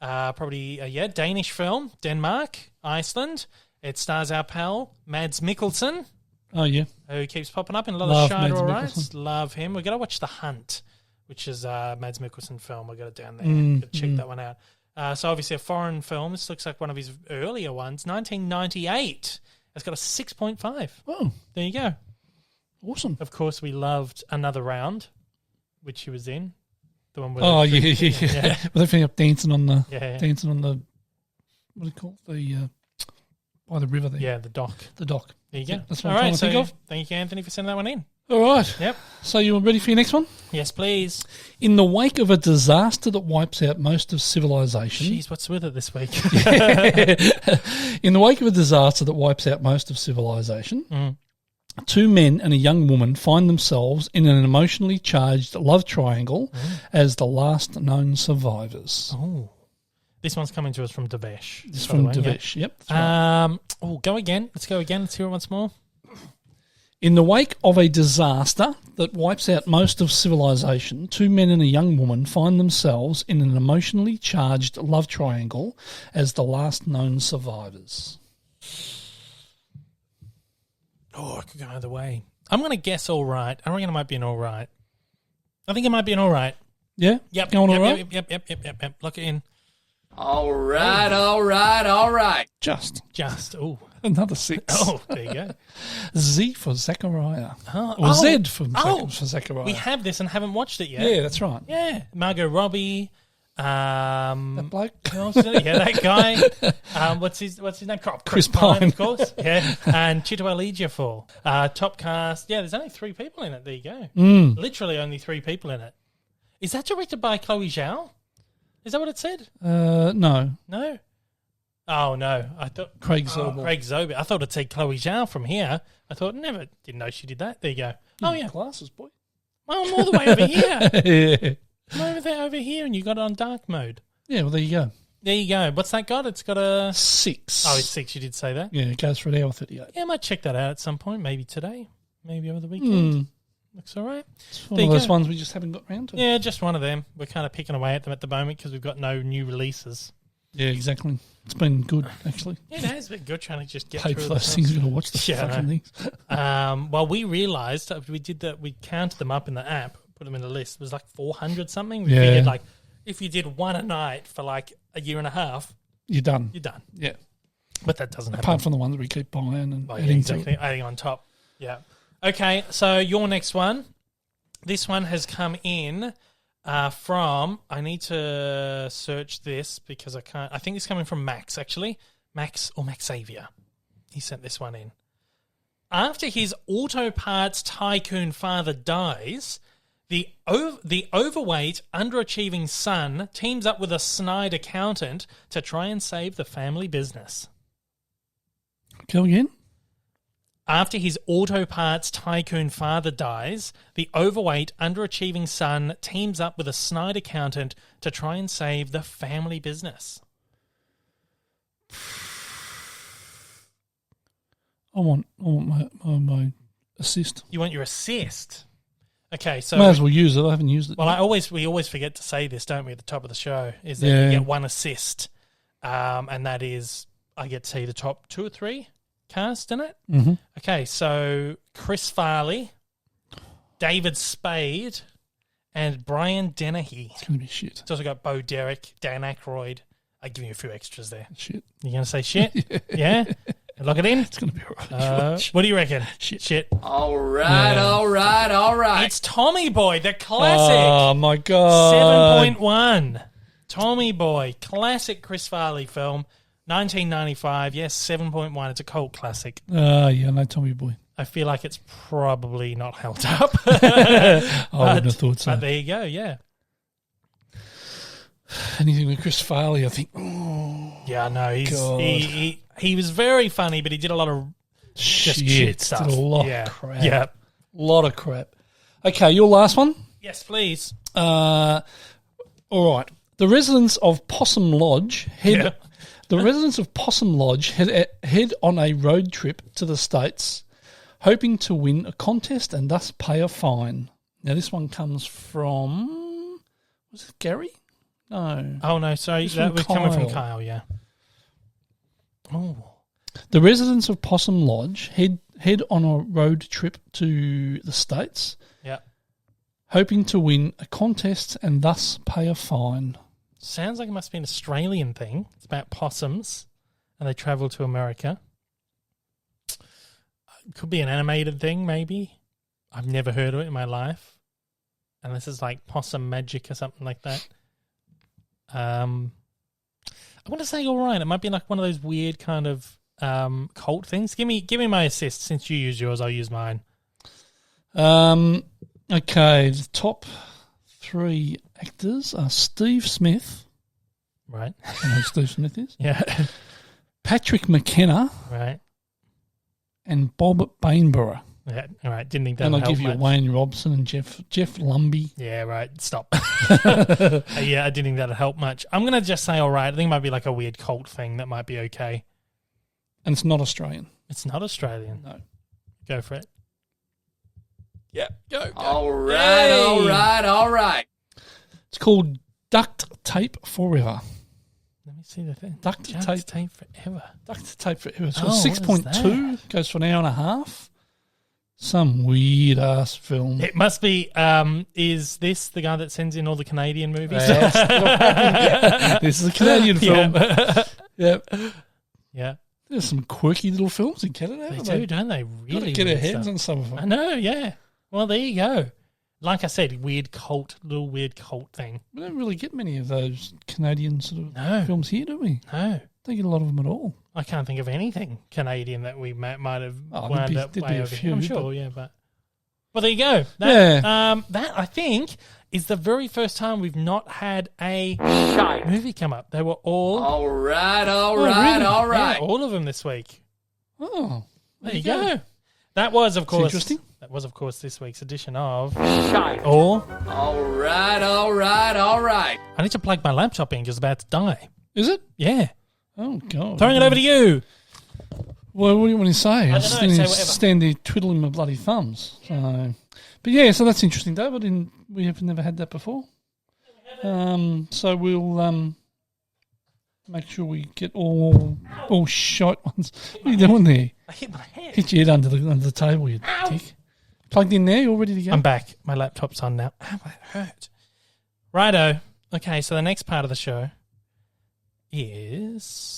Probably, Danish film. Denmark, Iceland. It stars our pal, Mads Mikkelsen. Oh, yeah. Who keeps popping up in a lot Love of Shite Mads All Rights. Mikkelsen. Love him. We've got to watch The Hunt, which is a Mads Mikkelsen film. We've got it down there. Got to check that one out. So obviously a foreign film. This looks like one of his earlier ones. 1998. It's got a 6.5. Oh, There you go. awesome. Of course, we loved Another Round, which he was in. The one with Oh, the yeah. With everything up dancing on the, what do you call it? By the river there. Yeah, the dock. The dock. There you go. That's what All I'm right, trying to think of. Thank you, Anthony, for sending that one in. All right. Yep. So you ready for your next one? Yes, please. In the wake of a disaster that wipes out most of civilization. Jeez, what's with it this week? In the wake of a disaster that wipes out most of civilization, 2 men and a young woman find themselves in an emotionally charged love triangle as the last known survivors. Oh. This one's coming to us from Devesh. This is from Devesh. Yep. That's right. Go again. Let's go again. Let's hear it once more. In the wake of a disaster that wipes out most of civilization, 2 men and a young woman find themselves in an emotionally charged love triangle as the last known survivors. Oh, it could go either way. I'm going to guess all right. I reckon it might be an all right. I think it might be an all right. Yeah? Yep. Going yep, all right? Yep. Lock it in. All right. Just. Ooh. Another 6. Oh, there you go. Z for Zachariah. Oh, Or Z for Zachariah. We have this and haven't watched it yet. Yeah, that's right. Yeah. Margot Robbie. That bloke. That guy. What's his name? Chris Pine. Of course. Yeah. And Chiwetel Ejiofor. Top cast. Yeah, there's only 3 people in it. There you go. Literally only 3 people in it. Is that directed by Chloe Zhao? Is that what it said? No. No. Oh, no. I thought Craig Zobel. Craig Zobel. I thought it'd say Chloe Zhao from here. I thought, didn't know she did that. There you go. Oh, yeah. Glasses, boy. Well, I'm all the way over here. Yeah. I'm over here, and you got it on dark mode. Yeah, well, there you go. There you go. What's that got? It's got a... 6. Oh, it's 6. You did say that? Yeah, it goes for an hour 38. Yeah, I might check that out at some point. Maybe today. Maybe over the weekend. Looks all right. It's one of those ones we just haven't got round to. Yeah, just one of them. We're kind of picking away at them at the moment because we've got no new releases. Yeah, exactly. It's been good, actually. Yeah, it has been good trying to just get Paid through for those things. We've got to watch the fucking things. Well, we realised we counted them up in the app, put them in the list. It was like 400 something. We figured like if you did one a night for like a year and a half, you're done. Yeah, but that doesn't happen. Apart from the ones we keep buying and adding to it. Adding on top. Yeah. Okay, so your next one. This one has come in from. I need to search this because I can't. I think it's coming from Max actually. Max or Max Xavier. He sent this one in. After his auto parts tycoon father dies, the overweight, underachieving son teams up with a snide accountant to try and save the family business. Go again? After his auto parts tycoon father dies, the overweight, underachieving son teams up with a snide accountant to try and save the family business. I want my assist. You want your assist? Okay, so might as well use it. I haven't used it. Well, we always forget to say this, don't we, at the top of the show? Is that you get one assist, and that is I get to see the top 2 or 3 cast in it. Mm-hmm. Okay, so Chris Farley, David Spade, and Brian Dennehy. It's going to be shit. It's also got Bo Derek, Dan Aykroyd. I give you a few extras there. Shit. You going to say shit? Yeah? Lock it in? It's going to be all right. What do you reckon? Shit. All right. It's Tommy Boy, the classic. Oh, my God. 7.1. Tommy Boy, classic Chris Farley film. 1995, yes, 7.1. It's a cult classic. Yeah, no Tommy Boy. I feel like it's probably not held up. I wouldn't have thought so. But there you go, yeah. Anything with Chris Farley, I think, oh, yeah, no, God. he was very funny, but he did a lot of just shit stuff. Did a lot of crap. Yeah. A lot of crap. Okay, your last one? Yes, please. All right. The residents of Possum Lodge head on a road trip to the States, hoping to win a contest and thus pay a fine. Now, this one comes from, was it Gary? No. Oh, no, sorry. That was coming from Kyle, yeah. Oh. The residents of Possum Lodge head on a road trip to the States, hoping to win a contest and thus pay a fine. Sounds like it must be an Australian thing. It's about possums, and they travel to America. Could be an animated thing, maybe. I've never heard of it in my life, unless it's like Possum Magic or something like that. I want to say all right. It might be like one of those weird kind of cult things. Give me my assist. Since you use yours, I'll use mine. Okay, the top 3 actors are Steve Smith. Right. I know who Steve Smith is. Yeah. Patrick McKenna. Right. And Bob Bainborough. Yeah, all right. Didn't think that would help. And I'll give you much. Wayne Robson and Jeff Lumby. Yeah, right. Stop. Yeah, I didn't think that'd help much. I'm going to just say all right. I think it might be like a weird cult thing that might be okay. And it's not Australian. It's not Australian. No. Go for it. Yeah, go. All right. It's called Duct Tape Forever. Let me see the thing. Duct Tape Forever. Duct Tape Forever. It's 6.2. Goes for an hour and a half. Some weird ass film. It must be. Is this the guy that sends in all the Canadian movies? This is a Canadian film. Yep. Yeah. There's some quirky little films in Canada. They do, don't they? Really? Get our hands on some of them. I know, yeah. Well, there you go. Like I said, little weird cult thing. We don't really get many of those Canadian sort of films here, do we? No. Don't get a lot of them at all. I can't think of anything Canadian that we might have wound up there'd way be a over few, here. I'm sure, yeah, but Well, there you go. That I think is the very first time we've not had a Shite movie come up. They were all right. Yeah, all of them this week. Oh, there you go. That was, of course, interesting. That was, of course, this week's edition of Shite. All right. I need to plug my laptop in, just about to die. Is it? Yeah. Oh, God. Throwing it over to you. Well, what do you want to say? I don't know, say whatever. Stand there twiddling my bloody thumbs. So, but yeah, so that's interesting, David. We have never had that before. So we'll make sure we get all shite ones. What are you doing there? I hit my head. Hit your head under the table, you dick. Plugged in there, you all ready to go? I'm back. My laptop's on now. Ow, that hurt. Righto. Okay, so the next part of the show is...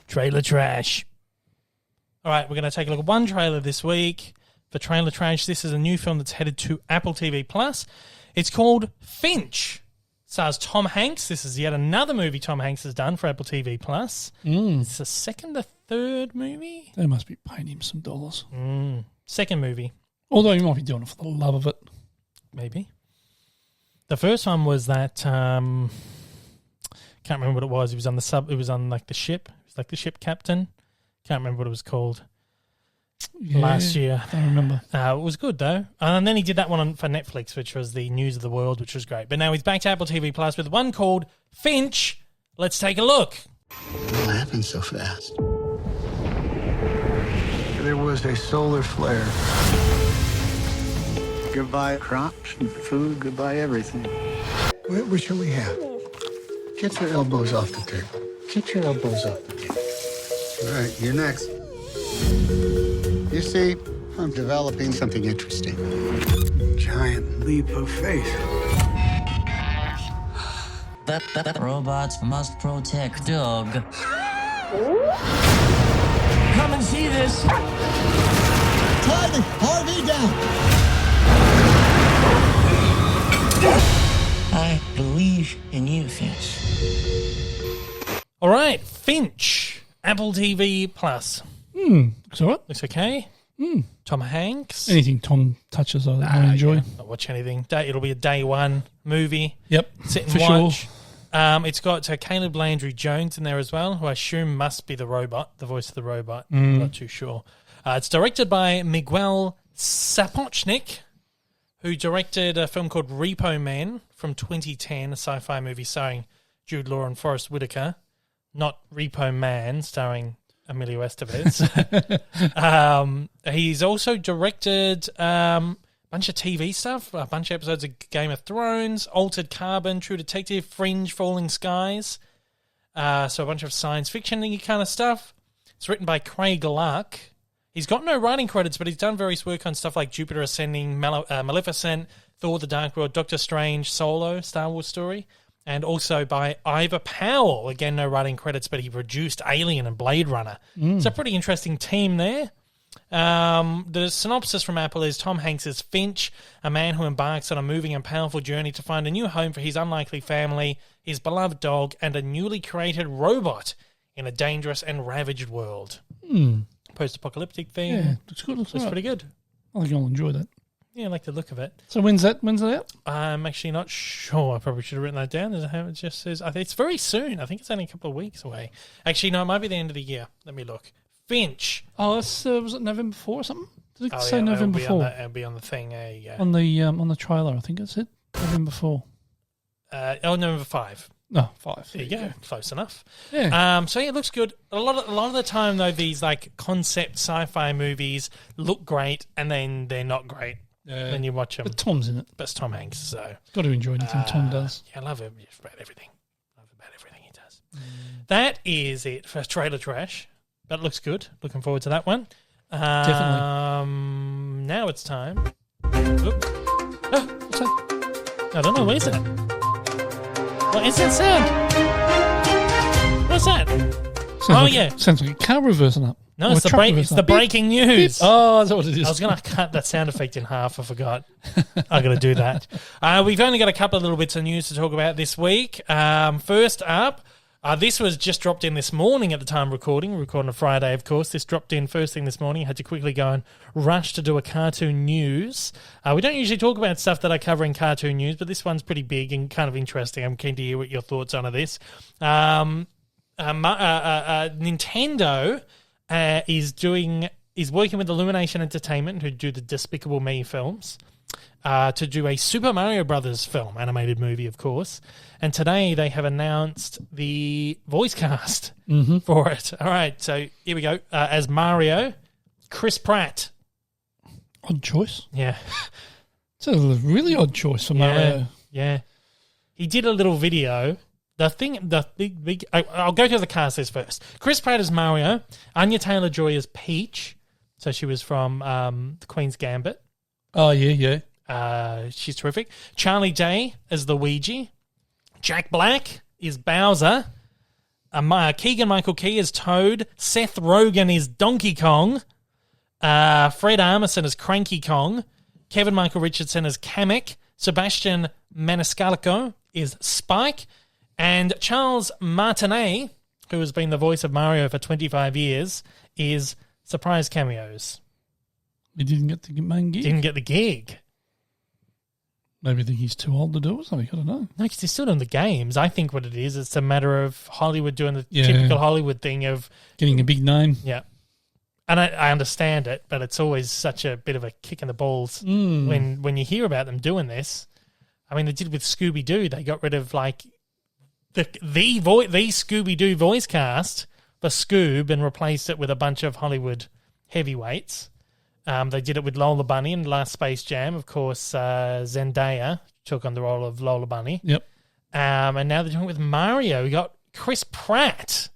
Trailer trash. All right, we're going to take a look at one trailer this week for Trailer Trash. This is a new film that's headed to Apple TV+. It's called Finch. Stars Tom Hanks. This is yet another movie Tom Hanks has done for Apple TV+. It's the second or third movie? They must be paying him some dollars. Second movie. Although he might be doing it for the love of it. Maybe. The first one was that can't remember what it was. It was on the like the ship. It was like the ship captain. Can't remember what it was called. Last year. I remember. It was good though. And then he did that one for Netflix, which was the News of the World, which was great. But now he's back to Apple TV Plus with one called Finch. Let's take a look. What happened so fast? There was a solar flare. Goodbye crops and food, goodbye everything. What shall we have? Get your elbows off the table. Get your elbows off the table. All right, you're next. You see, I'm developing something interesting. Giant leap of faith. Robots must protect dog. Come and see this. Tie the RV down. I believe in you, Finch. All right, Finch, Apple TV Plus. Looks all right. Looks okay. Tom Hanks. Anything Tom touches, I enjoy. Yeah, not watch anything. It'll be a day one movie. Yep, Sit and for watch. sure. It's got Caleb Landry Jones in there as well, who I assume must be the robot, the voice of the robot. I'm not too sure. It's directed by Miguel Sapochnik, who directed a film called Repo Man from 2010, a sci-fi movie starring Jude Law and Forrest Whitaker. Not Repo Man, starring Emilio Estevez. He's also directed a bunch of TV stuff, a bunch of episodes of Game of Thrones, Altered Carbon, True Detective, Fringe, Falling Skies. So a bunch of science fiction kind of stuff. It's written by Craig Lark. He's got no writing credits, but he's done various work on stuff like Jupiter Ascending, Maleficent, Thor the Dark World, Doctor Strange, Solo, Star Wars story, and also by Ivor Powell. Again, no writing credits, but he produced Alien and Blade Runner. It's a pretty interesting team there. The synopsis from Apple is Tom Hanks is Finch, a man who embarks on a moving and powerful journey to find a new home for his unlikely family, his beloved dog, and a newly created robot in a dangerous and ravaged world. Post-apocalyptic theme. Yeah, looks good. Looks pretty good. I think I'll enjoy that. Yeah, I like the look of it. So when's that out? I'm actually not sure. I probably should have written that down. It just says, I think it's very soon. I think it's only a couple of weeks away. Actually, no, it might be the end of the year. Let me look. Finch. Oh, that's, was it November 4 or something? Did it say November 4? It'll be on the thing. Yeah. On the trailer, I think that's it. November 4. November 5. No, 5. There you go. Close enough. Yeah. So yeah, it looks good. A lot of the time though, these like concept sci-fi movies look great and then they're not great. Then you watch them. But Tom's in it. But it's Tom Hanks, so Got to enjoy anything Tom does. Yeah, I love him about everything. He does. That is it for Trailer Trash. That looks good. Looking forward to that one. Definitely. Now it's time. Oop. Oh, what's that? I don't know. What is that? What is that sound? What's that? Sounds like a car reversing up. No, it's the breaking news. Oh, that's what it is. I was going to cut that sound effect in half. I forgot. I got to do that. We've only got a couple of little bits of news to talk about this week. First up, this was just dropped in this morning at the time recording. We're recording on Friday, of course. This dropped in first thing this morning. I had to quickly go and rush to do a cartoon news. We don't usually talk about stuff that I cover in cartoon news, but this one's pretty big and kind of interesting. I'm keen to hear what your thoughts on this. Nintendo is working with Illumination Entertainment, who do the Despicable Me films, to do a Super Mario Brothers film, animated movie, of course. And today they have announced the voice cast for it. All right, so here we go. As Mario, Chris Pratt. Odd choice. Yeah. It's a really odd choice for Mario. Yeah. He did a little video. I'll go to the cast list first. Chris Pratt is Mario. Anya Taylor-Joy is Peach. So she was from The Queen's Gambit. Oh, yeah. She's terrific. Charlie Day is Luigi. Jack Black is Bowser. Keegan-Michael Key is Toad. Seth Rogen is Donkey Kong. Fred Armisen is Cranky Kong. Kevin Michael Richardson is Kamek. Sebastian Maniscalco is Spike. And Charles Martinet, who has been the voice of Mario for 25 years, is surprise cameos. He didn't get the main gig? Didn't get the gig. Maybe think he's too old to do it or something. I don't know. No, because he's still doing the games. I think what it is, it's a matter of Hollywood doing the typical Hollywood thing of... getting a big name. Yeah. And I understand it, but it's always such a bit of a kick in the balls when you hear about them doing this. I mean, they did with Scooby-Doo. They got rid of, like... The Scooby-Doo voice cast for Scoob and replaced it with a bunch of Hollywood heavyweights. They did it with Lola Bunny in the last Space Jam. Of course, Zendaya took on the role of Lola Bunny. Yep. And now they're doing it with Mario. We got Chris Pratt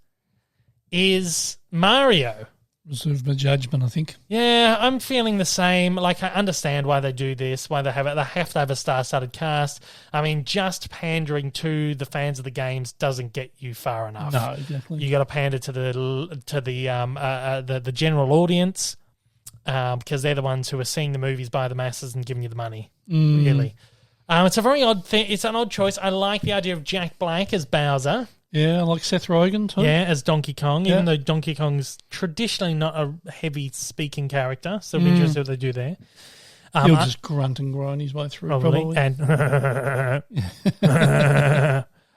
is Mario. Reserve my judgment, I think. Yeah, I'm feeling the same. Like, I understand why they do this, why they have it. They have to have a star-studded cast. I mean, just pandering to the fans of the games doesn't get you far enough. No, definitely. You got to pander to the general audience, because they're the ones who are seeing the movies by the masses and giving you the money. Really, it's a very odd thing. It's an odd choice. I like the idea of Jack Black as Bowser. Yeah, I like Seth Rogen too. Yeah, as Donkey Kong, even though Donkey Kong's traditionally not a heavy speaking character. So I'm interested what they do there. He'll just grunt and groan his way through, probably. And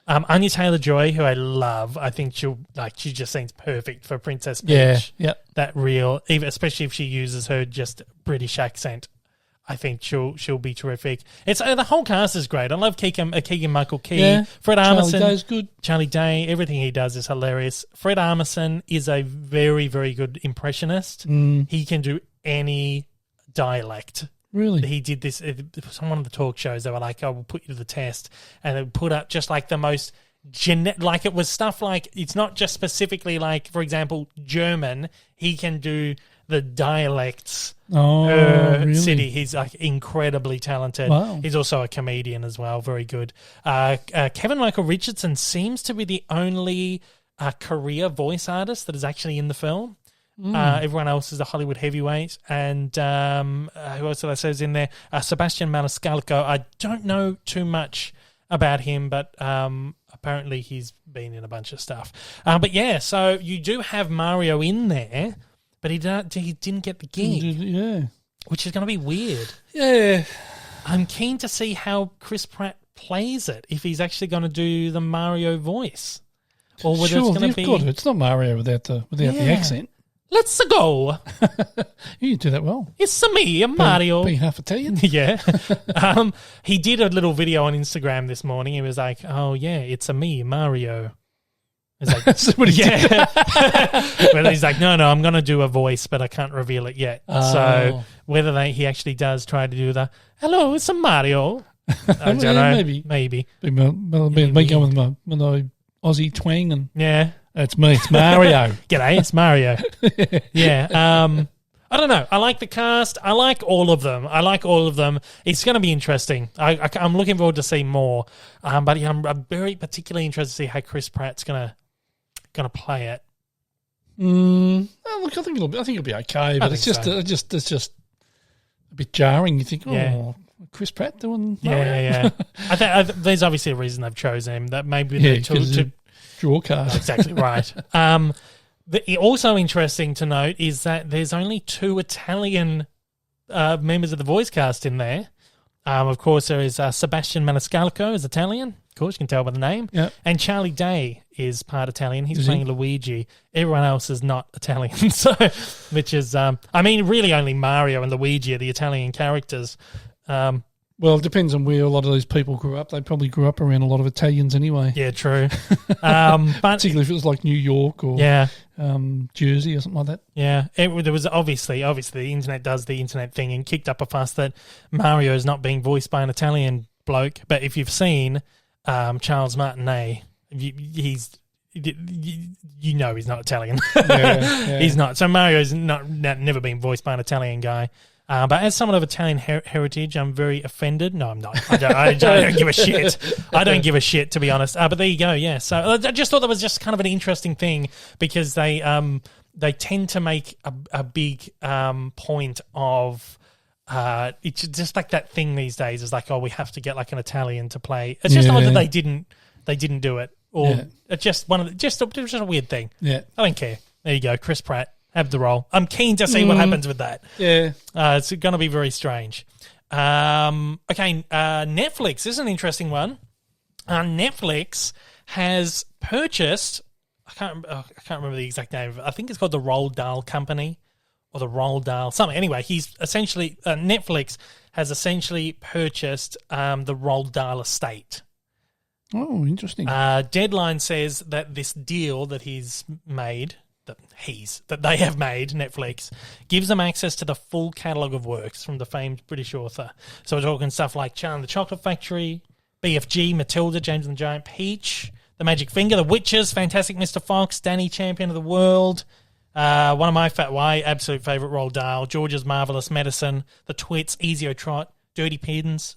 Anya Taylor-Joy, who I love, I think she just seems perfect for Princess Peach. Yeah. That real, even especially if she uses her just British accent. I think she'll be terrific. It's the whole cast is great. I love Keegan Michael Key. Fred Armisen. Charlie Day's good. Charlie Day, everything he does is hilarious. Fred Armisen is a very, very good impressionist. He can do any dialect. Really? He did this on one of the talk shows. They were like, "I will put you to the test," and they put up just like the most like it was stuff like it's not just specifically like, for example, German. He can do the dialects. Really? City. He's like incredibly talented. Wow. He's also a comedian as well. Very good. Kevin Michael Richardson seems to be the only career voice artist that is actually in the film. Everyone else is a Hollywood heavyweight. And who else did I say is in there? Sebastian Maniscalco. I don't know too much about him, but apparently he's been in a bunch of stuff. But yeah, so you do have Mario in there, but he didn't get the gig. Yeah. Which is going to be weird. Yeah. I'm keen to see how Chris Pratt plays it, if he's actually going to do the Mario voice. Or whether it's going to be... Got it. It's not Mario without the accent. Let's go. You do that well. It's me, Mario. Being half Italian. Yeah. He did a little video on Instagram this morning. He was like, "Oh yeah, it's me, Mario." He's like, That's what he did. Well, he's like, no, I'm going to do a voice, but I can't reveal it yet. So whether he actually does try to do the "Hello, it's a Mario," I don't know. Maybe. Me going with my Aussie twang and yeah. It's me, it's Mario. G'day, it's Mario. Yeah. I don't know. I like the cast. I like all of them. It's going to be interesting. I'm looking forward to see more. But I'm very particularly interested to see how Chris Pratt's going to play it. Look, I think it'll be okay, but it's just a bit jarring. You think, Chris Pratt doing Yeah. I think there's obviously a reason they've chosen him. That maybe they're to draw card. Exactly right. Also interesting to note is that there's only 2 Italian members of the voice cast in there. Of course, there is Sebastian Maniscalco is Italian. Of course, you can tell by the name. Yep. And Charlie Day is part Italian. He's playing Luigi. Everyone else is not Italian. So, which is, really only Mario and Luigi are the Italian characters. Well, it depends on where a lot of these people grew up. They probably grew up around a lot of Italians anyway. Yeah, true. But particularly if it was like New York or Jersey or something like that. Yeah, there was obviously the internet does the internet thing and kicked up a fuss that Mario is not being voiced by an Italian bloke. But if you've seen Charles Martinet, he's he's not Italian. He's not. So Mario's never been voiced by an Italian guy. But as someone of Italian heritage, I'm very offended. No, I'm not. I don't give a shit. I don't give a shit, to be honest. But there you go, yeah. So I just thought that was just kind of an interesting thing because they tend to make a big point of it's just like that thing these days is like, we have to get like an Italian to play. It's just odd that they didn't do it. Or it's just just a weird thing. Yeah. I don't care. There you go, Chris Pratt. Have the role. I'm keen to see what happens with that. Yeah. It's going to be very strange. Netflix. This is an interesting one. Netflix has purchased, I can't remember the exact name of it. I think it's called the Roald Dahl Company or the Roald Dahl, something. Anyway, Netflix has essentially purchased the Roald Dahl estate. Oh, interesting. Deadline says that this deal that he's made... that they have made, Netflix, gives them access to the full catalogue of works from the famed British author. So we're talking stuff like Charlie and the Chocolate Factory, BFG, Matilda, James and the Giant Peach, The Magic Finger, The Witches, Fantastic Mr. Fox, Danny, Champion of the World, one of my absolute favourite, Roald Dahl, George's Marvellous Medicine, The Twits, Easy O Trot, Dirty Beasts,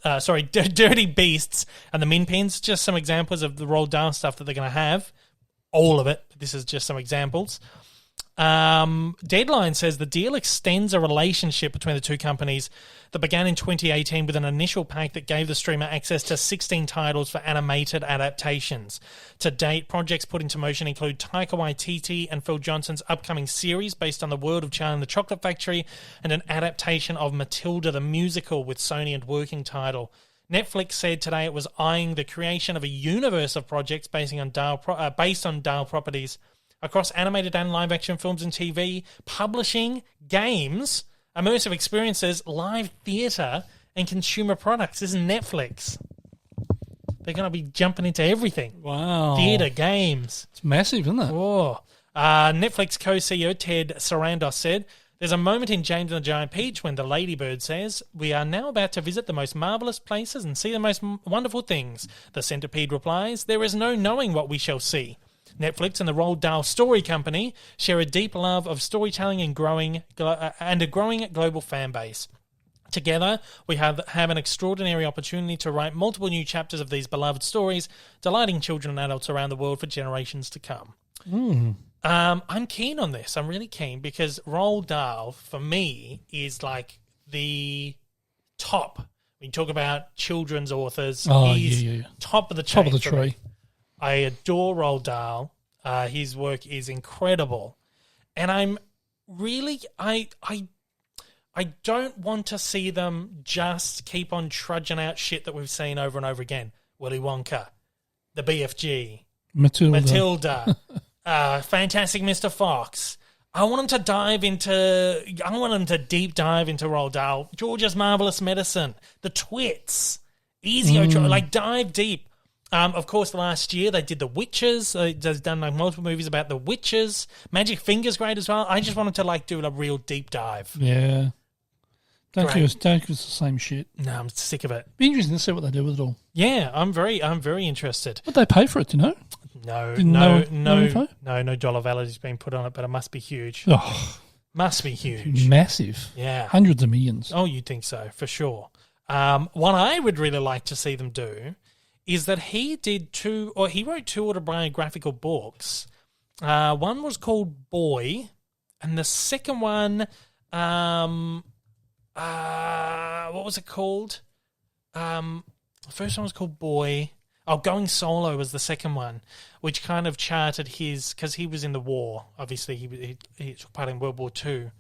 and the Min Pins. Just some examples of the Roald Dahl stuff that they're going to have. All of it. This is just some examples. Deadline says the deal extends a relationship between the two companies that began in 2018 with an initial pact that gave the streamer access to 16 titles for animated adaptations. To date, projects put into motion include Taika Waititi and Phil Johnson's upcoming series based on the world of Charlie and the Chocolate Factory and an adaptation of Matilda the Musical with Sony and working title. Netflix said today it was eyeing the creation of a universe of projects based on Dahl properties across animated and live-action films and TV, publishing, games, immersive experiences, live theatre, and consumer products. This is Netflix. They're going to be jumping into everything. Wow. Theatre, games. It's massive, isn't it? Oh. Netflix co-CEO Ted Sarandos said, "There's a moment in James and the Giant Peach when the ladybird says, 'We are now about to visit the most marvellous places and see the most wonderful things.' The centipede replies, 'There is no knowing what we shall see.' Netflix and the Roald Dahl Story Company share a deep love of storytelling and a growing global fan base. Together, we have an extraordinary opportunity to write multiple new chapters of these beloved stories, delighting children and adults around the world for generations to come." I'm keen on this. I'm really keen because Roald Dahl, for me, is like the top. When you talk about children's authors, he's top of the chain. Top of the tree. I adore Roald Dahl. His work is incredible. And I'm really... I don't want to see them just keep on trudging out shit that we've seen over and over again. Willy Wonka, the BFG, Matilda, Fantastic Mr. Fox. I want them to deep dive into Roald Dahl, George's Marvellous Medicine, The Twits, Easy O Trot, like dive deep. Of course, last year they did The Witches. They've done like multiple movies about The Witches. Magic Finger's great as well. I just wanted to like do a real deep dive. Yeah. Don't give us the same shit. No, I'm sick of it. Be interesting to see what they do with it all. Yeah, I'm very interested. Would they pay for it, do you know? No dollar value's been put on it, but it must be huge. Oh, must be huge. Massive. Yeah. Hundreds of millions. Oh, you'd think so, for sure. What I would really like to see them do is that he wrote two autobiographical books One was called Boy, and the second one, what was it called? The first one was called Boy. Oh, Going Solo was the second one, which kind of charted his, because he was in the war. Obviously, he took part in World War II,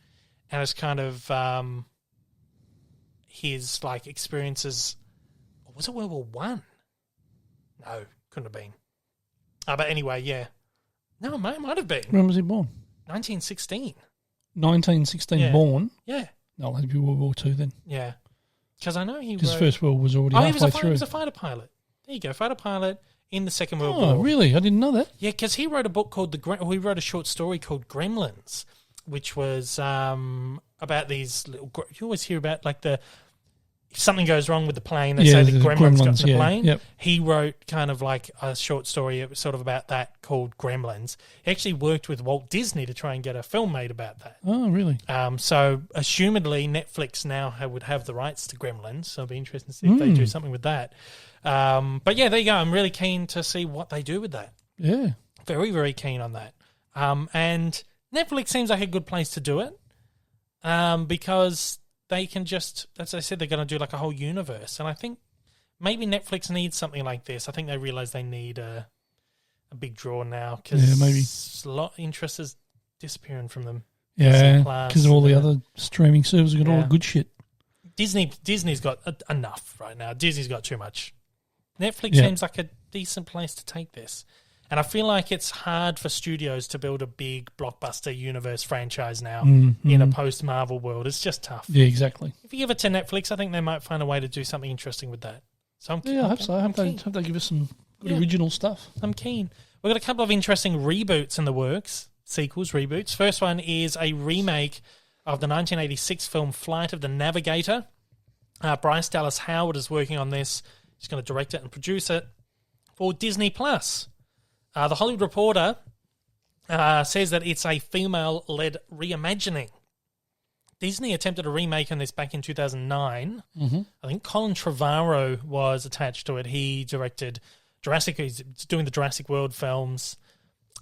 and it's kind of his like experiences. Or was it World War One? No, couldn't have been. But anyway, yeah. No, it might have been. When was he born? 1916. 1916 Yeah. Born? Yeah. No, that'd be World War II then. Yeah. Because I know he His wrote... First World was already he halfway was, through. he was a fighter pilot. There you go, fighter pilot in the Second World War. Oh, really? I didn't know that. Yeah, because he wrote a book called he wrote a short story called Gremlins, which was about these little... You always hear about like if something goes wrong with the plane, they say the gremlins got in the plane. Yep. He wrote kind of like a short story sort of about that called Gremlins. He actually worked with Walt Disney to try and get a film made about that. Oh, really? So, assumedly, Netflix now would have the rights to Gremlins, so it'll be interesting to see if they do something with that. But yeah, there you go. I'm really keen to see what they do with that. Yeah. Very, very keen on that. And Netflix seems like a good place to do it because they can just, as I said, they're going to do like a whole universe. And I think maybe Netflix needs something like this. I think they realise they need a big draw now because maybe a lot of interest is disappearing from them. Yeah, because all the other streaming services got all the good shit. Disney's got enough right now. Disney's got too much. Netflix seems like a decent place to take this. And I feel like it's hard for studios to build a big blockbuster universe franchise now in a post-Marvel world. It's just tough. Yeah, exactly. If you give it to Netflix, I think they might find a way to do something interesting with that. So I hope so. I hope they give us some good original stuff. I'm keen. We've got a couple of interesting reboots in the works. Sequels, reboots. First one is a remake of the 1986 film Flight of the Navigator. Bryce Dallas Howard is working on this. He's going to direct it and produce it for Disney+. The Hollywood Reporter says that it's a female-led reimagining. Disney attempted a remake on this back in 2009. Mm-hmm. I think Colin Trevorrow was attached to it. He directed Jurassic. He's doing the Jurassic World films.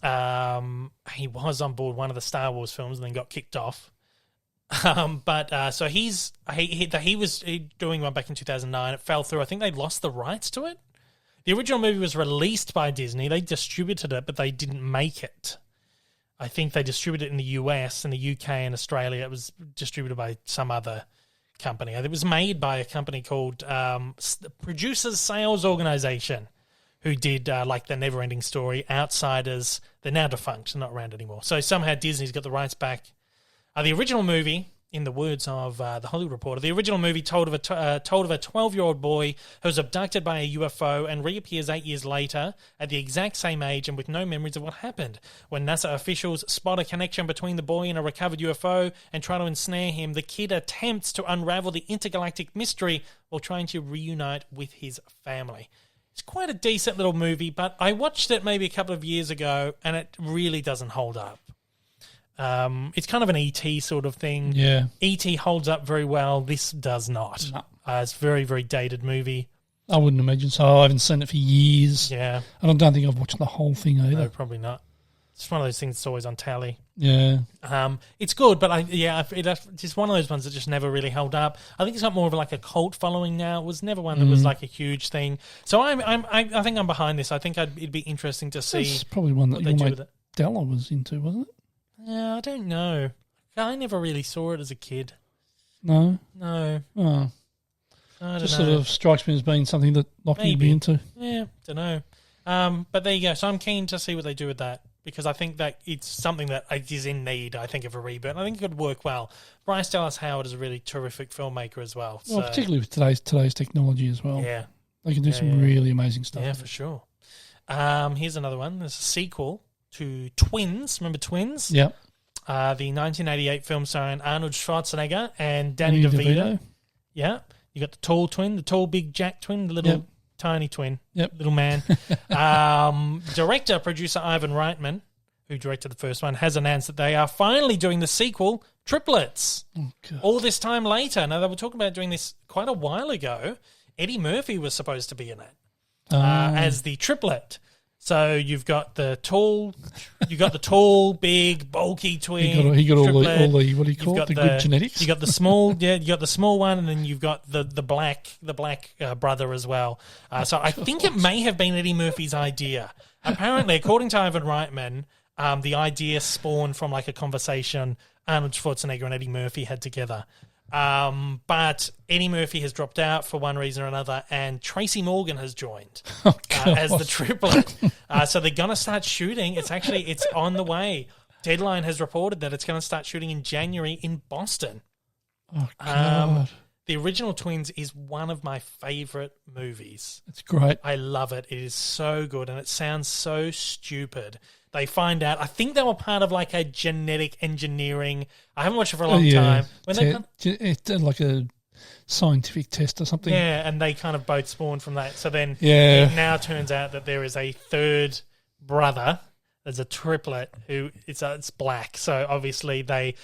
He was on board one of the Star Wars films and then got kicked off. So he was doing one back in 2009. It fell through. I think they lost the rights to it. The original movie was released by Disney. They distributed it, but they didn't make it. I think they distributed it in the US, and the UK, and Australia. It was distributed by some other company. It was made by a company called Producers Sales Organization, who did like The Neverending Story, Outsiders. They're now defunct. They're not around anymore. So somehow Disney's got the rights back. The original movie, in the words of the Hollywood Reporter, the original movie told of a 12-year-old boy who was abducted by a UFO and reappears 8 years later at the exact same age and with no memories of what happened. When NASA officials spot a connection between the boy and a recovered UFO and try to ensnare him, the kid attempts to unravel the intergalactic mystery while trying to reunite with his family. It's quite a decent little movie, but I watched it maybe a couple of years ago and it really doesn't hold up. It's kind of an E.T. sort of thing. Yeah. E.T. holds up very well. This does not. No. It's a very, very dated movie. I wouldn't imagine so. I haven't seen it for years. Yeah. And I don't think I've watched the whole thing either. No, probably not. It's one of those things that's always on tally. Yeah. It's good, but it's just one of those ones that just never really held up. I think it's got more of like a cult following now. It was never one that was like a huge thing. So I think I'm behind this. I think it'd be interesting to see. It's probably one that your mate Della was into, wasn't it? Yeah, I don't know. I never really saw it as a kid. No? No. Oh. I don't Just know. sort of strikes me as being something that Lockie would be into. Yeah, don't know. But there you go. So I'm keen to see what they do with that because I think that it's something that is in need, I think, of a reboot. And I think it could work well. Bryce Dallas Howard is a really terrific filmmaker as well. Well, particularly with today's technology as well. Yeah. They can do some really amazing stuff. Yeah, for sure. Here's another one. There's a sequel to Twins. Remember Twins? Yep. The 1988 film starring Arnold Schwarzenegger and Danny DeVito. Yeah. You got the tall twin, the tall big Jack twin, the little tiny twin, little man. Director, producer Ivan Reitman, who directed the first one, has announced that they are finally doing the sequel, Triplets. Oh, God. All this time later. Now, they were talking about doing this quite a while ago. Eddie Murphy was supposed to be in it as the triplet. So you've got the tall, big, bulky twin. He got all triplet. the what do you call it? The good genetics. You got the small, you got the small one, and then you've got the black brother as well. So I think it may have been Eddie Murphy's idea. Apparently, according to Ivan Reitman, the idea spawned from like a conversation Arnold Schwarzenegger and Eddie Murphy had together. But Eddie Murphy has dropped out for one reason or another, and Tracy Morgan has joined as the triplet. So they're going to start shooting. It's on the way. Deadline has reported that it's going to start shooting in January in Boston. Oh, God. The original Twins is one of my favourite movies. It's great. I love it. It is so good, and it sounds so stupid. They find out. I think they were part of like a genetic engineering. I haven't watched it for a long time. It's like a scientific test or something. Yeah, and they kind of both spawned from that. So then it now turns out that there is a third brother. There's a triplet who it's black. So obviously they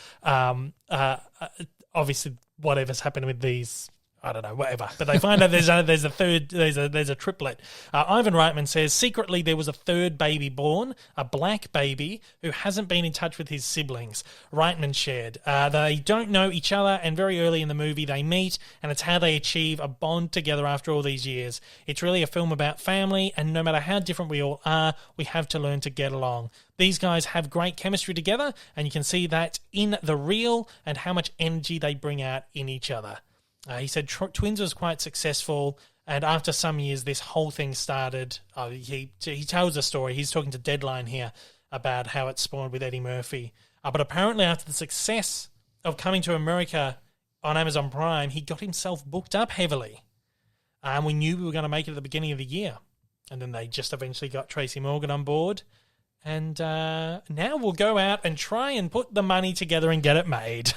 obviously whatever's happened with these. I don't know, whatever. But they find out there's a triplet. Ivan Reitman says secretly there was a third baby born, a black baby who hasn't been in touch with his siblings. Reitman shared they don't know each other, and very early in the movie they meet, and it's how they achieve a bond together after all these years. It's really a film about family, and no matter how different we all are, we have to learn to get along. These guys have great chemistry together, and you can see that in the reel and how much energy they bring out in each other. He said Twins was quite successful, and after some years, this whole thing started. He tells a story. He's talking to Deadline here about how it spawned with Eddie Murphy. But apparently after the success of Coming to America on Amazon Prime, he got himself booked up heavily. And we knew we were going to make it at the beginning of the year. And then they just eventually got Tracy Morgan on board. And now we'll go out and try and put the money together and get it made.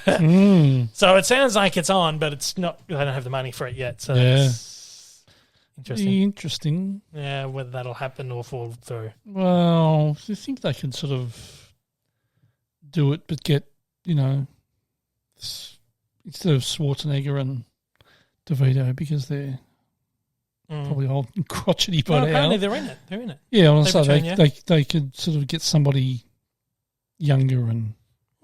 So it sounds like it's on, but it's not. They don't have the money for it yet. So it's interesting. Yeah, whether that'll happen or fall through. Well, I think they can sort of do it, but get, instead of Schwarzenegger and DeVito, because they're probably old and crotchety by now. Apparently they're in it. Yeah, honestly, they could sort of get somebody younger and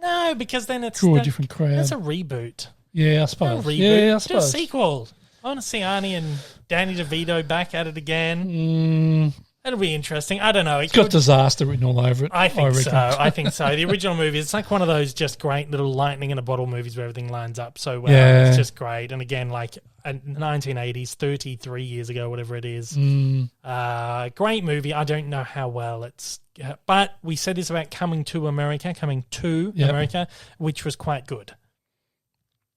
no, because then it's draw a different crowd. That's a reboot. Yeah, I suppose. Yeah, I suppose. Do a sequel. I want to see Arnie and Danny DeVito back at it again. That'll be interesting. I don't know. It's got disaster written all over it. I think so. The original movie, it's like one of those just great little lightning in a bottle movies where everything lines up so well. Yeah. It's just great. And again, like 1980s, 33 years ago, whatever it is. Great movie. I don't know how well it's... But we said this about Coming to America, which was quite good.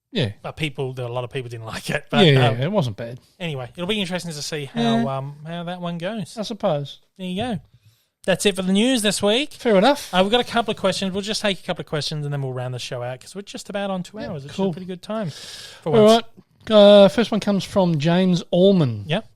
Yeah. But a lot of people didn't like it. But, it wasn't bad. Anyway, it'll be interesting to see how that one goes. I suppose. There you go. That's it for the news this week. Fair enough. We've got a couple of questions. We'll just take a couple of questions and then we'll round the show out because we're just about on 2 hours. It's a pretty good time for once. All right. First one comes from James Allman. Yep.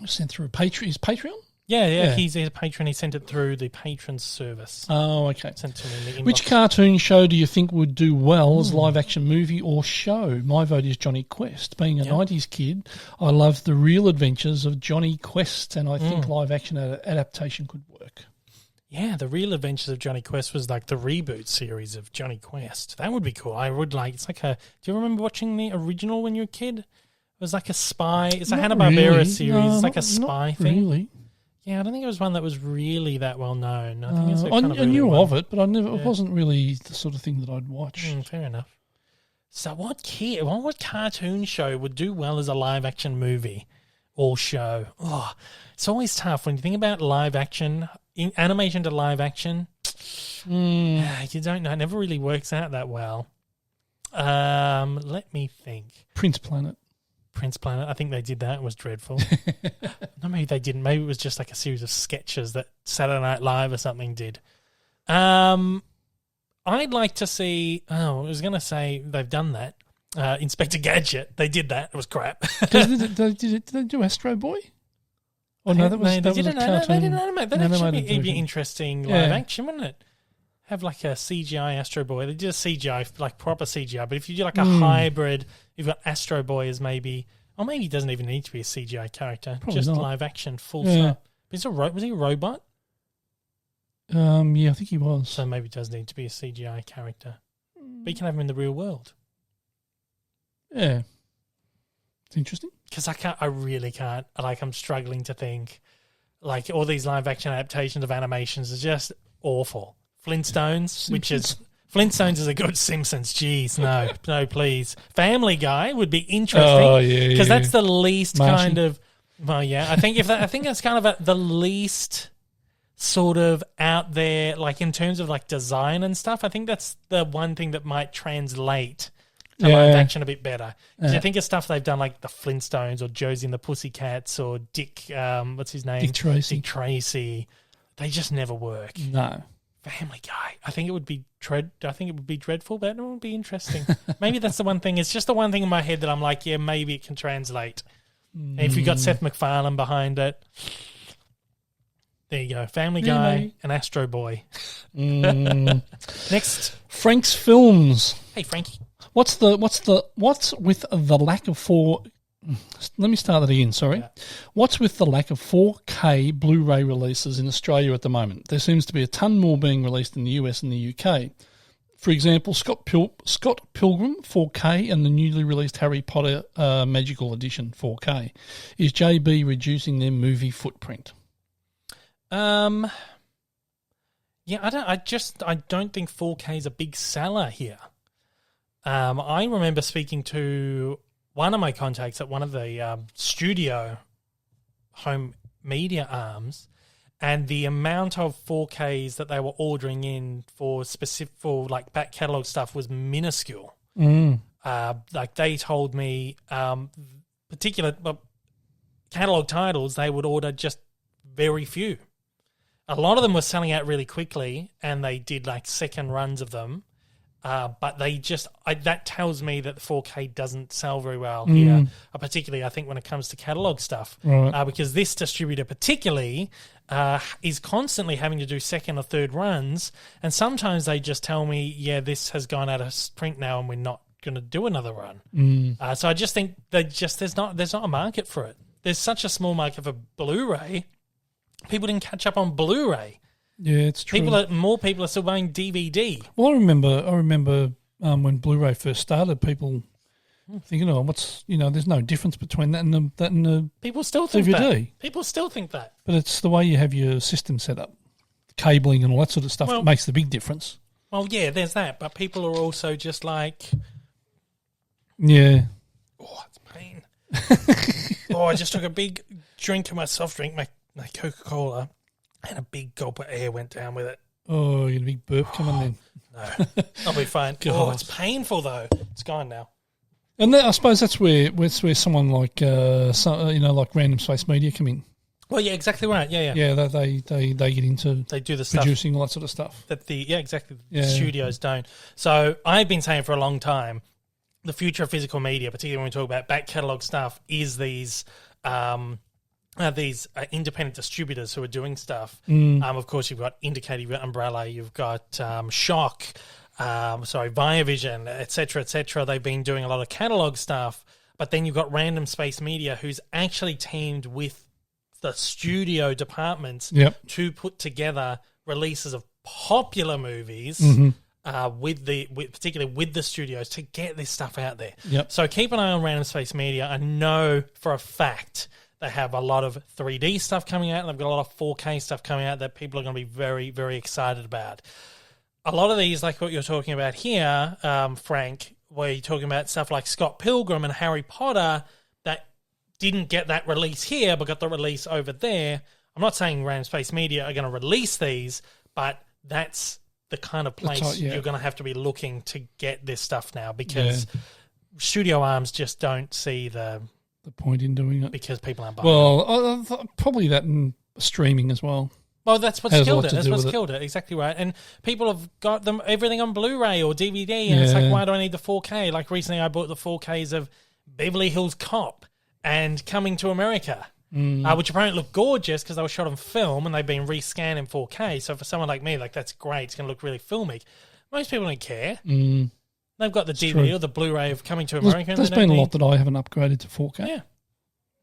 Sent through his Patreon? Yeah. He's a patron. He sent it through the patron service. Oh, okay. Sent to me in the inbox. Which cartoon show do you think would do well as live-action movie or show? My vote is Johnny Quest. Being a 90s kid, I love the real adventures of Johnny Quest, and I think live-action adaptation could work. Yeah, the real adventures of Johnny Quest was like the reboot series of Johnny Quest. That would be cool. I would like. It's like a. Do you remember watching the original when you were a kid? It was like a spy. It's a Hanna-Barbera series. No, it's like a spy thing. Really. Yeah, I don't think it was one that was really that well known. I think it's I knew of it, but I never. It wasn't really the sort of thing that I'd watch. Fair enough. So, what cartoon show would do well as a live action movie or show? Oh, it's always tough when you think about live action, animation to live action. You don't know. It never really works out that well. Let me think. Prince Planet. I think they did that. It was dreadful. No, maybe they didn't. Maybe it was just like a series of sketches that Saturday Night Live or something did. I'd like to see... I was going to say they've done that. Inspector Gadget. They did that. It was crap. Did they do Astro Boy? Oh, no, that was a cartoon. They didn't animate. That actually be interesting live action, wouldn't it? Have like a CGI Astro Boy. They did a CGI, like proper CGI. But if you do like a hybrid, you've got Astro Boy as maybe, or maybe he doesn't even need to be a CGI character. Probably just not. Live action, full stop. Was he a robot? Yeah, I think he was. So maybe it does need to be a CGI character. But you can have him in the real world. Yeah. It's interesting. Because I really can't. Like, I'm struggling to think. Like, all these live-action adaptations of animations are just awful. Flintstones, Flintstones is a good Simpsons. Jeez, no, please. Family Guy would be interesting. Oh, yeah. Because that's the least Martian. kind of... Well, yeah. I think that's kind of the least sort of out there, like, in terms of, like, design and stuff. I think that's the one thing that might translate to live action a bit better. Because you think of stuff they've done, like the Flintstones or Josie and the Pussycats or Dick, what's his name? Dick Tracy. Dick Tracy. They just never work. No. Family Guy. I think it would be dreadful, but it would be interesting. Maybe that's the one thing. It's just the one thing in my head that I'm like, yeah, maybe it can translate. And if you got Seth MacFarlane behind it, there you go. Family Guy maybe. and Astro Boy. Next, Frank's Films. hey Frankie. What's with the lack of 4? Let me start that again. Sorry. Yeah. What's with the lack of 4K Blu-ray releases in Australia at the moment? There seems to be a ton more being released in the US and the UK. For example, Scott Pilgrim 4K and the newly released Harry Potter Magical Edition 4K. Is JB reducing their movie footprint? Yeah, I don't think 4K is a big seller here. I remember speaking to one of my contacts at one of the studio home media arms, and the amount of 4Ks that they were ordering in for like back catalogue stuff was minuscule. Like they told me, particular catalogue titles, they would order just very few. A lot of them were selling out really quickly, and they did like second runs of them. But they just that tells me that the 4K doesn't sell very well here, particularly I think when it comes to catalogue stuff. Right. Because this distributor particularly is constantly having to do second or third runs, and sometimes they just tell me, yeah, this has gone out of print now and we're not going to do another run. So I just think that there's not a market for it. There's such a small market for Blu-ray. People didn't catch up on Blu-ray. Yeah, it's true. More people are still buying DVD. Well, I remember when Blu-ray first started, people thinking, there's no difference between that and the people still think DVD. That. People still think that. But it's the way you have your system set up, cabling and all that sort of stuff that makes the big difference. Well, yeah, there's that, but people are also just like, yeah, oh, it's pain. I just took a big drink of my soft drink, my Coca-Cola, and a big gulp of air went down with it. Oh, you got a big burp coming in. No, I'll be fine. God. Oh, it's painful though. It's gone now. And I suppose that's where someone like like Random Space Media come in. Well, yeah, exactly right. Yeah. Yeah, they get into they do the stuff producing all that sort of stuff that the studios don't. So I've been saying for a long time, the future of physical media, particularly when we talk about back catalogue stuff, is these independent distributors who are doing stuff. Of course, you've got Indicator, you've got Umbrella, you've got Shock, Viavision, etc. They've been doing a lot of catalogue stuff, but then you've got Random Space Media, who's actually teamed with the studio departments to put together releases of popular movies. Particularly with the studios to get this stuff out there. So keep an eye on Random Space Media. I know for a fact they have a lot of 3D stuff coming out, and they've got a lot of 4K stuff coming out that people are going to be very, very excited about. A lot of these, like what you're talking about here, Frank, where you're talking about stuff like Scott Pilgrim and Harry Potter that didn't get that release here but got the release over there. I'm not saying Random Space Media are going to release these, but that's the kind of place you're going to have to be looking to get this stuff now, because studio arms just don't see the point in doing it because people aren't buying it. Well, probably that in streaming as well. Well, that's what's killed it. That's what's killed it. Exactly right. And people have got everything on Blu-ray or DVD, and it's like, why do I need the 4K? Like recently I bought the 4Ks of Beverly Hills Cop and Coming to America, which apparently look gorgeous because they were shot on film and they've been rescanned in 4K. So for someone like me, like that's great. It's going to look really filmy. Most people don't care. They've got the DVD or the Blu-ray of Coming to America. There's been a lot that I haven't upgraded to 4K. Yeah.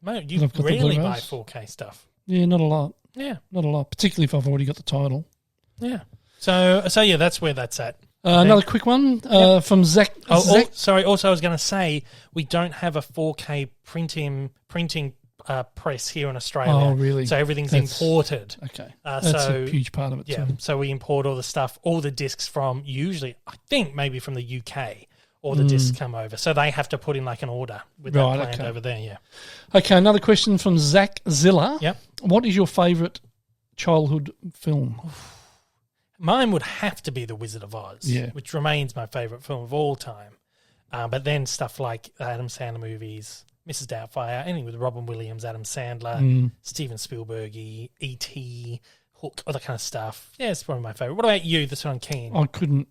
Mate, you rarely buy 4K stuff. Yeah, not a lot. Yeah. Not a lot, particularly if I've already got the title. Yeah. So yeah, that's where that's at. Another quick one from Zach. Sorry. Also, I was going to say we don't have a 4K printing press here in Australia. Oh, really? So everything's imported. Okay. That's a huge part of it too. So we import all the stuff, all the discs from usually, I think maybe from the UK, all the discs come over. So they have to put in like an order with that planned over there, yeah. Okay, another question from Zach Zilla. Yep. What is your favourite childhood film? Mine would have to be The Wizard of Oz, which remains my favourite film of all time. But then stuff like Adam Sandler movies, Mrs. Doubtfire, anything with Robin Williams, Adam Sandler, Steven Spielberg, E.T., Hook, all that kind of stuff. Yeah, it's probably my favourite. What about you, this one, Keen? I couldn't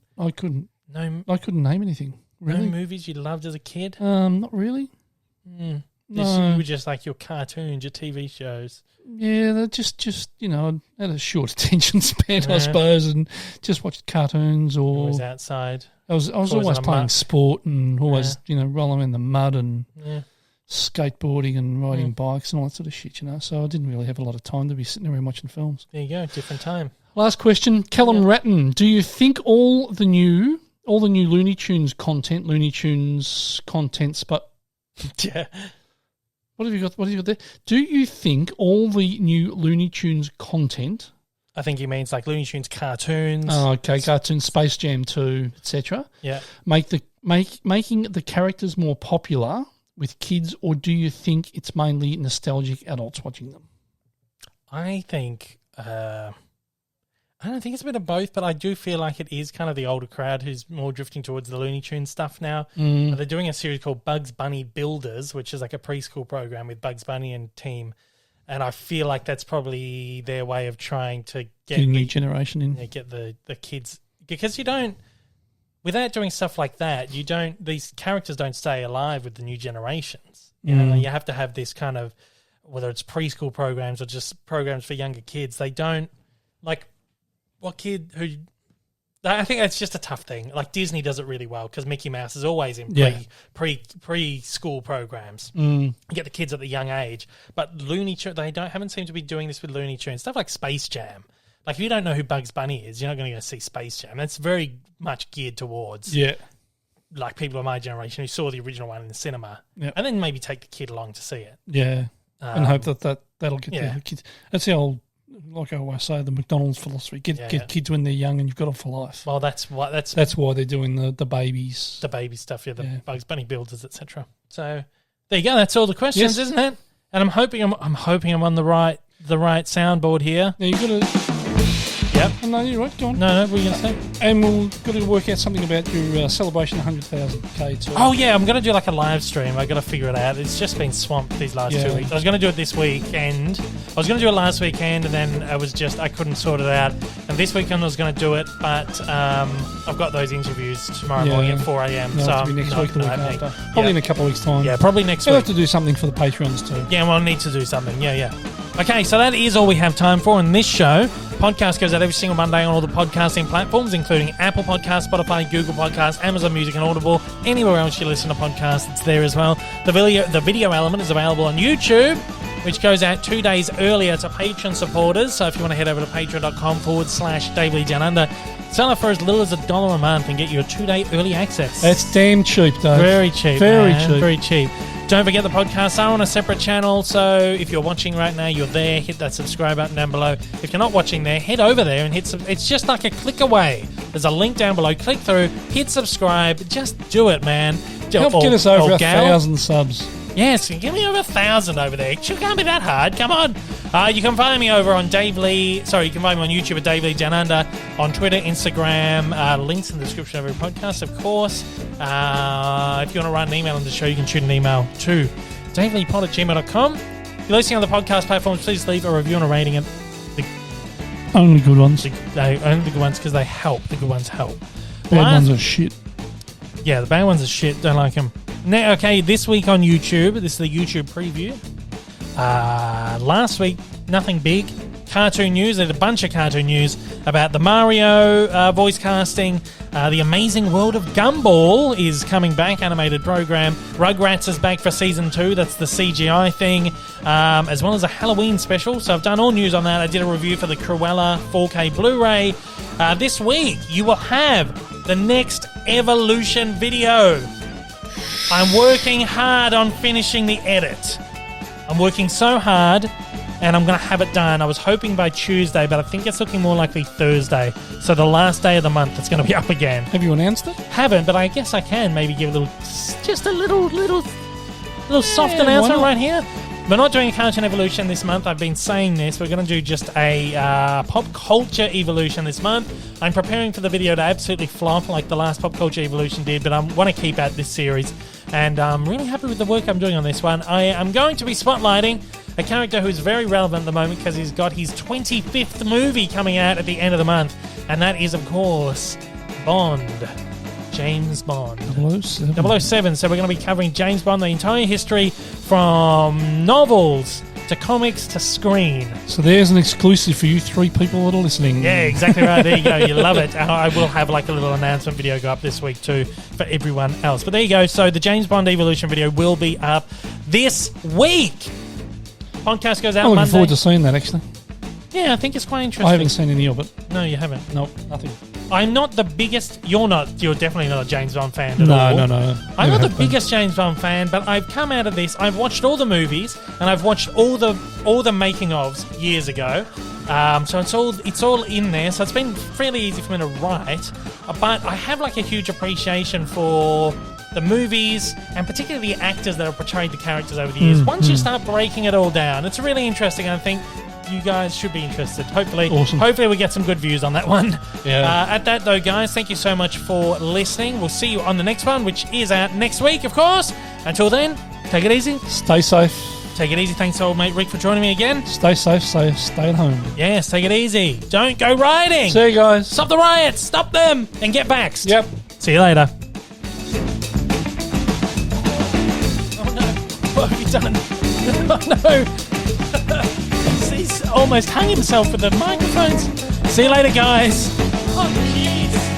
name anything. Really? No movies you loved as a kid? Not really. You were just like your cartoons, your TV shows. Yeah, they're just I had a short attention span, I suppose, and just watched cartoons or always outside. I was always playing sport and always rolling in the mud and skateboarding and riding bikes and all that sort of shit. So I didn't really have a lot of time to be sitting around watching films. There you go, different time. Last question, Callum Ratton. Do you think all the new Looney Tunes contents, but yeah. What have you got there? Do you think all the new Looney Tunes content? I think he means like Looney Tunes cartoons. Oh, okay, cartoons, Space Jam 2, etc. Yeah. Making the characters more popular with kids, or do you think it's mainly nostalgic adults watching them? I think I don't think it's a bit of both, but I do feel like it is kind of the older crowd who's more drifting towards the Looney Tunes stuff now. They're doing a series called Bugs Bunny Builders, which is like a preschool program with Bugs Bunny and team. And I feel like that's probably their way of trying to get a new generation in. Yeah, get the kids. Because you don't, without doing stuff like that, these characters don't stay alive with the new generations. You know, you have to have this kind of, whether it's preschool programs or just programs for younger kids, they don't, like, what kid who... I think that's just a tough thing. Like Disney does it really well because Mickey Mouse is always in preschool programs. You get the kids at the young age, but Looney Tunes haven't seemed to be doing this with Looney Tunes stuff like Space Jam. Like if you don't know who Bugs Bunny is, you're not going to go see Space Jam. That's very much geared towards like people of my generation who saw the original one in the cinema, and then maybe take the kid along to see it. Yeah, and hope that'll get the kids. That's the old. Like I always say, the McDonald's philosophy: get kids when they're young, and you've got them for life. Well, that's why they're doing the babies, the baby stuff, the Bugs Bunny builders, etc. So there you go. That's all the questions, isn't it? And I'm hoping I'm on the right soundboard here. Yeah, you got to. Yep. No, you're right. Go on. No, what were you going to say? And we've got to work out something about your celebration of 100,000K too. Oh, yeah. I'm going to do like a live stream. I've got to figure it out. It's just been swamped these last 2 weeks. I was going to do it this weekend. I was going to do it last weekend, and then I couldn't sort it out. And this weekend I was going to do it, but I've got those interviews tomorrow morning at 4 a.m. No, so next week, the week after. Probably in a couple of weeks' time. Yeah, probably next week. We'll have to do something for the Patreons too. Yeah, we'll need to do something. Yeah. Okay, so that is all we have time for in this show. Podcast goes out every single Monday on all the podcasting platforms, including Apple Podcasts, Spotify, Google Podcasts, Amazon Music and Audible. Anywhere else you listen to podcasts, it's there as well. The video element is available on YouTube, which goes out 2 days earlier to Patreon supporters. So if you want to head over to patreon.com/DaveLeeDownUnder, sign up for as little as $1 a month and get your 2-day early access. That's damn cheap, though. Very cheap. Very cheap. Don't forget the podcasts are on a separate channel, so if you're watching right now, you're there. Hit that subscribe button down below. If you're not watching there, head over there and it's just like a click away. There's a link down below. Click through, hit subscribe. Just do it, man. Help get us over 1,000 subs. Yes, give me over 1,000 over there. It can't be that hard. Come on. You can find me over on you can find me on YouTube at Dave Lee Down Under, on Twitter, Instagram, links in the description of every podcast, of course. If you want to write an email on the show, you can shoot an email to daveleepod@gmail.com. If you're listening on the podcast platforms, please leave a review and a rating. Only good ones. Only the good ones because they help. The good ones help. Bad ones are shit. Yeah, the bad ones are shit. Don't like them. Now, okay, this week on YouTube, this is the YouTube preview. Last week, nothing big. cartoon news. There's a bunch of cartoon news about the Mario voice casting. The Amazing World of Gumball is coming back, animated program. Rugrats is back for season 2. That's the CGI thing, as well as a Halloween special. So I've done all news on that. I did a review for the Cruella 4K Blu-ray. This week, you will have the next Evolution video. I'm working hard on finishing the edit. I'm working so hard, and I'm going to have it done. I was hoping by Tuesday, but I think it's looking more likely Thursday. So the last day of the month, it's going to be up again. Have you announced it? Haven't, but I guess I can maybe give a little soft announcement right here. We're not doing a Cartoon Evolution this month. I've been saying this. We're going to do just a pop culture evolution this month. I'm preparing for the video to absolutely flop like the last pop culture evolution did, but I want to keep at this series. And I'm really happy with the work I'm doing on this one. I am going to be spotlighting a character who's very relevant at the moment because he's got his 25th movie coming out at the end of the month. And that is, of course, Bond. James Bond. 007. So we're going to be covering James Bond, the entire history from novels to comics to screen. So there's an exclusive for you 3 people that are listening. Yeah, exactly right. There you go. You love it. I will have like a little announcement video go up this week too for everyone else. But there you go. So the James Bond Evolution video will be up this week. Podcast goes out I'm looking Monday. forward to seeing that, actually. Yeah, I think it's quite interesting. I haven't seen any of it. No, you haven't. Nope, nothing. I'm not the biggest... You're definitely not a James Bond fan at all. No. I'm not the biggest James Bond fan, but I've come out of this. I've watched all the movies, and I've watched all the making-ofs years ago. So it's all in there. So it's been fairly easy for me to write. But I have like a huge appreciation for the movies, and particularly the actors that have portrayed the characters over the years. Once you start breaking it all down, it's really interesting. I think you guys should be interested. Hopefully we get some good views on that one. Yeah. At that though, guys, thank you so much for listening. We'll see you on the next one, which is out next week, of course. Until then, take it easy. Stay safe. Take it easy. Thanks, old mate Rick, for joining me again. Stay safe. Stay at home. Yes, take it easy. Don't go rioting. See you guys. Stop the riots. Stop them and get vaxxed. Yep. See you later. Oh no. What have you done? Oh no. He's almost hung himself with the microphones. See you later, guys. Oh, jeez.